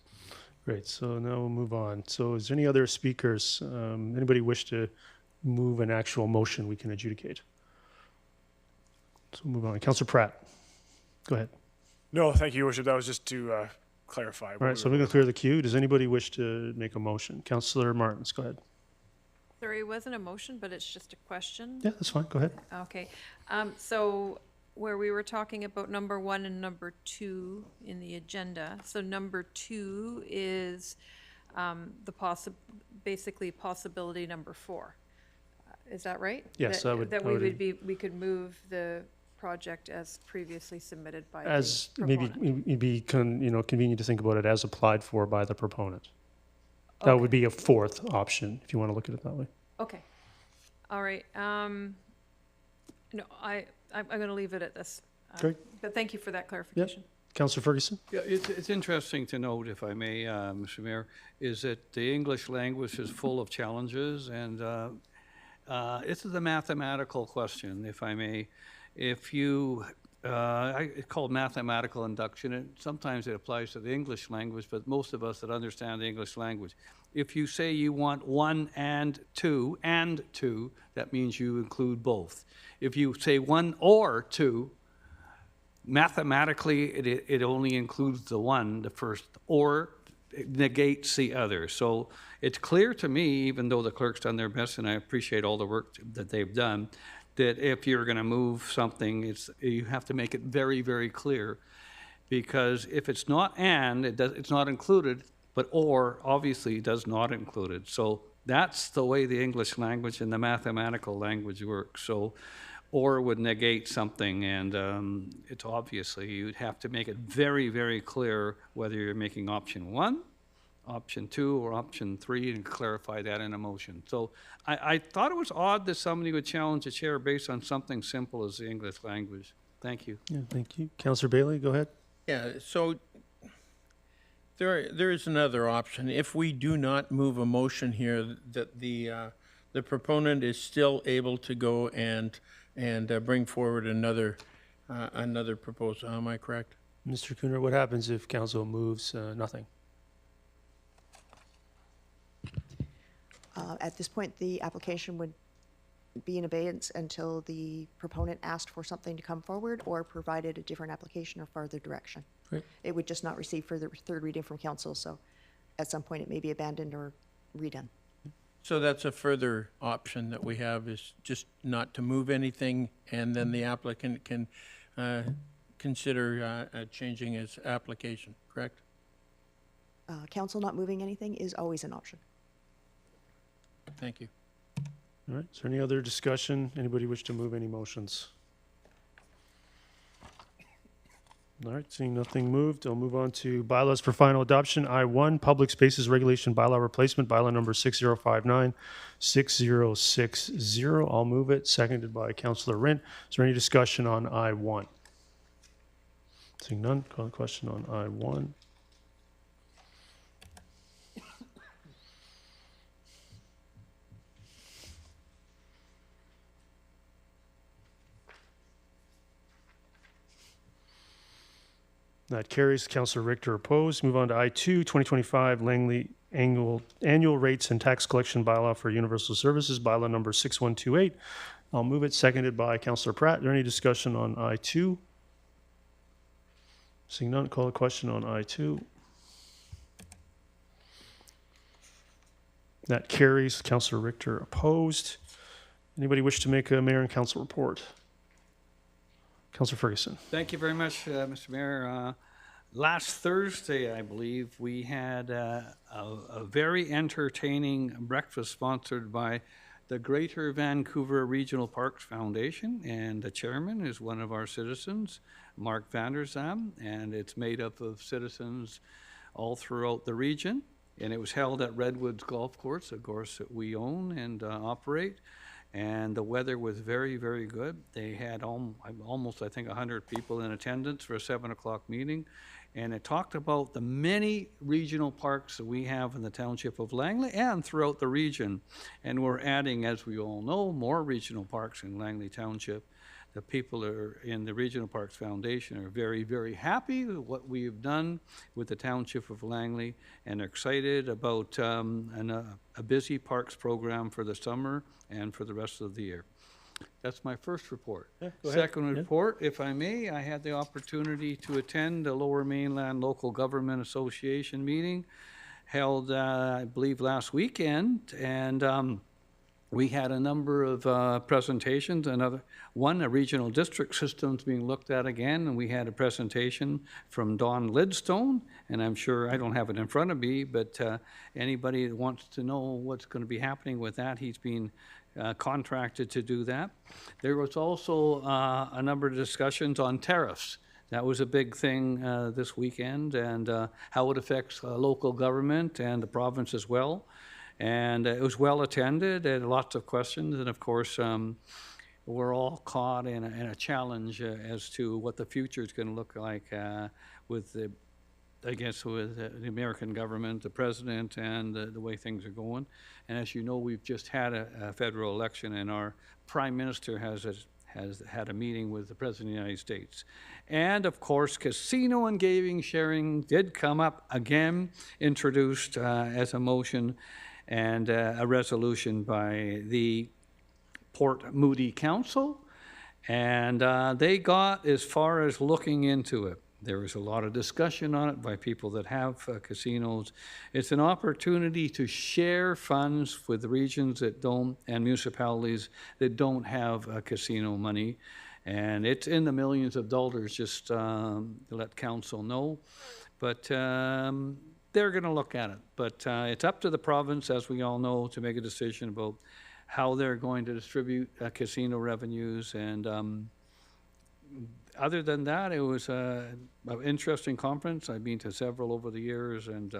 Great, so now we'll move on. So is there any other speakers? Anybody wish to move an actual motion we can adjudicate? So we'll move on. Councillor Pratt, go ahead. No, thank you, Your Worship. That was just to clarify. All right, so we're going to clear the queue. Does anybody wish to make a motion? Councillor Martins, go ahead. Sorry, it wasn't a motion, but it's just a question. Yeah, that's fine. Go ahead. Okay, so where we were talking about number 1 and number 2 in the agenda. So number 2 is basically possibility number 4. Is that right? Yes, that, I would- That I we would- would be, we could move the project as previously submitted by As the maybe proponent. it'd be convenient to think about it as applied for by the proponent. That would be a 4th option if you want to look at it that way. Okay, all right. No, I'm going to leave it at this. Great. But thank you for that clarification. Councillor Ferguson? Yeah, it's interesting to note, if I may, Mr. Mayor, is that the English language is full of challenges, and this is a mathematical question, if I may. If you, it's called mathematical induction, and sometimes it applies to the English language, but most of us that understand the English language, if you say you want 1 and 2, that means you include both. If you say 1 or 2, mathematically, it only includes the one, the first, or it negates the other. So it's clear to me, even though the clerk's done their best, and I appreciate all the work that they've done, that if you're going to move something, you have to make it very, very clear. Because if it's not and, it's not included, but or obviously does not include it. So that's the way the English language and the mathematical language works. So or would negate something, and it's obviously you'd have to make it very, very clear whether you're making option 1, option 2, or option 3, and clarify that in a motion. So I thought it was odd that somebody would challenge the chair based on something simple as the English language. Thank you. Yeah, thank you. Councillor Bailey, go ahead. Yeah, so there is another option. If we do not move a motion here, that the proponent is still able to go and bring forward another proposal. Am I correct? Mr. Cooner, what happens if council moves nothing? At this point, the application would be in abeyance until the proponent asked for something to come forward or provided a different application or further direction. Great. It would just not receive further third reading from council, so at some point it may be abandoned or redone. So that's a further option that we have, is just not to move anything, and then the applicant can consider changing his application, correct? Council not moving anything is always an option. Thank you. All right, is there any other discussion? Anybody wish to move any motions? All right, seeing nothing moved, I'll move on to bylaws for final adoption. I-1, Public Spaces Regulation Bylaw Replacement, bylaw number 6059-6060. I'll move it, seconded by Councillor Rint. Is there any discussion on I-1? Seeing none, call the question on I-1. That carries. Councillor Richter opposed. Move on to I-2, 2025 Langley Annual Rates and Tax Collection Bylaw for Universal Services, bylaw number 6128. I'll move it, seconded by Councillor Pratt. Is there any discussion on I-2? Seeing none, call the question on I-2. That carries. Councillor Richter opposed. Anybody wish to make a mayor and council report? Councillor Ferguson. Thank you very much, Mr. Mayor. Last Thursday, I believe, we had a very entertaining breakfast sponsored by the Greater Vancouver Regional Parks Foundation, and the chairman is one of our citizens, Mark Vanderzam, and it's made up of citizens all throughout the region. And it was held at Redwoods Golf Course, a course that we own and operate. And the weather was very, very good. They had almost, I think, 100 people in attendance for a 7 o'clock meeting. And it talked about the many regional parks that we have in the township of Langley and throughout the region. And we're adding, as we all know, more regional parks in Langley Township. The people are in the Regional Parks Foundation are very, very happy with what we have done with the Township of Langley and are excited about a busy parks program for the summer and for the rest of the year. That's my first report. Yeah, go ahead. Second report, if I may, I had the opportunity to attend the Lower Mainland Local Government Association meeting held, I believe, last weekend, and we had a number of presentations. A regional district system's being looked at again, and we had a presentation from Don Lidstone, and I'm sure, I don't have it in front of me, but anybody that wants to know what's going to be happening with that, he's been contracted to do that. There was also a number of discussions on tariffs. That was a big thing this weekend, and how it affects local government and the province as well. And it was well attended, and lots of questions, and of course, we're all caught in a challenge as to what the future is going to look like with the American government, the president, and the way things are going. And as you know, we've just had a federal election, and our prime minister has had a meeting with the president of the United States. And of course, casino and gaming sharing did come up again, introduced as a motion and a resolution by the Port Moody Council, and they got as far as looking into it. There was a lot of discussion on it by people that have casinos. It's an opportunity to share funds with the regions that don't, and municipalities that don't have casino money. And it's in the millions of dollars, just to let council know. But they're going to look at it. But it's up to the province, as we all know, to make a decision about how they're going to distribute casino revenues. And other than that, it was an interesting conference. I've been to several over the years, and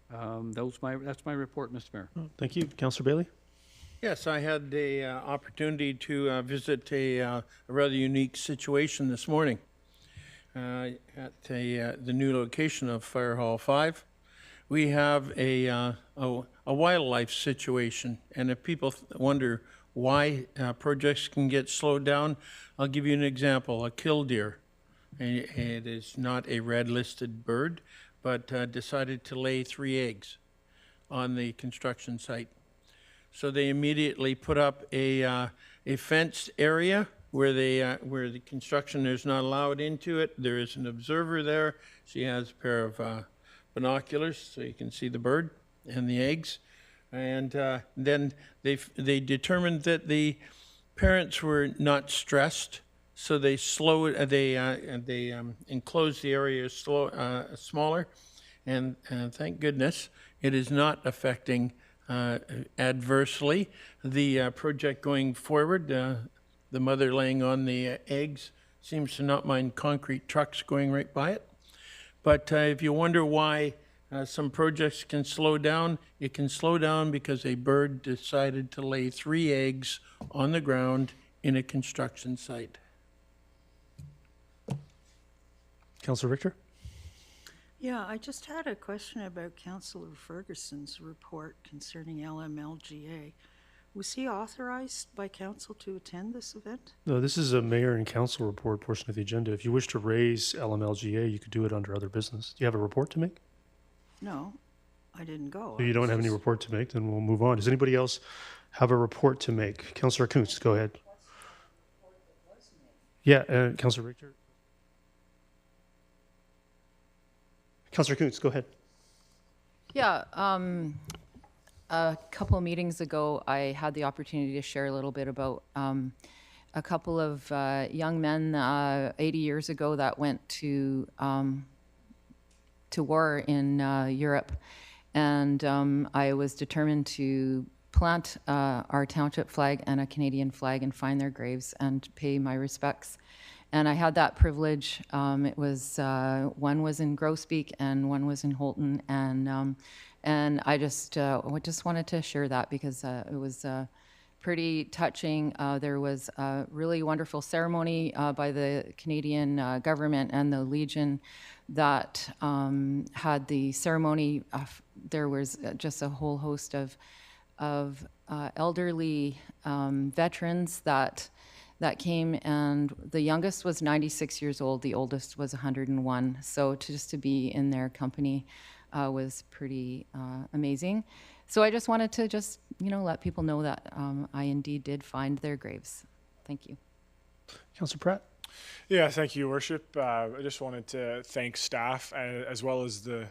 that's my report, Mr. Mayor. Thank you. Councillor Bailey? Yes, I had the opportunity to visit a rather unique situation this morning at the new location of Fire Hall 5. We have a wildlife situation, and if people wonder why projects can get slowed down. I'll give you an example, a killdeer. And it is not a red-listed bird, but decided to lay 3 eggs on the construction site. So they immediately put up a fenced area where the construction is not allowed into it. There is an observer there. She has a pair of binoculars so you can see the bird and the eggs. And then they determined that the parents were not stressed, so they enclosed the area smaller, and thank goodness it is not affecting adversely the project going forward. The mother laying on the eggs seems to not mind concrete trucks going right by it. But if you wonder why some projects can slow down, it can slow down because a bird decided to lay 3 eggs on the ground in a construction site. Councillor Richter? Yeah, I just had a question about Councillor Ferguson's report concerning LMLGA. Was he authorized by council to attend this event? No, this is a mayor and council report portion of the agenda. If you wish to raise LMLGA, you could do it under other business. Do you have a report to make? No, I didn't go. If you don't have any report to make, then we'll move on. Does anybody else have a report to make? Councillor Kuntz, go ahead. Yeah, Councillor Richter. Councillor Kuntz, go ahead. Yeah, a couple of meetings ago, I had the opportunity to share a little bit about a couple of young men 80 years ago that went to war in Europe, and I was determined to plant our township flag and a Canadian flag and find their graves and pay my respects. And I had that privilege. It was one was in Grosbeak and one was in Holton, and I just wanted to share that because it was pretty touching. There was a really wonderful ceremony by the Canadian government and the Legion that had the ceremony. There was just a whole host of elderly veterans that came, and the youngest was 96 years old, the oldest was 101. So just to be in their company was pretty amazing. So I just wanted to let people know that I indeed did find their graves. Thank you. Councillor Pratt? Yeah, thank you, Your Worship. I just wanted to thank staff as well as the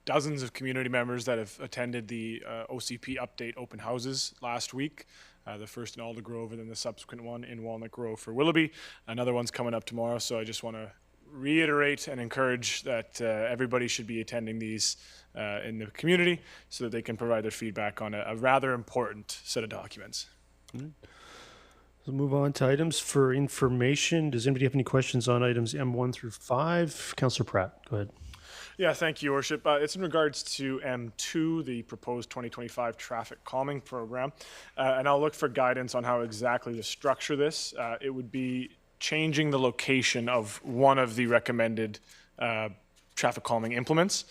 dozens of community members that have attended the OCP update open houses last week. The first in Alder Grove and then the subsequent one in Walnut Grove for Willoughby. Another one's coming up tomorrow, so I just want to reiterate and encourage that everybody should be attending these in the community so that they can provide their feedback on a rather important set of documents. We'll move on to items for information. Does anybody have any questions on items M1 through 5? Councillor Pratt, go ahead. Yeah, thank you, Your Worship. It's in regards to M2, the proposed 2025 traffic calming program. And I'll look for guidance on how exactly to structure this. It would be changing the location of one of the recommended traffic calming implements,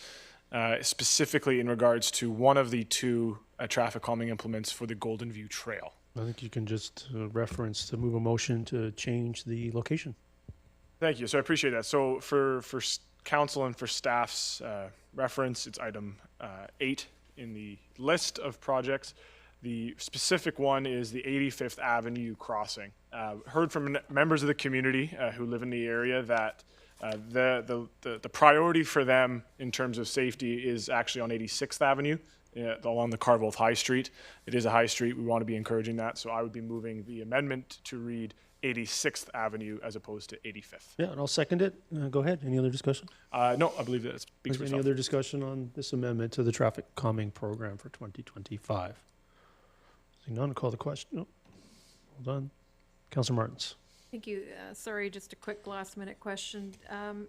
specifically in regards to one of the 2 traffic calming implements for the Golden View Trail. I think you can just reference to move a motion to change the location. Thank you. So I appreciate that. So for council and for staff's reference, it's item 8 in the list of projects. The specific one is the 85th Avenue crossing. Heard from members of the community who live in the area that the priority for them in terms of safety is actually on 86th Avenue along the Carvolth High Street. It is a high street. We want to be encouraging that. So I would be moving the amendment to read 86th Avenue as opposed to 85th. Yeah, and I'll second it. Go ahead. Any other discussion? No, I believe that it speaks for Any itself. other discussion on this amendment to the traffic calming program for 2025? Seeing none, call the question. No. Well done. Councillor Martins. Thank you. Sorry, just a quick last minute question.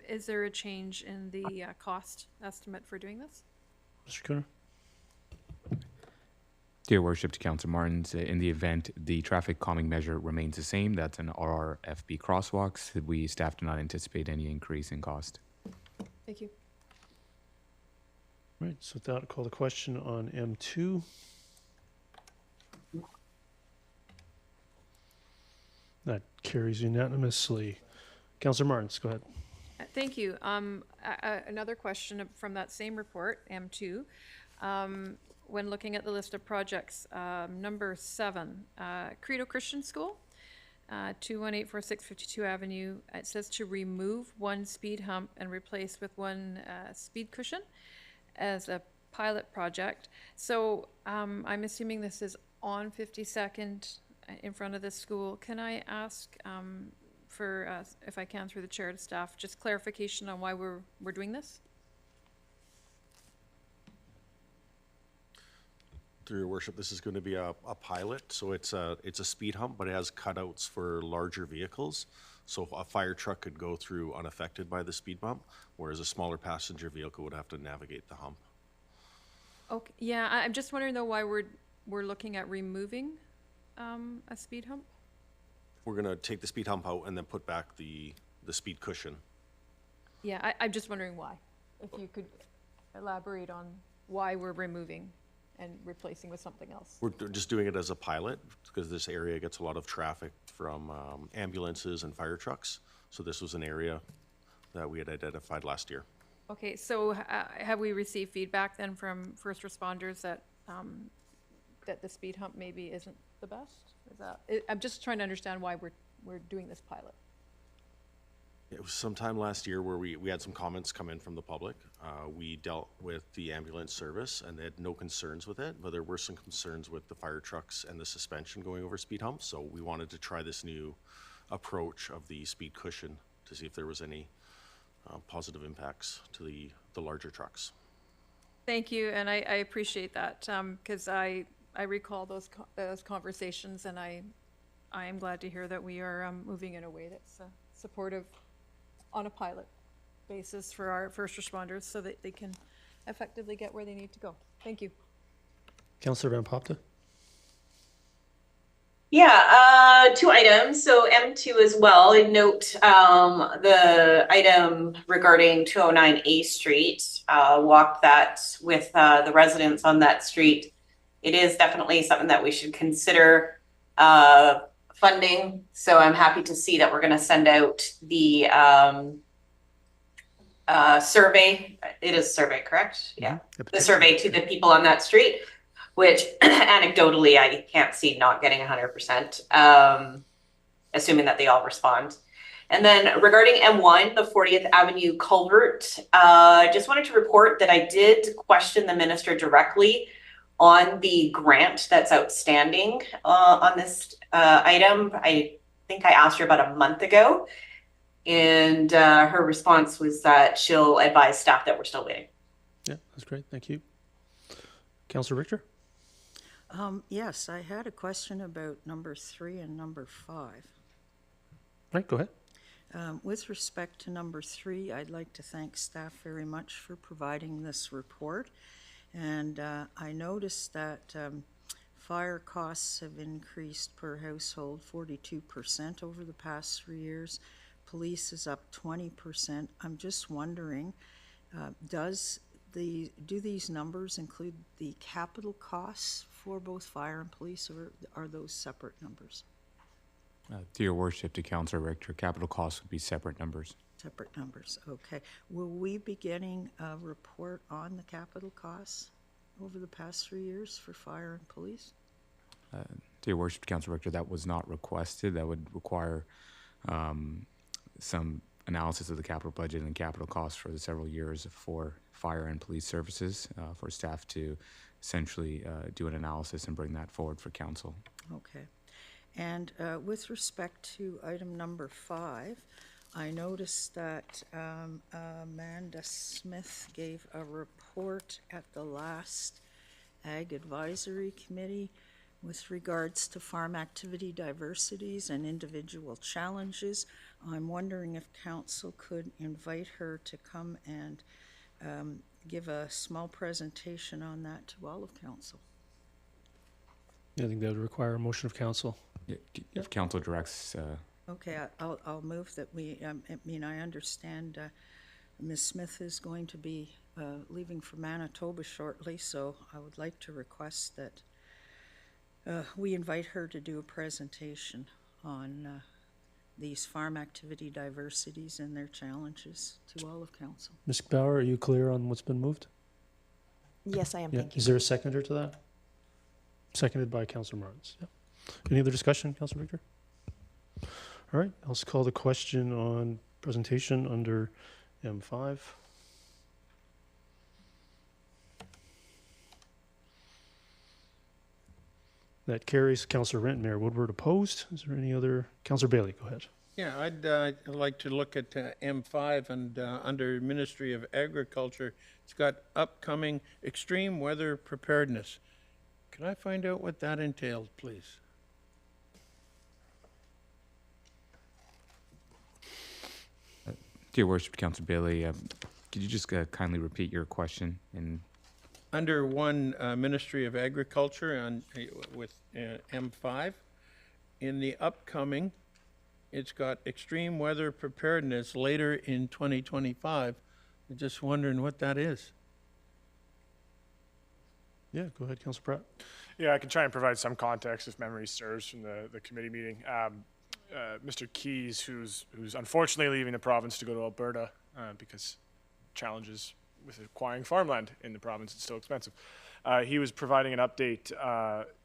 Is there a change in the cost estimate for doing this? Mr. Cooner. Dear Worship, to Councillor Martins, in the event the traffic calming measure remains the same, that's an RRFB crosswalks, staff do not anticipate any increase in cost. Thank you. Right, so with that, I'll call the question on M2. That carries unanimously. Councillor Martins, go ahead. Thank you. Another question from that same report, M2. When looking at the list of projects, number 7, Credo Christian School, 2184 52 Avenue. It says to remove one speed hump and replace with one speed cushion as a pilot project. So I'm assuming this is on 52nd in front of the school. Can I ask for, if I can, through the chair to staff, just clarification on why we're doing this? Through your worship, this is going to be a pilot, so it's a speed hump, but it has cutouts for larger vehicles. So a fire truck could go through unaffected by the speed bump, whereas a smaller passenger vehicle would have to navigate the hump. Okay, yeah, I'm just wondering though why we're looking at removing a speed hump. We're going to take the speed hump out and then put back the speed cushion. Yeah, I'm just wondering why. If you could elaborate on why we're removing and replacing with something else. We're just doing it as a pilot because this area gets a lot of traffic from ambulances and fire trucks. So this was an area that we had identified last year. Okay, so have we received feedback then from first responders that that the speed hump maybe isn't the best? Is that? I'm just trying to understand why we're doing this pilot. It was sometime last year where we had some comments come in from the public. We dealt with the ambulance service and they had no concerns with it, but there were some concerns with the fire trucks and the suspension going over speed humps. So we wanted to try this new approach of the speed cushion to see if there was any positive impacts to the larger trucks. Thank you, and I appreciate that because I recall those conversations, and I am glad to hear that we are moving in a way that's supportive on a pilot basis for our first responders so that they can effectively get where they need to go. Thank you. Councillor Van Popta. Yeah, 2 items. So M2 as well. I note the item regarding 209 A Street. Walked that with the residents on that street. It is definitely something that we should consider funding. So I'm happy to see that we're going to send out the survey. It is a survey, correct? Yeah. The survey to the people on that street, which anecdotally I can't see not getting 100%, assuming that they all respond. And then regarding M1, the 40th Avenue culvert, just wanted to report that I did question the minister directly on the grant that's outstanding on this item. I think I asked her about a month ago, and her response was that she'll advise staff that we're still waiting. Yeah, that's great. Thank you. Councillor Richter? Yes, I had a question about number 3 and number 5. Right, go ahead. With respect to number 3, I'd like to thank staff very much for providing this report. And I noticed that fire costs have increased per household 42% over the past 3 years. Police is up 20%. I'm just wondering, do these numbers include the capital costs for both fire and police, or are those separate numbers? To your worship, to Councillor Richter, capital costs would be separate numbers. Separate numbers, okay. Will we be getting a report on the capital costs over the past 3 years for fire and police? To your worship, Councillor Richter, that was not requested. That would require some analysis of the capital budget and capital costs for the several years for fire and police services for staff to essentially do an analysis and bring that forward for council. Okay. And with respect to item number 5, I noticed that Amanda Smith gave a report at the last Ag Advisory Committee with regards to farm activity diversities and individual challenges. I'm wondering if council could invite her to come and give a small presentation on that to all of council. I think that would require a motion of council. Yeah, if council directs. Okay, I'll move that we, I understand Ms. Smith is going to be leaving for Manitoba shortly, so I would like to request that we invite her to do a presentation on these farm activity diversities and their challenges to all of council. Ms. Bauer, are you clear on what's been moved? Yes, I am, Yeah. thank you. Is there a seconder to that? Seconded by Councilor Martins. Yeah. Any other discussion, Councilor Victor? All right, I'll call the question on presentation under M5. That carries. Councilor Rent, Mayor Woodward opposed. Is there any other? Councilor Bailey, go ahead. Yeah, I'd like to look at M5 and under Ministry of Agriculture, it's got upcoming extreme weather preparedness. Can I find out what that entails, please? Dear Worship, Councilor Bailey, could you just kindly repeat your question? And Under one Ministry of Agriculture on, with M5, in the upcoming, it's got extreme weather preparedness later in 2025. I'm just wondering what that is. Yeah, go ahead, Councilor Pratt. Yeah, I can try and provide some context if memory serves from the committee meeting. Mr. Keys, who's unfortunately leaving the province to go to Alberta because challenges with acquiring farmland in the province, it's so expensive. He was providing an update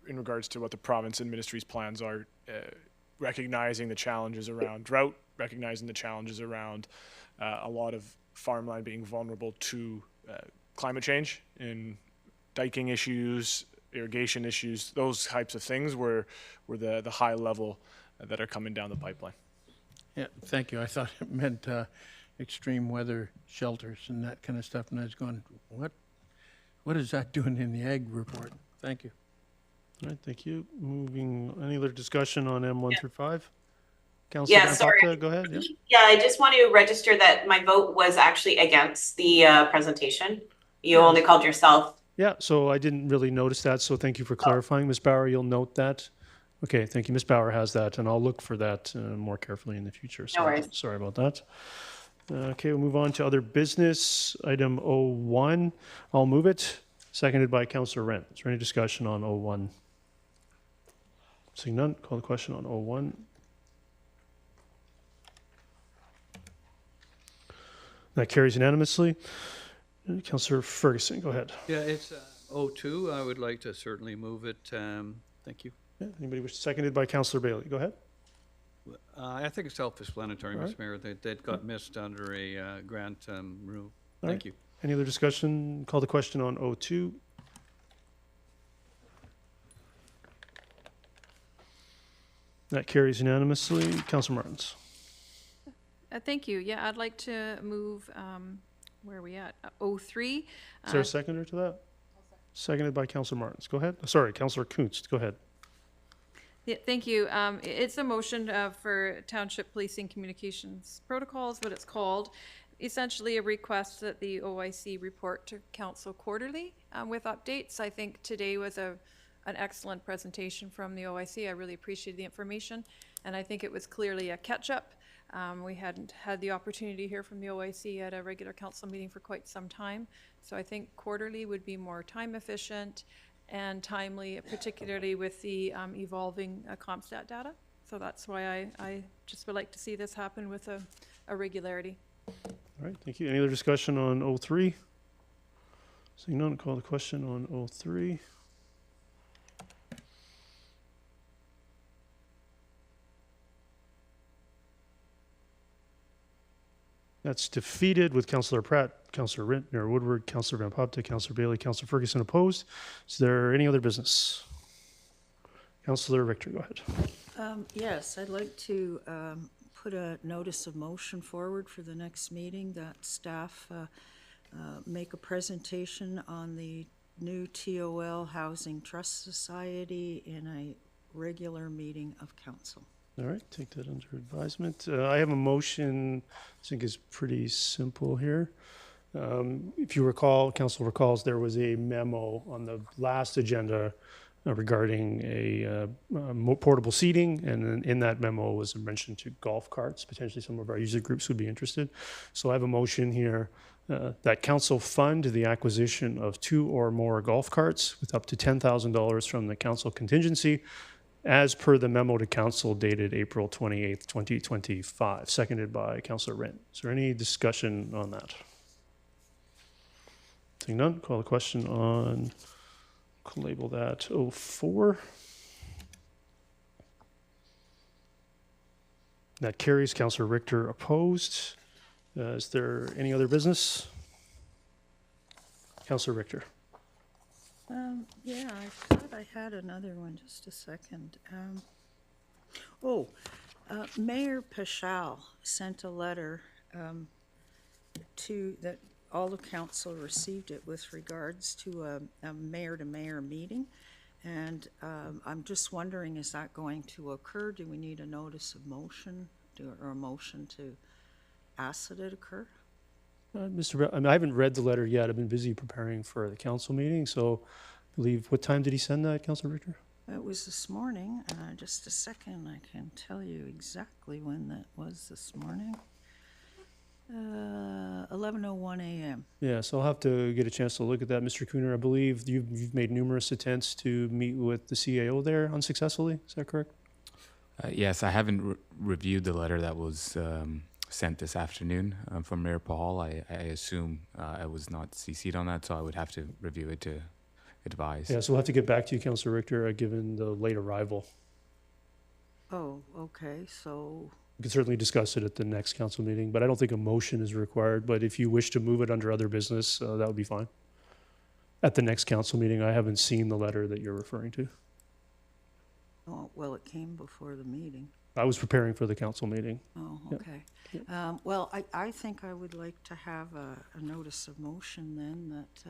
in regards to what the province and ministry's plans are, recognizing the challenges around drought, recognizing the challenges around a lot of farmland being vulnerable to climate change and diking issues, irrigation issues, those types of things were the high level that are coming down the pipeline. Yeah, thank you. I thought it meant extreme weather shelters and that kind of stuff, and I was going, what is that doing in the ag report? Thank you. All right, thank you. Moving, any other discussion on M1 through 5? Councilor Yeah, sorry. Go ahead. Yeah. Yeah, I just want to register that my vote was actually against the presentation. You only called yourself. Yeah, so I didn't really notice that, so thank you for clarifying. Ms. Bauer, you'll note that. Okay, thank you. Ms. Bauer has that, and I'll look for that more carefully in the future. No worries. Sorry about that. Okay, we'll move on to other business. Item 01, I'll move it. Seconded by Councilor Rent. Is there any discussion on 01? Seeing none, call the question on 01. That carries unanimously. Councillor Ferguson, go ahead. Yeah, it's 02. I would like to certainly move it. Thank you. Yeah, anybody wish? Seconded by Councillor Bailey. Go ahead. I think it's self-explanatory, All right. Mr. Mayor, that got missed under a grant rule. All Thank right. you. Any other discussion? Call the question on 02. That carries unanimously. Councillor Martins. Thank you. Yeah, I'd like to move, where are we at? 03. Is there a seconder to that? Seconded by Councillor Martins. Go ahead. Sorry, Councillor Kuntz. Go ahead. Yeah, thank you. It's a motion for Township Policing Communications Protocols, what it's called. Essentially a request that the OIC report to council quarterly with updates. I think today was an excellent presentation from the OIC. I really appreciate the information, and I think it was clearly a catch-up. We hadn't had the opportunity to hear from the OIC at a regular council meeting for quite some time, so I think quarterly would be more time efficient and timely, particularly with the evolving CompStat data. So that's why I just would like to see this happen with a regularity. All right, thank you. Any other discussion on 03? Seeing none, call the question on 03. That's defeated with Councillor Pratt, Councillor Rint, Mayor Woodward, Councillor Van Popte, Councillor Bailey, Councillor Ferguson opposed. Is there any other business? Councillor Richter, go ahead. Yes, I'd like to put a notice of motion forward for the next meeting that staff make a presentation on the new TOL Housing Trust Society in a regular meeting of council. All right, take that under advisement. I have a motion, I think is pretty simple here. If you recall, council recalls, there was a memo on the last agenda regarding a portable seating, and in that memo was a mention to golf carts. Potentially some of our user groups would be interested. So I have a motion here that council fund the acquisition of 2 or more golf carts with up to $10,000 from the council contingency as per the memo to council dated April 28th, 2025, seconded by Councillor Wren. Is there any discussion on that? Seeing none, call the question on, label that 04. That carries. Councillor Richter opposed. Is there any other business? Councillor Richter. Yeah, I thought I had another one, just a second. Mayor Paschal sent a letter that all of council received it with regards to a mayor-to-mayor meeting. And I'm just wondering, is that going to occur? Do we need a notice of motion or a motion to ask that it occur? I haven't read the letter yet. I've been busy preparing for the council meeting, so I believe, what time did he send that, Councillor Richter? It was this morning. Just a second, I can tell you exactly when that was this morning. 11:01 a.m. Yeah, so I'll have to get a chance to look at that. Mr. Cooner, I believe you've made numerous attempts to meet with the CAO there unsuccessfully. Is that correct? Yes, I haven't reviewed the letter that was sent this afternoon from Mayor Paul. I assume I was not CC'd on that, so I would have to review it to advise. Yeah, so we'll have to get back to you, Councillor Richter, given the late arrival. Oh, okay, so... We can certainly discuss it at the next council meeting, but I don't think a motion is required. But if you wish to move it under other business, that would be fine. At the next council meeting, I haven't seen the letter that you're referring to. Oh, well, it came before the meeting. I was preparing for the council meeting. Oh, okay. Well, I think I would like to have a notice of motion then that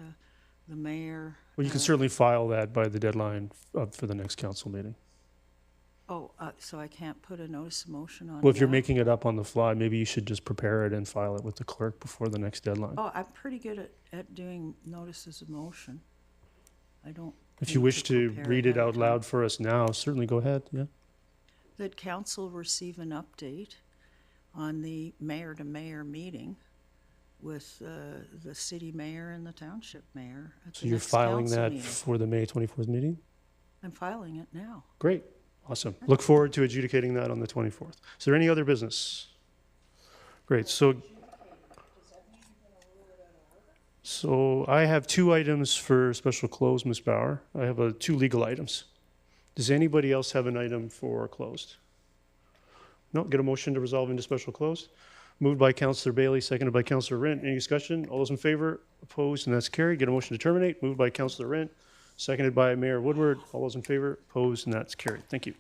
the mayor... Well, you can certainly file that by the deadline for the next council meeting. Oh, so I can't put a notice of motion on? Well, if you're now? making it up on the fly, maybe you should just prepare it and file it with the clerk before the next deadline. Oh, I'm pretty good at doing notices of motion. I don't... If you wish to read it out loud for us now, certainly go ahead, yeah. That council receive an update on the mayor-to-mayor meeting with the city mayor and the township mayor at the So you're next filing council that meeting. for the May 24th meeting? I'm filing it now. Great, awesome. Look forward to adjudicating that on the 24th. Is there any other business? Great, so I have 2 items for special close, Ms. Bauer. I have 2 legal items. Does anybody else have an item for closed? No, get a motion to resolve into special close. Moved by Councillor Bailey, seconded by Councillor Rent. Any discussion? All those in favor? Opposed? And that's carried. Get a motion to terminate. Moved by Councillor Rent, seconded by Mayor Woodward. All those in favor? Opposed? And that's carried. Thank you.